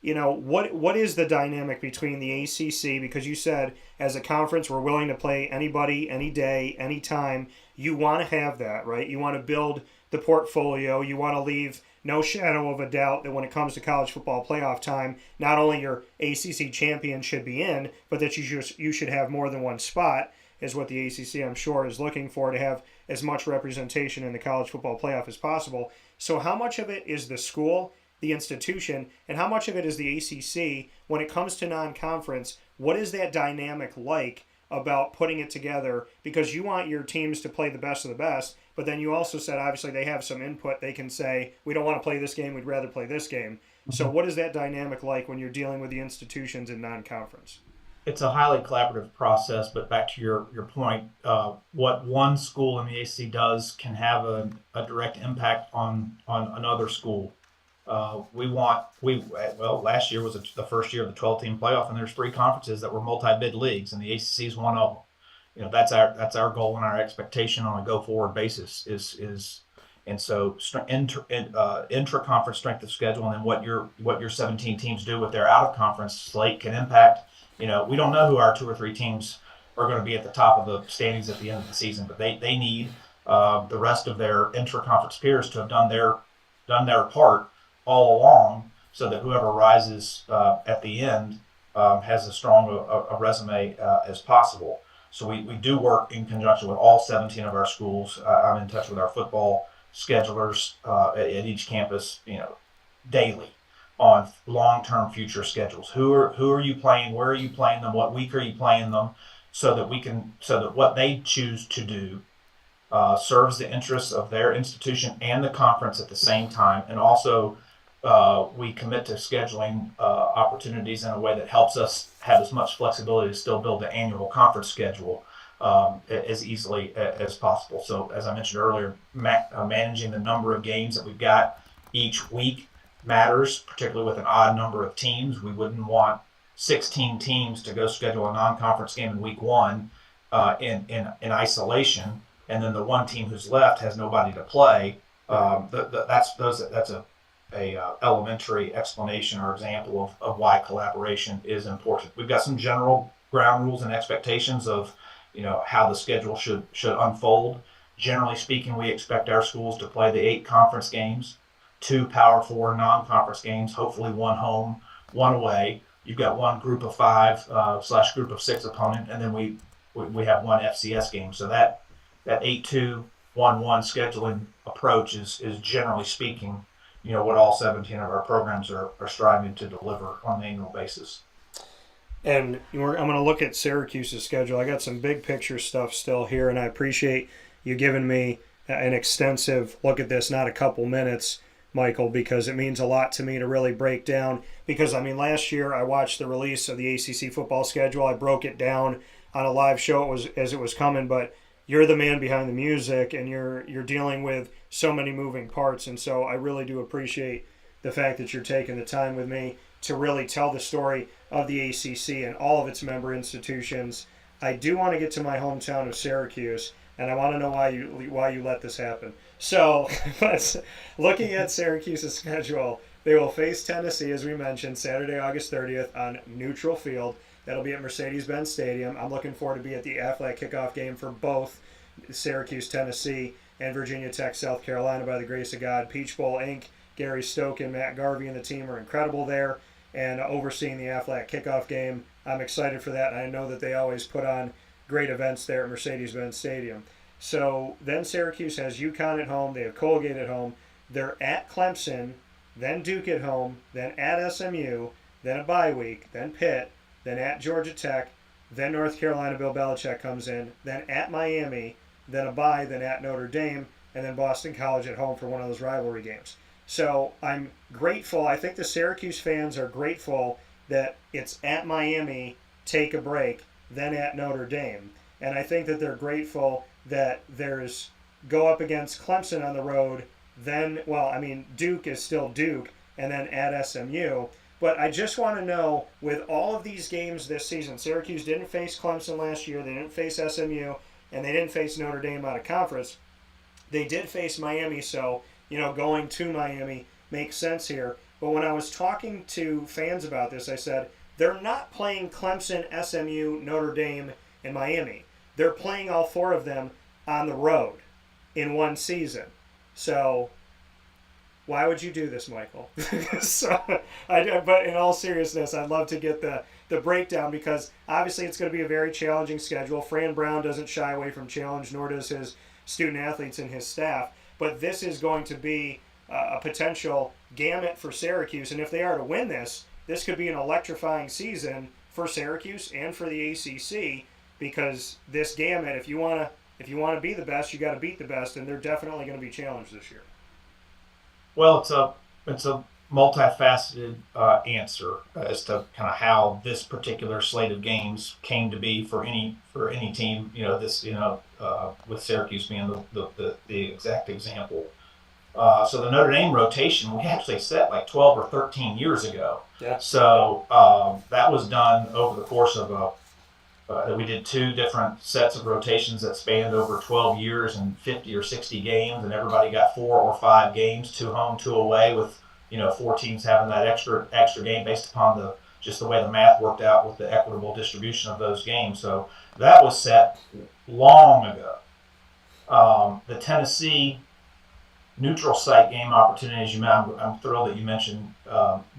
what is the dynamic between the ACC? Because you said as a conference we're willing to play anybody, any day, any time. You want to have that, right? You want to build the portfolio. You want to leave no shadow of a doubt that when it comes to college football playoff time, not only your ACC champion should be in, but that you should have more than one spot, is what the ACC, I'm sure, is looking for, to have as much representation in the college football playoff as possible. So how much of it is the school, the institution, and how much of it is the ACC when it comes to non-conference? What is that dynamic like about putting it together? Because you want your teams to play the best of the best, but then you also said obviously they have some input. They can say, we don't want to play this game, we'd rather play this game. So what is that dynamic like when you're dealing with the institutions in non-conference? It's a highly collaborative process, but back to your point, what one school in the ACC does can have a direct impact on another school. Last year was the first year of the 12-team playoff, and there's 3 conferences that were multi-bid leagues, and the ACC is one of them. That's our goal and our expectation on a go-forward basis and so intra-conference strength of schedule, and then what your 17 teams do with their out-of-conference slate can impact. We don't know who our 2 or 3 teams are going to be at the top of the standings at the end of the season, but they need the rest of their intra-conference peers to have done their part all along, so that whoever rises at the end has as strong a resume as possible. So we do work in conjunction with all 17 of our schools. I'm in touch with our football schedulers at each campus, daily on long-term future schedules. Who are you playing? Where are you playing them? What week are you playing them? So that what they choose to do serves the interests of their institution and the conference at the same time, and also we commit to scheduling opportunities in a way that helps us have as much flexibility to still build the annual conference schedule as easily as possible. So as I mentioned earlier, managing the number of games that we've got each week matters, particularly with an odd number of teams. We wouldn't want 16 teams to go schedule a non-conference game in week one in isolation, and then the one team who's left has nobody to play. That's a elementary explanation or example of why collaboration is important. We've got some general ground rules and expectations of how the schedule should unfold. Generally speaking, we expect our schools to play the 8 conference games, 2 Power 4 non-conference games, hopefully 1 home, 1 away. You've got 1 group of 5 / group of 6 opponent, and then we have 1 FCS game. So that 8-2, 1-1 scheduling approach is generally speaking, what all 17 of our programs are striving to deliver on an annual basis. And I'm going to look at Syracuse's schedule. I got some big picture stuff still here, and I appreciate you giving me an extensive look at this, not a couple minutes, Michael, because it means a lot to me to really break down. Because, I mean, last year I watched the release of the ACC football schedule. I broke it down on a live show as it was coming, but you're the man behind the music, and you're dealing with so many moving parts. And so I really do appreciate the fact that you're taking the time with me to really tell the story of the ACC and all of its member institutions. I do want to get to my hometown of Syracuse, and I want to know why you let this happen. So, looking at Syracuse's schedule, they will face Tennessee, as we mentioned, Saturday, August 30th on neutral field. That'll be at Mercedes-Benz Stadium. I'm looking forward to be at the Aflac kickoff game for both Syracuse, Tennessee, and Virginia Tech, South Carolina, by the grace of God. Peach Bowl Inc., Gary Stoke and Matt Garvey and the team are incredible there, and overseeing the Aflac kickoff game. I'm excited for that, and I know that they always put on great events there at Mercedes-Benz Stadium. So then Syracuse has UConn at home. They have Colgate at home. They're at Clemson, then Duke at home, then at SMU, then a bye week, then Pitt, then at Georgia Tech, then North Carolina, Bill Belichick comes in, then at Miami, then a bye, then at Notre Dame, and then Boston College at home for one of those rivalry games. So I'm grateful. I think the Syracuse fans are grateful that it's at Miami, take a break, then at Notre Dame. And I think that they're grateful that there's go up against Clemson on the road, then, well, I mean, Duke is still Duke, and then at SMU. But I just want to know, with all of these games this season, Syracuse didn't face Clemson last year, they didn't face SMU, and they didn't face Notre Dame out of conference. They did face Miami, so, going to Miami makes sense here. But when I was talking to fans about this, I said, they're not playing Clemson, SMU, Notre Dame, and Miami. They're playing all four of them on the road in one season. So why would you do this, Michael? But in all seriousness, I'd love to get the breakdown, because obviously it's going to be a very challenging schedule. Fran Brown doesn't shy away from challenge, nor does his student athletes and his staff. But this is going to be a potential gamut for Syracuse. And if they are to win this could be an electrifying season for Syracuse and for the ACC, because this gamut, if you want to be the best, you got to beat the best, and they're definitely going to be challenged this year. Well, it's a multifaceted answer as to kind of how this particular slate of games came to be for any team. With Syracuse being the exact example. So the Notre Dame rotation we actually set like 12 or 13 years ago. Yeah. So that was done over the course of we did two different sets of rotations that spanned over 12 years and 50 or 60 games, and everybody got 4 or 5 games, 2 home, 2 away, with 4 teams having that extra game based upon the way the math worked out with the equitable distribution of those games. So that was set long ago. The Tennessee neutral site game opportunities, I'm thrilled that you mentioned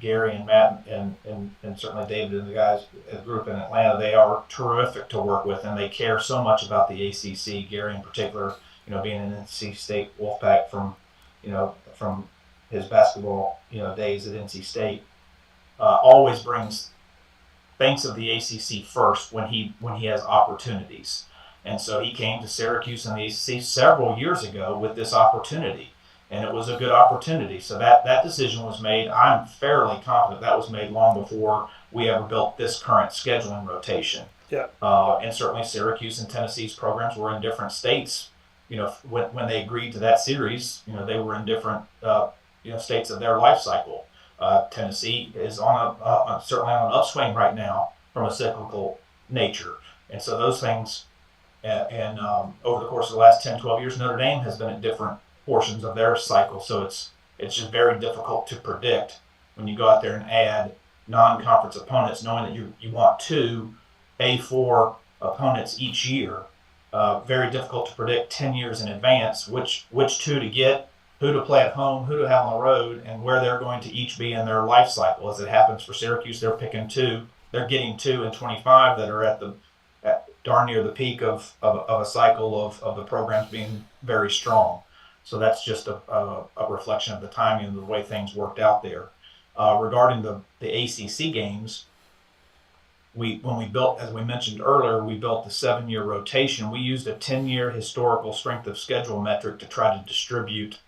Gary and Matt and certainly David and the guys at the group in Atlanta. They are terrific to work with, and they care so much about the ACC. Gary in particular, being an NC State Wolfpack from his basketball days at NC State, always thinks of the ACC first when he has opportunities. And so he came to Syracuse and the ACC several years ago with this opportunity, and it was a good opportunity. So that decision was made. I'm fairly confident that was made long before we ever built this current scheduling rotation. Yeah. And certainly Syracuse and Tennessee's programs were in different states. When they agreed to that series, they were in different states of their life cycle. Tennessee is certainly on an upswing right now from a cyclical nature, and so those things. And over the course of the last 10, 12 years, Notre Dame has been at different portions of their cycle. So it's just very difficult to predict when you go out there and add non-conference opponents, knowing that you want 2 A4 opponents each year. Very difficult to predict 10 years in advance which 2 to get, who to play at home, who to have on the road, and where they're going to each be in their life cycle. As it happens for Syracuse, they're picking 2. They're getting 2 in 25 that are at darn near the peak of a cycle of the programs being very strong. So that's just a reflection of the timing and the way things worked out there. Regarding the ACC games, when we built, as we mentioned earlier, we built the 7-year rotation. We used a 10-year historical strength of schedule metric to try to distribute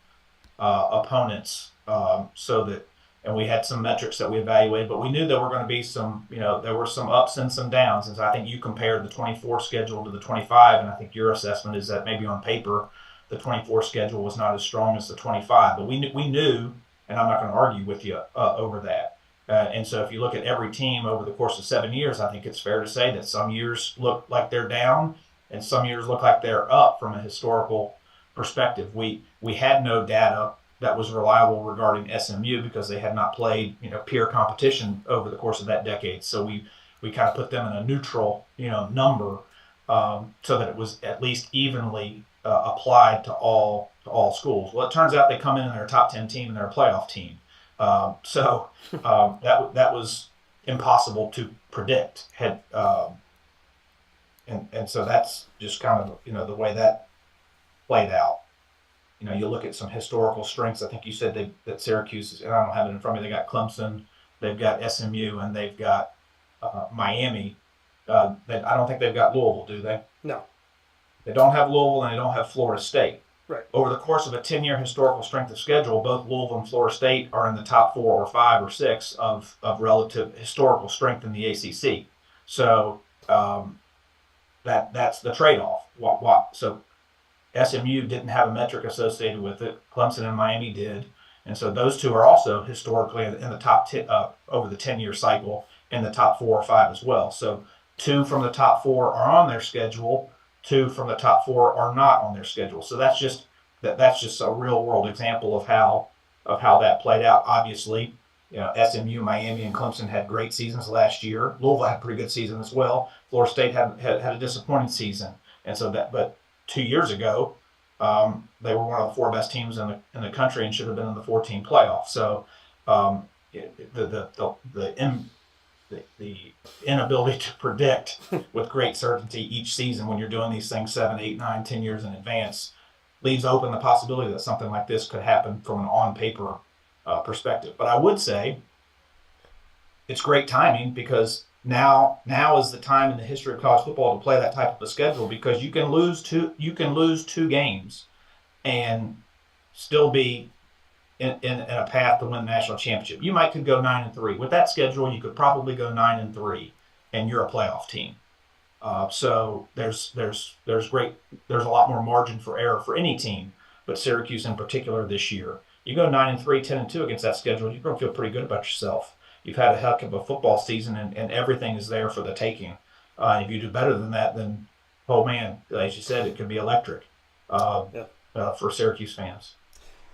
opponents, so that, and we had some metrics that we evaluated, but we knew there were going to be some, there were some ups and some downs. And so I think you compared the 24 schedule to the 25, and I think your assessment is that maybe on paper the 24 schedule was not as strong as the 25. But we knew, and I'm not going to argue with you over that. And so if you look at every team over the course of 7 years, I think it's fair to say that some years look like they're down and some years look like they're up from a historical perspective. We had no data that was reliable regarding SMU because they had not played, peer competition over the course of that decade. So we kind of put them in a neutral, number, so that it was at least evenly applied to all schools. Well, it turns out they come in their top 10 team and they're a playoff team. So that was impossible to predict. And so that's just kind of, the way that played out. You look at some historical strengths. I think you said that Syracuse, and I don't have it in front of me, they got Clemson, they've got SMU, and they've got Miami. I don't think they've got Louisville, do they? No. They don't have Louisville, and they don't have Florida State. Right. Over the course of a 10-year historical strength of schedule, both Louisville and Florida State are in the top 4 or 5 or 6 of relative historical strength in the ACC. So that's the trade-off. So SMU didn't have a metric associated with it. Clemson and Miami did. And so those two are also historically in the top 10, over the 10-year cycle, in the top 4 or 5 as well. So 2 from the top 4 are on their schedule. 2 from the top 4 are not on their schedule. So that's just a real world example of how that played out. Obviously, SMU, Miami, and Clemson had great seasons last year. Louisville had a pretty good season as well. Florida State had a disappointing season. And so but 2 years ago, they were one of the 4 best teams in the country and should have been in the 14 playoff. So the inability to predict with great certainty each season when you're doing these things 7, 8, 9, 10 years in advance leaves open the possibility that something like this could happen from an on-paper perspective. But I would say it's great timing because now is the time in the history of college football to play that type of a schedule, because you can lose 2 games and still be in a path to win the national championship. You could go 9-3 with that schedule. You could probably go 9-3, and you're a playoff team. So there's a lot more margin for error for any team, but Syracuse in particular this year. You go 9-3, 10-2 against that schedule, you're going to feel pretty good about yourself. You've had a heck of a football season, and everything is there for the taking. If you do better than that, then, oh man, as you said, it could be electric for Syracuse fans.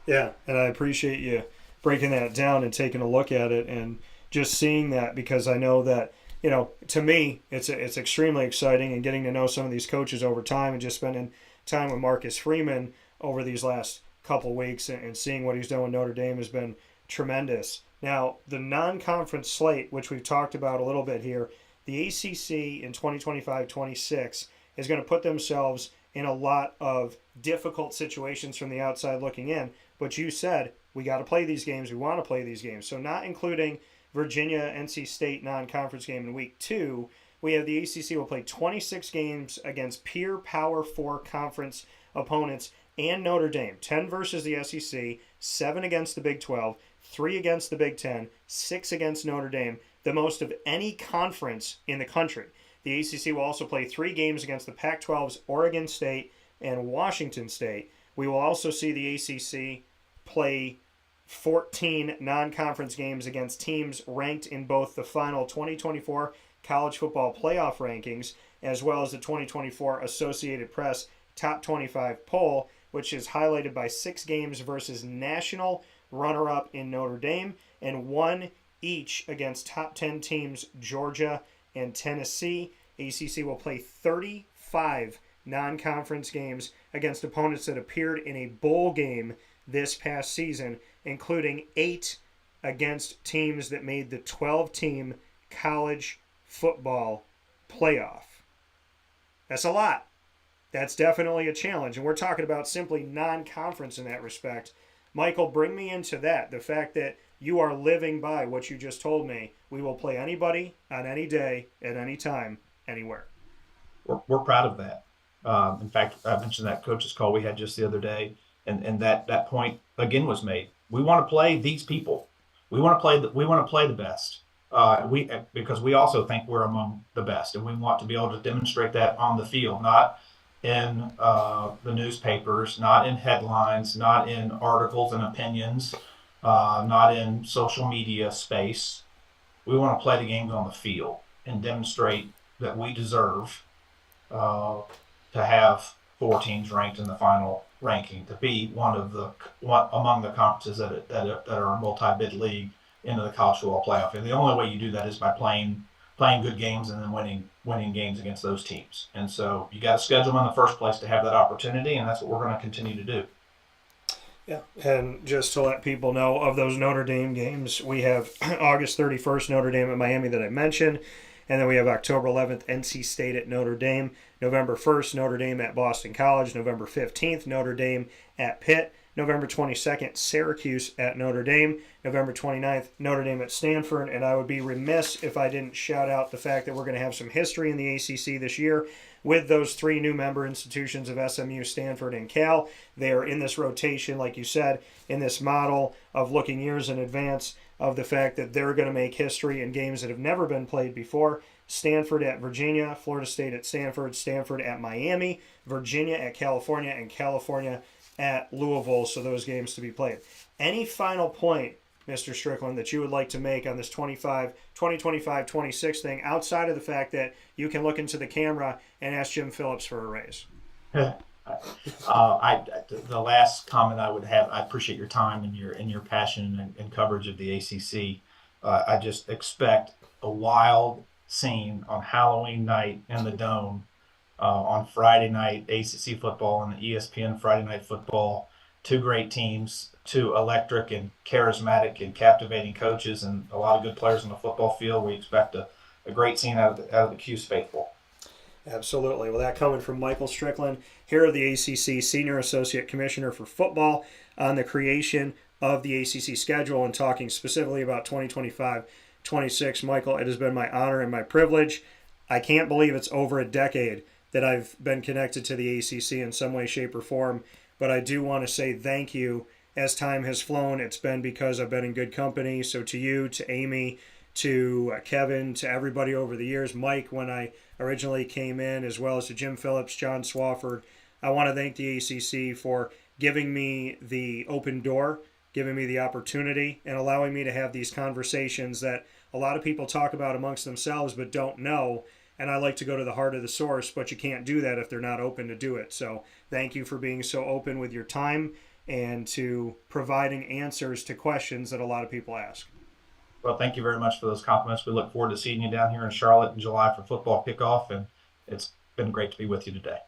Yeah, and I appreciate you breaking that down and taking a look at it and just seeing that, because I know that, to me, it's extremely exciting, and getting to know some of these coaches over time and just spending time with Marcus Freeman over these last couple weeks and seeing what he's done with Notre Dame has been tremendous. Now, the non-conference slate, which we've talked about a little bit here, the ACC in 2025-26 is going to put themselves in a lot of difficult situations from the outside looking in. But you said, we got to play these games. We want to play these games. So not including Virginia, NC State non-conference game in week 2, we have the ACC will play 26 games against peer Power 4 conference opponents and Notre Dame. 10 versus the SEC, 7 against the Big 12, 3 against the Big 10, 6 against Notre Dame, the most of any conference in the country. The ACC will also play 3 games against the Pac-12's Oregon State and Washington State. We will also see the ACC play 14 non-conference games against teams ranked in both the final 2024 college football playoff rankings as well as the 2024 Associated Press Top 25 poll, which is highlighted by 6 games versus national runner-up in Notre Dame and 1 each against top 10 teams Georgia and Tennessee. ACC will play 35 non-conference games against opponents that appeared in a bowl game this past season, including 8 against teams that made the 12-team college football playoff. That's a lot. That's definitely a challenge, and we're talking about simply non-conference in that respect, Michael, bring me into that. The fact that you are living by what you just told me. We will play anybody on any day, at any time, anywhere. We're proud of that. In fact, I mentioned that coach's call we had just the other day, and that point again was made. We want to play these people. We want to play the best. Because we also think we're among the best, and we want to be able to demonstrate that on the field, not in the newspapers, not in headlines, not in articles and opinions, not in social media space. We want to play the games on the field and demonstrate that we deserve to have 4 teams ranked in the final ranking, to be one among the conferences that are a multi-bid league into the college football playoff. And the only way you do that is by playing good games and then winning games against those teams. And so you got to schedule them in the first place to have that opportunity, and that's what we're going to continue to do. Yeah, and just to let people know, of those Notre Dame games, we have August 31st, Notre Dame at Miami that I mentioned, and then we have October 11th, NC State at Notre Dame, November 1st, Notre Dame at Boston College, November 15th, Notre Dame at Pitt, November 22nd, Syracuse at Notre Dame, November 29th, Notre Dame at Stanford, and I would be remiss if I didn't shout out the fact that we're going to have some history in the ACC this year with those 3 new member institutions of SMU, Stanford, and Cal. They are in this rotation, like you said, in this model of looking years in advance of the fact that they're going to make history in games that have never been played before. Stanford at Virginia, Florida State at Stanford, Stanford at Miami, Virginia at California, and California at Louisville, so those games to be played. Any final point, Mr. Strickland, that you would like to make on this 2025-26 thing, outside of the fact that you can look into the camera and ask Jim Phillips for a raise? The last comment I would have, I appreciate your time and your passion and coverage of the ACC. I just expect a wild scene on Halloween night in the Dome. On Friday night, ACC football and the ESPN Friday Night Football. 2 great teams, 2 electric and charismatic and captivating coaches, and a lot of good players on the football field. We expect a great scene out of the Cuse faithful. Absolutely. Well, that coming from Michael Strickland, here of the ACC Senior Associate Commissioner for Football, on the creation of the ACC schedule and talking specifically about 2025-26. Michael, it has been my honor and my privilege. I can't believe it's over a decade that I've been connected to the ACC in some way, shape, or form. But I do want to say thank you. As time has flown, it's been because I've been in good company. So to you, to Amy, to Kevin, to everybody over the years, Mike, when I originally came in, as well as to Jim Phillips, John Swafford, I want to thank the ACC for giving me the open door, giving me the opportunity, and allowing me to have these conversations that a lot of people talk about amongst themselves but don't know. And I like to go to the heart of the source, but you can't do that if they're not open to do it. So thank you for being so open with your time and to providing answers to questions that a lot of people ask. Well, thank you very much for those compliments. We look forward to seeing you down here in Charlotte in July for football kickoff, and it's been great to be with you today.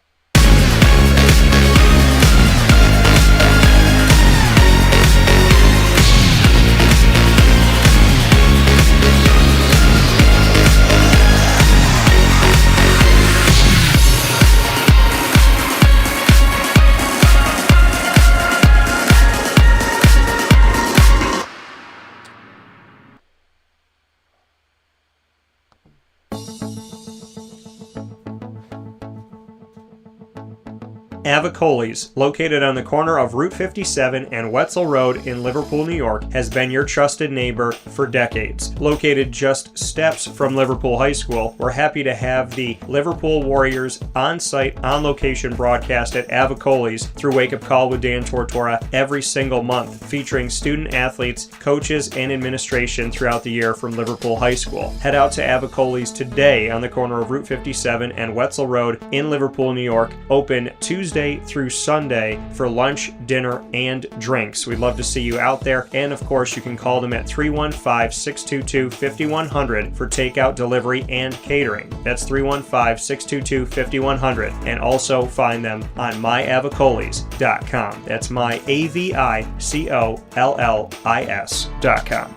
Avicoli's, located on the corner of Route 57 and Wetzel Road in Liverpool, New York, has been your trusted neighbor for decades. Located just steps from Liverpool High School, we're happy to have the Liverpool Warriors on-site, on-location broadcast at Avicoli's through Wake Up Call with Dan Tortora every single month, featuring student athletes, coaches, and administration throughout the year from Liverpool High School. Head out to Avicoli's today on the corner of Route 57 and Wetzel Road in Liverpool, New York, open Tuesday through Sunday for lunch, dinner, and drinks. We'd love to see you out there, and of course you can call them at 315-622-5100 for takeout, delivery, and catering. That's 315-622-5100, and also find them on myavicolis.com. That's myavicollis.com.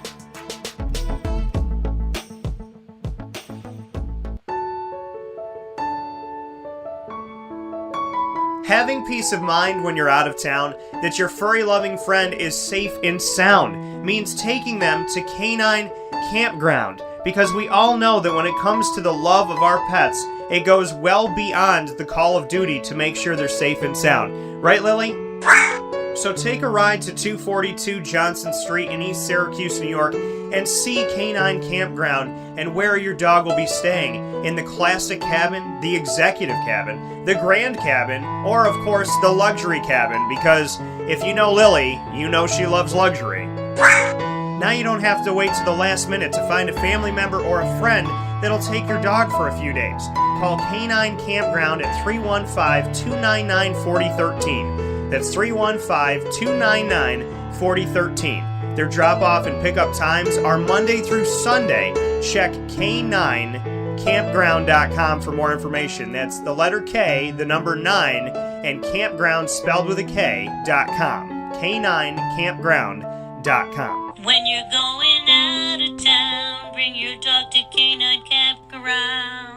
Having peace of mind when you're out of town that your furry-loving friend is safe and sound means taking them to Canine Campground, because we all know that when it comes to the love of our pets, it goes well beyond the call of duty to make sure they're safe and sound. Right, Lily? So take a ride to 242 Johnson Street in East Syracuse, New York, and see Canine Campground and where your dog will be staying, in the classic cabin, the executive cabin, the grand cabin, or of course the luxury cabin, because if you know Lily, you know she loves luxury. Now you don't have to wait to the last minute to find a family member or a friend that'll take your dog for a few days. Call Canine Campground at 315-299-4013. That's 315-299-4013. Their drop-off and pickup times are Monday through Sunday. Check K9campground.com for more information. That's the letter K, the number 9, and campground spelled with a K.com. K9campground.com. When you're going out of town, bring your dog to Canine Campground.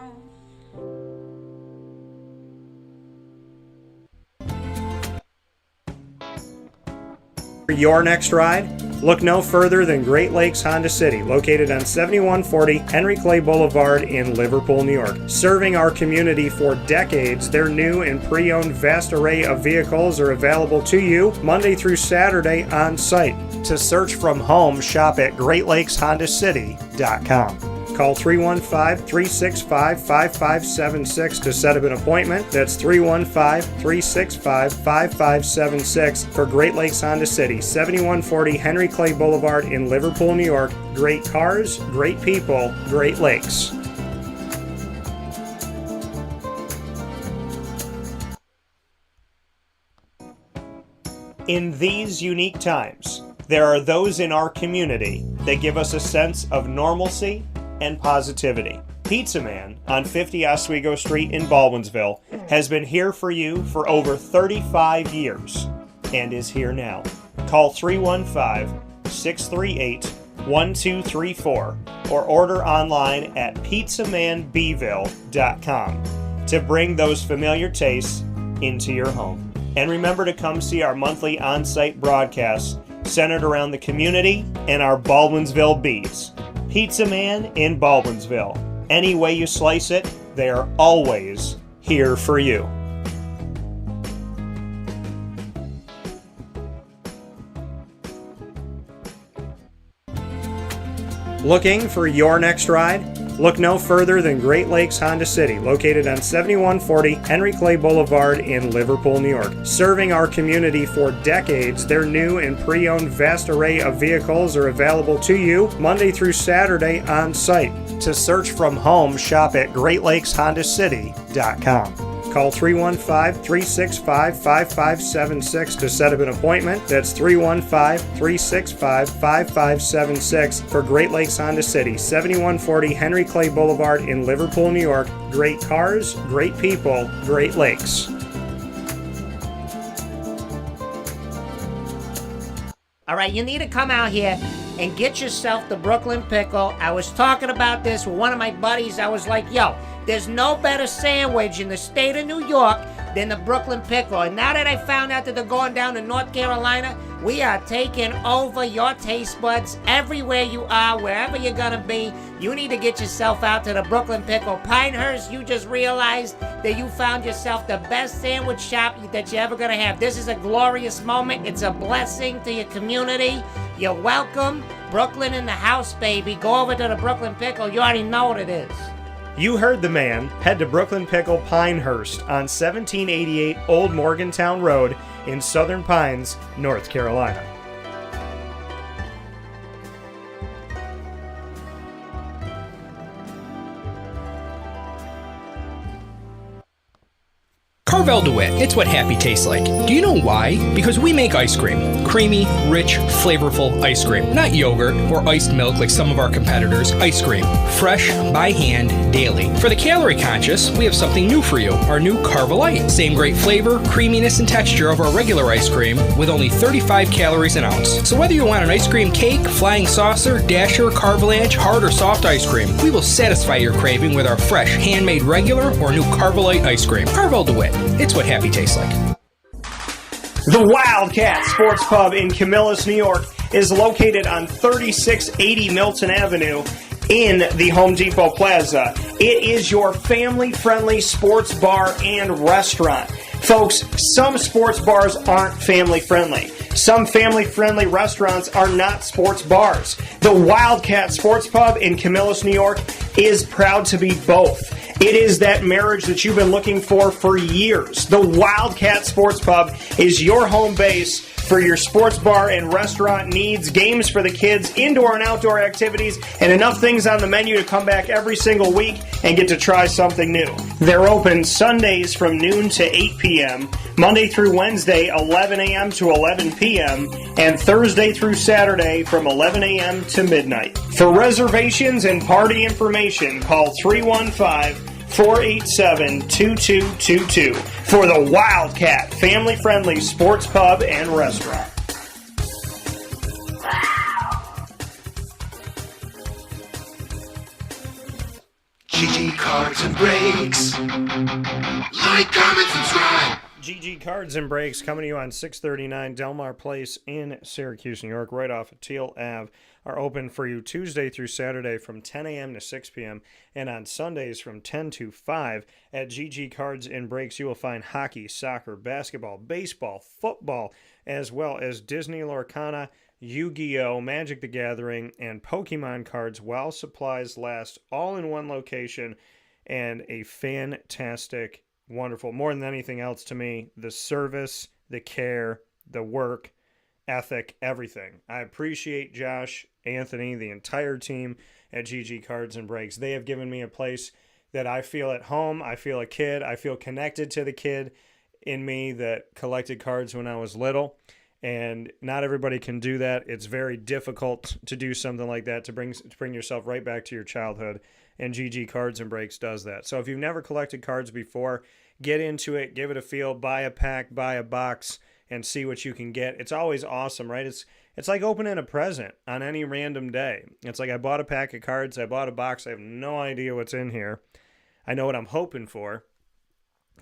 For your next ride, look no further than Great Lakes Honda City, located on 7140 Henry Clay Boulevard in Liverpool, New York. Serving our community for decades, their new and pre-owned vast array of vehicles are available to you Monday through Saturday on site. To search from home, shop at GreatLakesHondaCity.com. Call 315-365-5576 to set up an appointment. That's 315-365-5576 for Great Lakes Honda City, 7140 Henry Clay Boulevard in Liverpool, New York. Great cars, great people, Great Lakes. In these unique times, there are those in our community that give us a sense of normalcy and positivity. Pizza Man on 50 Oswego Street in Baldwinsville has been here for you for over 35 years and is here now. Call 315-638-1234 or order online at pizzamanbville.com to bring those familiar tastes into your home. And remember to come see our monthly on-site broadcasts centered around the community and our Baldwinsville beats. Pizza Man in Baldwinsville. Any way you slice it, they are always here for you. Looking for your next ride? Look no further than Great Lakes Honda City, located on 7140 Henry Clay Boulevard in Liverpool, New York. Serving our community for decades, their new and pre-owned vast array of vehicles are available to you Monday through Saturday on site. To search from home, shop at GreatLakesHondaCity.com. Call 315-365-5576 to set up an appointment. That's 315-365-5576 for Great Lakes Honda City, 7140 Henry Clay Boulevard in Liverpool, New York. Great cars, great people, Great Lakes. All right, you need to come out here and get yourself the Brooklyn Pickle. I was talking about this with one of my buddies. I was like, yo, there's no better sandwich in the state of New York than the Brooklyn Pickle. And now that I found out that they're going down to North Carolina, we are taking over your taste buds everywhere you are, wherever you're going to be. You need to get yourself out to the Brooklyn Pickle. Pinehurst, you just realized that you found yourself the best sandwich shop that you're ever going to have. This is a glorious moment. It's a blessing to your community. You're welcome. Brooklyn in the house, baby. Go over to the Brooklyn Pickle. You already know what it is. You heard the man. Head to Brooklyn Pickle Pinehurst on 1788 Old Morgantown Road in Southern Pines, North Carolina. Carvel DeWitt, it's what happy tastes like. Do you know why? Because we make ice cream. Creamy, rich, flavorful ice cream. Not yogurt or iced milk like some of our competitors. Ice cream. Fresh, by hand, daily. For the calorie conscious, we have something new for you. Our new Carvelite. Same great flavor, creaminess, and texture of our regular ice cream with only 35 calories an ounce. So whether you want an ice cream cake, flying saucer, dasher, carvalanche, hard or soft ice cream, we will satisfy your craving with our fresh, handmade regular or new Carvelite ice cream. Carvel DeWitt. It's what happy tastes like. The Wildcat Sports Pub in Camillus, New York is located on 3680 Milton Avenue in the Home Depot Plaza. It is your family-friendly sports bar and restaurant. Folks, some sports bars aren't family-friendly. Some family-friendly restaurants are not sports bars. The Wildcat Sports Pub in Camillus, New York is proud to be both. It is that marriage that you've been looking for years. The Wildcat Sports Pub is your home base for your sports bar and restaurant needs, games for the kids, indoor and outdoor activities, and enough things on the menu to come back every single week and get to try something new. They're open Sundays from noon to 8 p.m., Monday through Wednesday, 11 a.m. to 11 p.m., and Thursday through Saturday from 11 a.m. to midnight. For reservations and party information, call 315-487-2222 for the Wildcat family-friendly sports pub and restaurant. GG Cards and Breaks. Like, comment, subscribe. GG Cards and Breaks coming to you on 639 Delmar Place in Syracuse, New York, right off of Teal Ave, are open for you Tuesday through Saturday from 10 a.m. to 6 p.m. and on Sundays from 10 to 5. At GG Cards and Breaks, you will find hockey, soccer, basketball, baseball, football, as well as Disney Lorcana, Yu-Gi-Oh!, Magic the Gathering, and Pokemon cards while supplies last, all in one location, and a fantastic, wonderful, more than anything else to me, the service, the care, the work ethic, everything. I appreciate Josh, Anthony, the entire team at GG Cards and Breaks. They have given me a place that I feel at home. I feel a kid. I feel connected to the kid in me that collected cards when I was little. And not everybody can do that. It's very difficult to do something like that, to bring yourself right back to your childhood. And GG Cards and Breaks does that. So if you've never collected cards before, get into it, give it a feel, buy a pack, buy a box, and see what you can get. It's always awesome, right? It's like opening a present on any random day. It's like I bought a pack of cards, I bought a box, I have no idea what's in here. I know what I'm hoping for.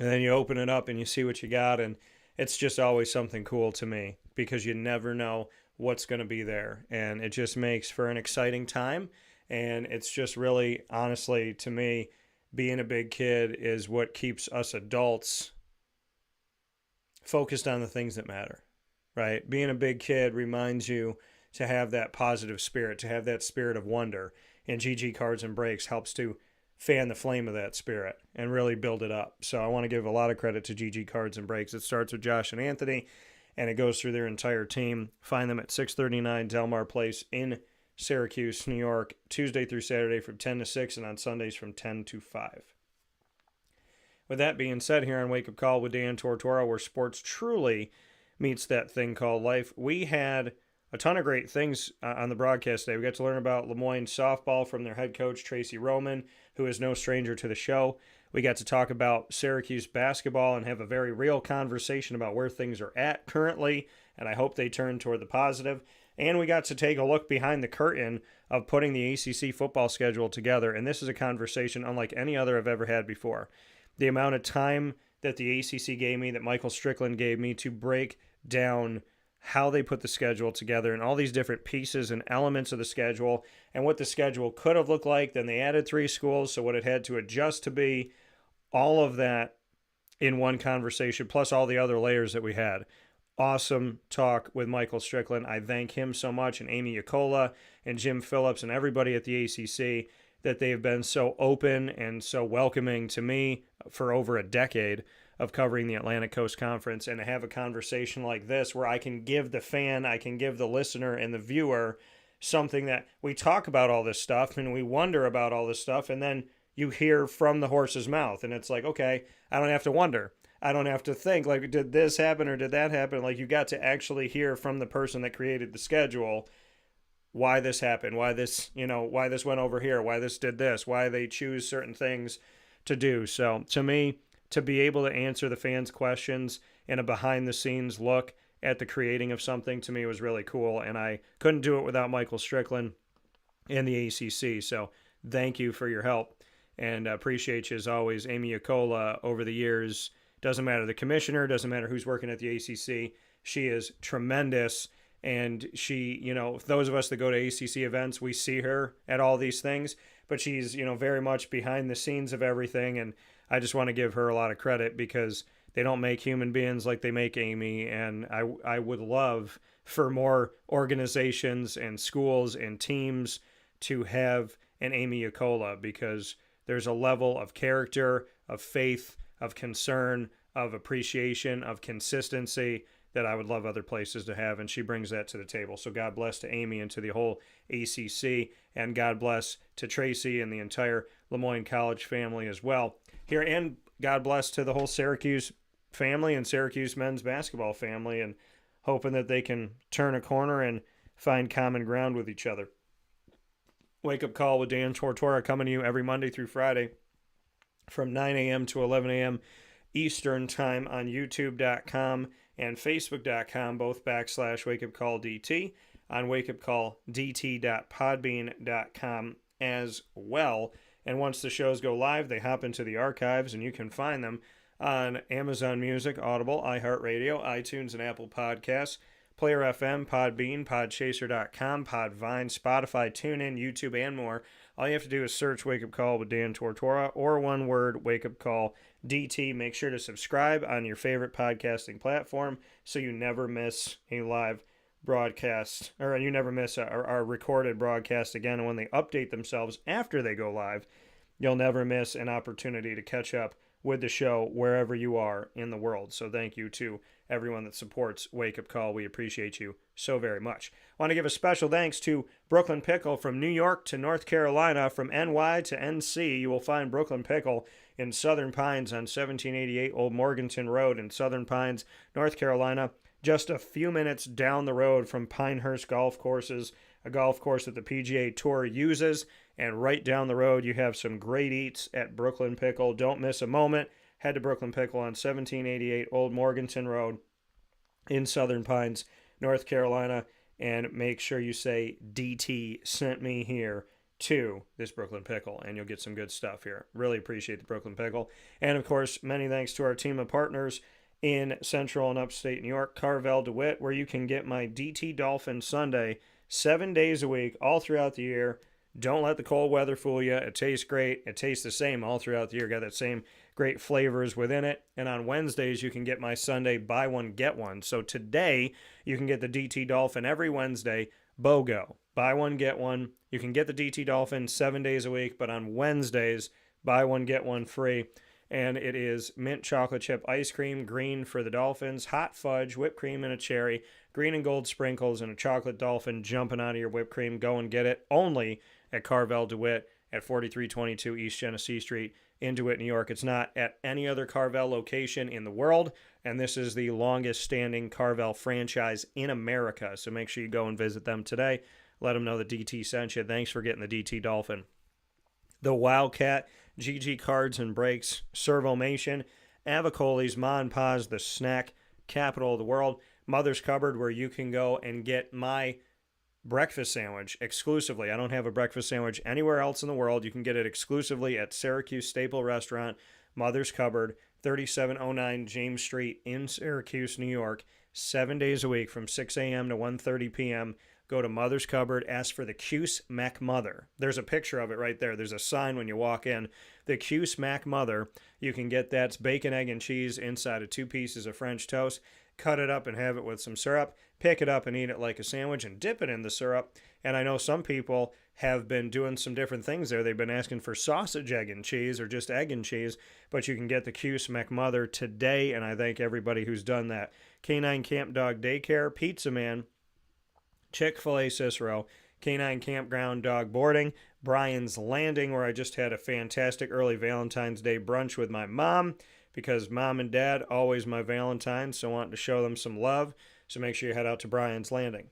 And then you open it up and you see what you got, and it's just always something cool to me because you never know what's going to be there. And it just makes for an exciting time. And it's just really, honestly, to me, being a big kid is what keeps us adults focused on the things that matter, right? Being a big kid reminds you to have that positive spirit, to have that spirit of wonder. And GG Cards and Breaks helps to fan the flame of that spirit and really build it up. So I want to give a lot of credit to GG Cards and Breaks. It starts with Josh and Anthony, and it goes through their entire team. Find them at 639 Delmar Place in Syracuse, New York, Tuesday through Saturday from 10 to 6, and on Sundays from 10 to 5. With that being said, here on Wake Up Call with Dan Tortora, where sports truly meets that thing called life, we had a ton of great things on the broadcast today. We got to learn about Moyne softball from their head coach, Tracey, who is no stranger to the show. We got to talk about Syracuse basketball and have a very real conversation about where things are at currently, and I hope they turn toward the positive. And we got to take a look behind the curtain of putting the ACC football schedule together, and this is a conversation unlike any other I've ever had before. The amount of time that the ACC gave me, that Michael Strickland gave me to break down how they put the schedule together and all these different pieces and elements of the schedule and what the schedule could have looked like. Then they added 3 schools, so what it had to adjust to be, all of that in one conversation, plus all the other layers that we had. Awesome talk with Michael Strickland. I thank him so much, and Amy Yacola and Jim Phillips and everybody at the ACC, that they have been so open and so welcoming to me for over a decade of covering the Atlantic Coast Conference, and to have a conversation like this where I can give the fan, I can give the listener and the viewer something that we talk about all this stuff and we wonder about all this stuff, and then you hear from the horse's mouth, and it's like, okay, I don't have to wonder. I don't have to think, like, did this happen or did that happen? Like, you got to actually hear from the person that created the schedule why this happened, why this went over here, why this did this, why they choose certain things to do. So to me, to be able to answer the fans' questions in a behind-the-scenes look at the creating of something, to me was really cool, and I couldn't do it without Michael Strickland and the ACC. So thank you for your help, and appreciate you as always. Amy Yacola, over the years, doesn't matter the commissioner, doesn't matter who's working at the ACC, She is tremendous. And she, those of us that go to ACC events, we see her at all these things, but she's, very much behind the scenes of everything. And I just want to give her a lot of credit because they don't make human beings like they make Amy. And I would love for more organizations and schools and teams to have an Amy Yacola, because there's a level of character, of faith, of concern, of appreciation, of consistency that I would love other places to have, and she brings that to the table. So God bless to Amy and to the whole ACC, and God bless to Tracey and the entire Moyne College family as well here, and God bless to the whole Syracuse family and Syracuse men's basketball family, and hoping that they can turn a corner and find common ground with each other. Wake Up Call with Dan Tortora coming to you every Monday through Friday from 9 a.m. to 11 a.m. Eastern Time on YouTube.com and Facebook.com, both /WakeUpCallDT, on WakeUpCallDT.podbean.com as well. And once the shows go live, they hop into the archives, and you can find them on Amazon Music, Audible, iHeartRadio, iTunes, and Apple Podcasts, Player FM, Podbean, Podchaser.com, Podvine, Spotify, TuneIn, YouTube, and more. All you have to do is search Wake Up Call with Dan Tortora, or one word, Wake Up Call DT. Make sure to subscribe on your favorite podcasting platform so you never miss a live broadcast, or you never miss our recorded broadcast again. And when they update themselves after they go live, you'll never miss an opportunity to catch up with the show wherever you are in the world. So thank you to everyone that supports Wake Up Call. We appreciate you so very much. I want to give a special thanks to Brooklyn Pickle. From New York to North Carolina, from NY to NC, you will find Brooklyn Pickle in Southern Pines on 1788 Old Morganton Road in Southern Pines, North Carolina, just a few minutes down the road from Pinehurst Golf Courses, a golf course that the PGA Tour uses. And right down the road, you have some great eats at Brooklyn Pickle. Don't miss a moment. Head to Brooklyn Pickle on 1788 Old Morganton Road in Southern Pines, North Carolina. And make sure you say DT sent me here to this Brooklyn Pickle, and you'll get some good stuff here. Really appreciate the Brooklyn Pickle. And, of course, many thanks to our team of partners in Central and Upstate New York, Carvel DeWitt, where you can get my DT Dolphin Sunday 7 days a week, all throughout the year. Don't let the cold weather fool you. It tastes great. It tastes the same all throughout the year. Got that same great flavors within it. And on Wednesdays, you can get my Sunday buy one, get one. So today, you can get the DT Dolphin every Wednesday, BOGO. Buy one, get one. You can get the DT Dolphin 7 days a week, but on Wednesdays, buy one, get one free. And it is mint chocolate chip ice cream, green for the Dolphins, hot fudge, whipped cream, and a cherry, green and gold sprinkles, and a chocolate dolphin jumping out of your whipped cream. Go and get it only at Carvel DeWitt at 4322 East Genesee Street in DeWitt, New York. It's not at any other Carvel location in the world, and this is the longest standing Carvel franchise in America. So make sure you go and visit them today. Let them know the DT sent you. Thanks for getting the DT Dolphin. The Wildcat, GG Cards and Breaks, Servomation, Avicoli's, Ma and Pa's, the snack capital of the world, Mother's Cupboard, where you can go and get my breakfast sandwich exclusively. I don't have a breakfast sandwich anywhere else in the world. You can get it exclusively at Syracuse Staple Restaurant, Mother's Cupboard, 3709 James Street in Syracuse, New York, 7 days a week from 6 a.m. to 1:30 p.m. Go to Mother's Cupboard, ask for the Cuse Mac Mother. There's a picture of it right there. There's a sign when you walk in. The Cuse Mac Mother. You can get that. It's bacon, egg, and cheese inside of 2 pieces of French toast. Cut it up and have it with some syrup. Pick it up and eat it like a sandwich and dip it in the syrup. And I know some people have been doing some different things there. They've been asking for sausage, egg, and cheese, or just egg and cheese. But you can get the Cuse Mac Mother today, and I thank everybody who's done that. Canine Camp Dog Daycare, Pizza Man, Chick-fil-A Cicero, Canine Campground Dog Boarding, Brian's Landing, where I just had a fantastic early Valentine's Day brunch with my mom, because mom and dad, always my Valentines, so I wanted to show them some love. So make sure you head out to Brian's Landing.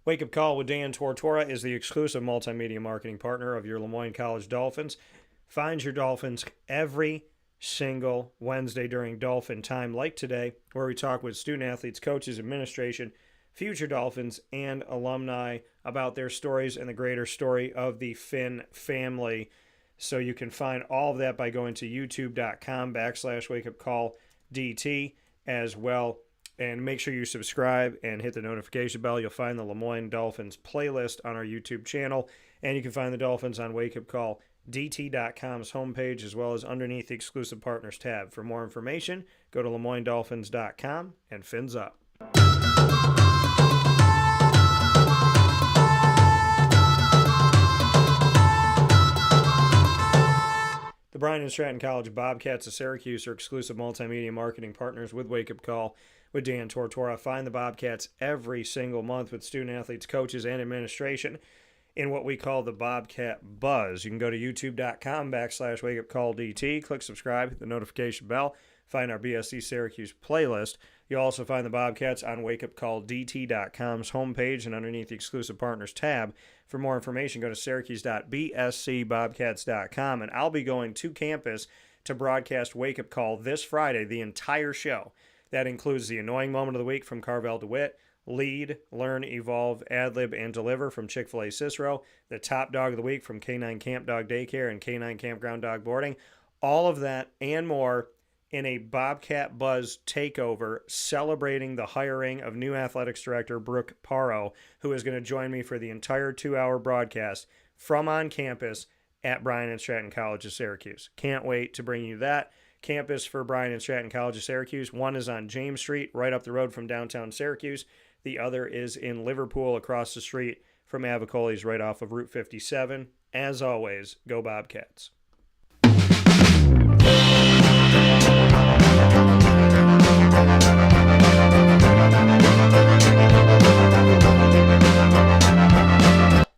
Wake Up Call with Dan Tortora is the exclusive multimedia marketing partner of your Moyne College Dolphins. Find your Dolphins every single Wednesday during Dolphin Time, like today, where we talk with student athletes, coaches, administration, future Dolphins, and alumni about their stories and the greater story of the Finn family. So you can find all of that by going to youtube.com/wakeupcalldt as well. And make sure you subscribe and hit the notification bell. You'll find the Moyne Dolphins playlist on our YouTube channel. And you can find the Dolphins on wakeupcalldt.com's homepage, as well as underneath the exclusive partners tab. For more information, go to LeMoyneDolphins.com and fins up. The Bryan and Stratton College Bobcats of Syracuse are exclusive multimedia marketing partners with Wake Up Call with Dan Tortora. Find the Bobcats every single month with student athletes, coaches, and administration in what we call the Bobcat Buzz. You can go to youtube.com/wakeupcalldt, click subscribe, hit the notification bell, find our BSC Syracuse playlist. You'll also find the Bobcats on wakeupcalldt.com's homepage and underneath the exclusive partners tab. For more information, go to syracuse.bscbobcats.com, and I'll be going to campus to broadcast Wake Up Call this Friday, the entire show. That includes the annoying moment of the week from Carvel DeWitt, Lead, Learn, Evolve, Adlib, and Deliver from Chick-fil-A Cicero, the top dog of the week from K9 Camp Dog Daycare and K9 Campground Dog Boarding. All of that and more in a Bobcat Buzz takeover celebrating the hiring of new athletics director Brooke Paro, who is going to join me for the entire 2-hour broadcast from on campus at Bryan and Stratton College of Syracuse. Can't wait to bring you that. Campus for Bryan and Stratton College of Syracuse. One is on James Street, right up the road from downtown Syracuse. The other is in Liverpool, across the street from Avicoli's, right off of Route 57. As always, go Bobcats.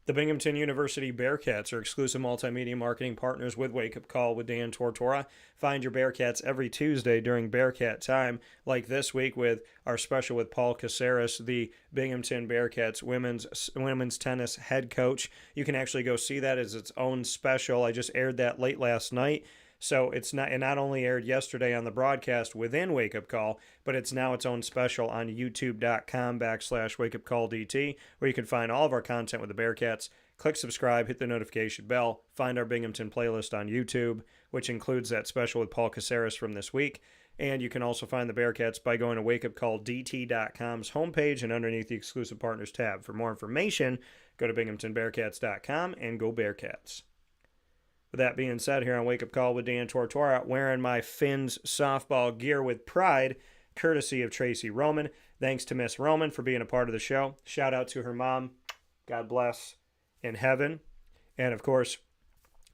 The Binghamton University Bearcats are exclusive multimedia marketing partners with Wake Up Call with Dan Tortora. Find your Bearcats every Tuesday during Bearcat time, like this week with our special with Paul Caceres, the Binghamton Bearcats women's tennis head coach. You can actually go see that as its own special. I just aired that late last night. So it not only aired yesterday on the broadcast within Wake Up Call, but it's now its own special on youtube.com/wakeupcalldt, where you can find all of our content with the Bearcats. Click subscribe, hit the notification bell, find our Binghamton playlist on YouTube, which includes that special with Paul Caceres from this week. And you can also find the Bearcats by going to wakeupcalldt.com's homepage and underneath the exclusive partners tab. For more information, go to binghamtonbearcats.com and go Bearcats. With that being said, here on Wake Up Call with Dan Tortora, wearing my Finns softball gear with pride, courtesy of Tracey Roman. Thanks to Miss Roman for being a part of the show. Shout out to her mom. God bless in heaven. And, of course,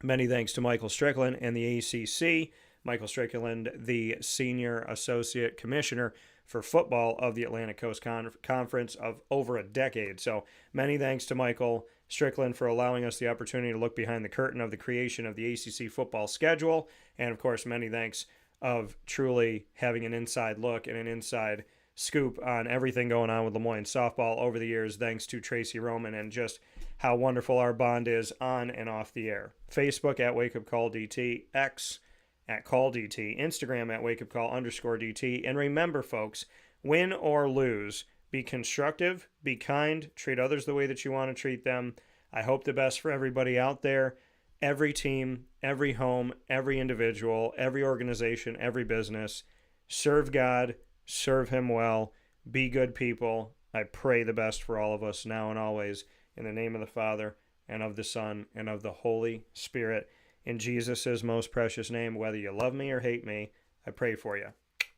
many thanks to Michael Strickland and the ACC. Michael Strickland, the Senior Associate Commissioner for football of the Atlantic Coast Conference of over a decade. So many thanks to Michael Strickland for allowing us the opportunity to look behind the curtain of the creation of the ACC football schedule. And, of course, many thanks of truly having an inside look and an inside scoop on everything going on with Lemoyne softball over the years, thanks to Tracey Roman, and just how wonderful our bond is on and off the air. Facebook at WakeUpCallDT, X at CallDT, Instagram at WakeUpCall_DT. And remember, folks, win or lose, be constructive, be kind, treat others the way that you want to treat them. I hope the best for everybody out there. Every team, every home, every individual, every organization, every business. Serve God, serve Him well, be good people. I pray the best for all of us now and always. In the name of the Father, and of the Son, and of the Holy Spirit. In Jesus' most precious name, whether you love me or hate me, I pray for you.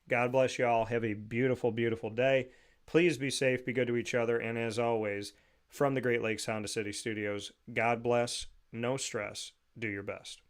God bless you all. Have a beautiful, beautiful day. Please be safe, be good to each other, and as always, from the Great Lakes Honda City Studios, God bless, no stress, do your best.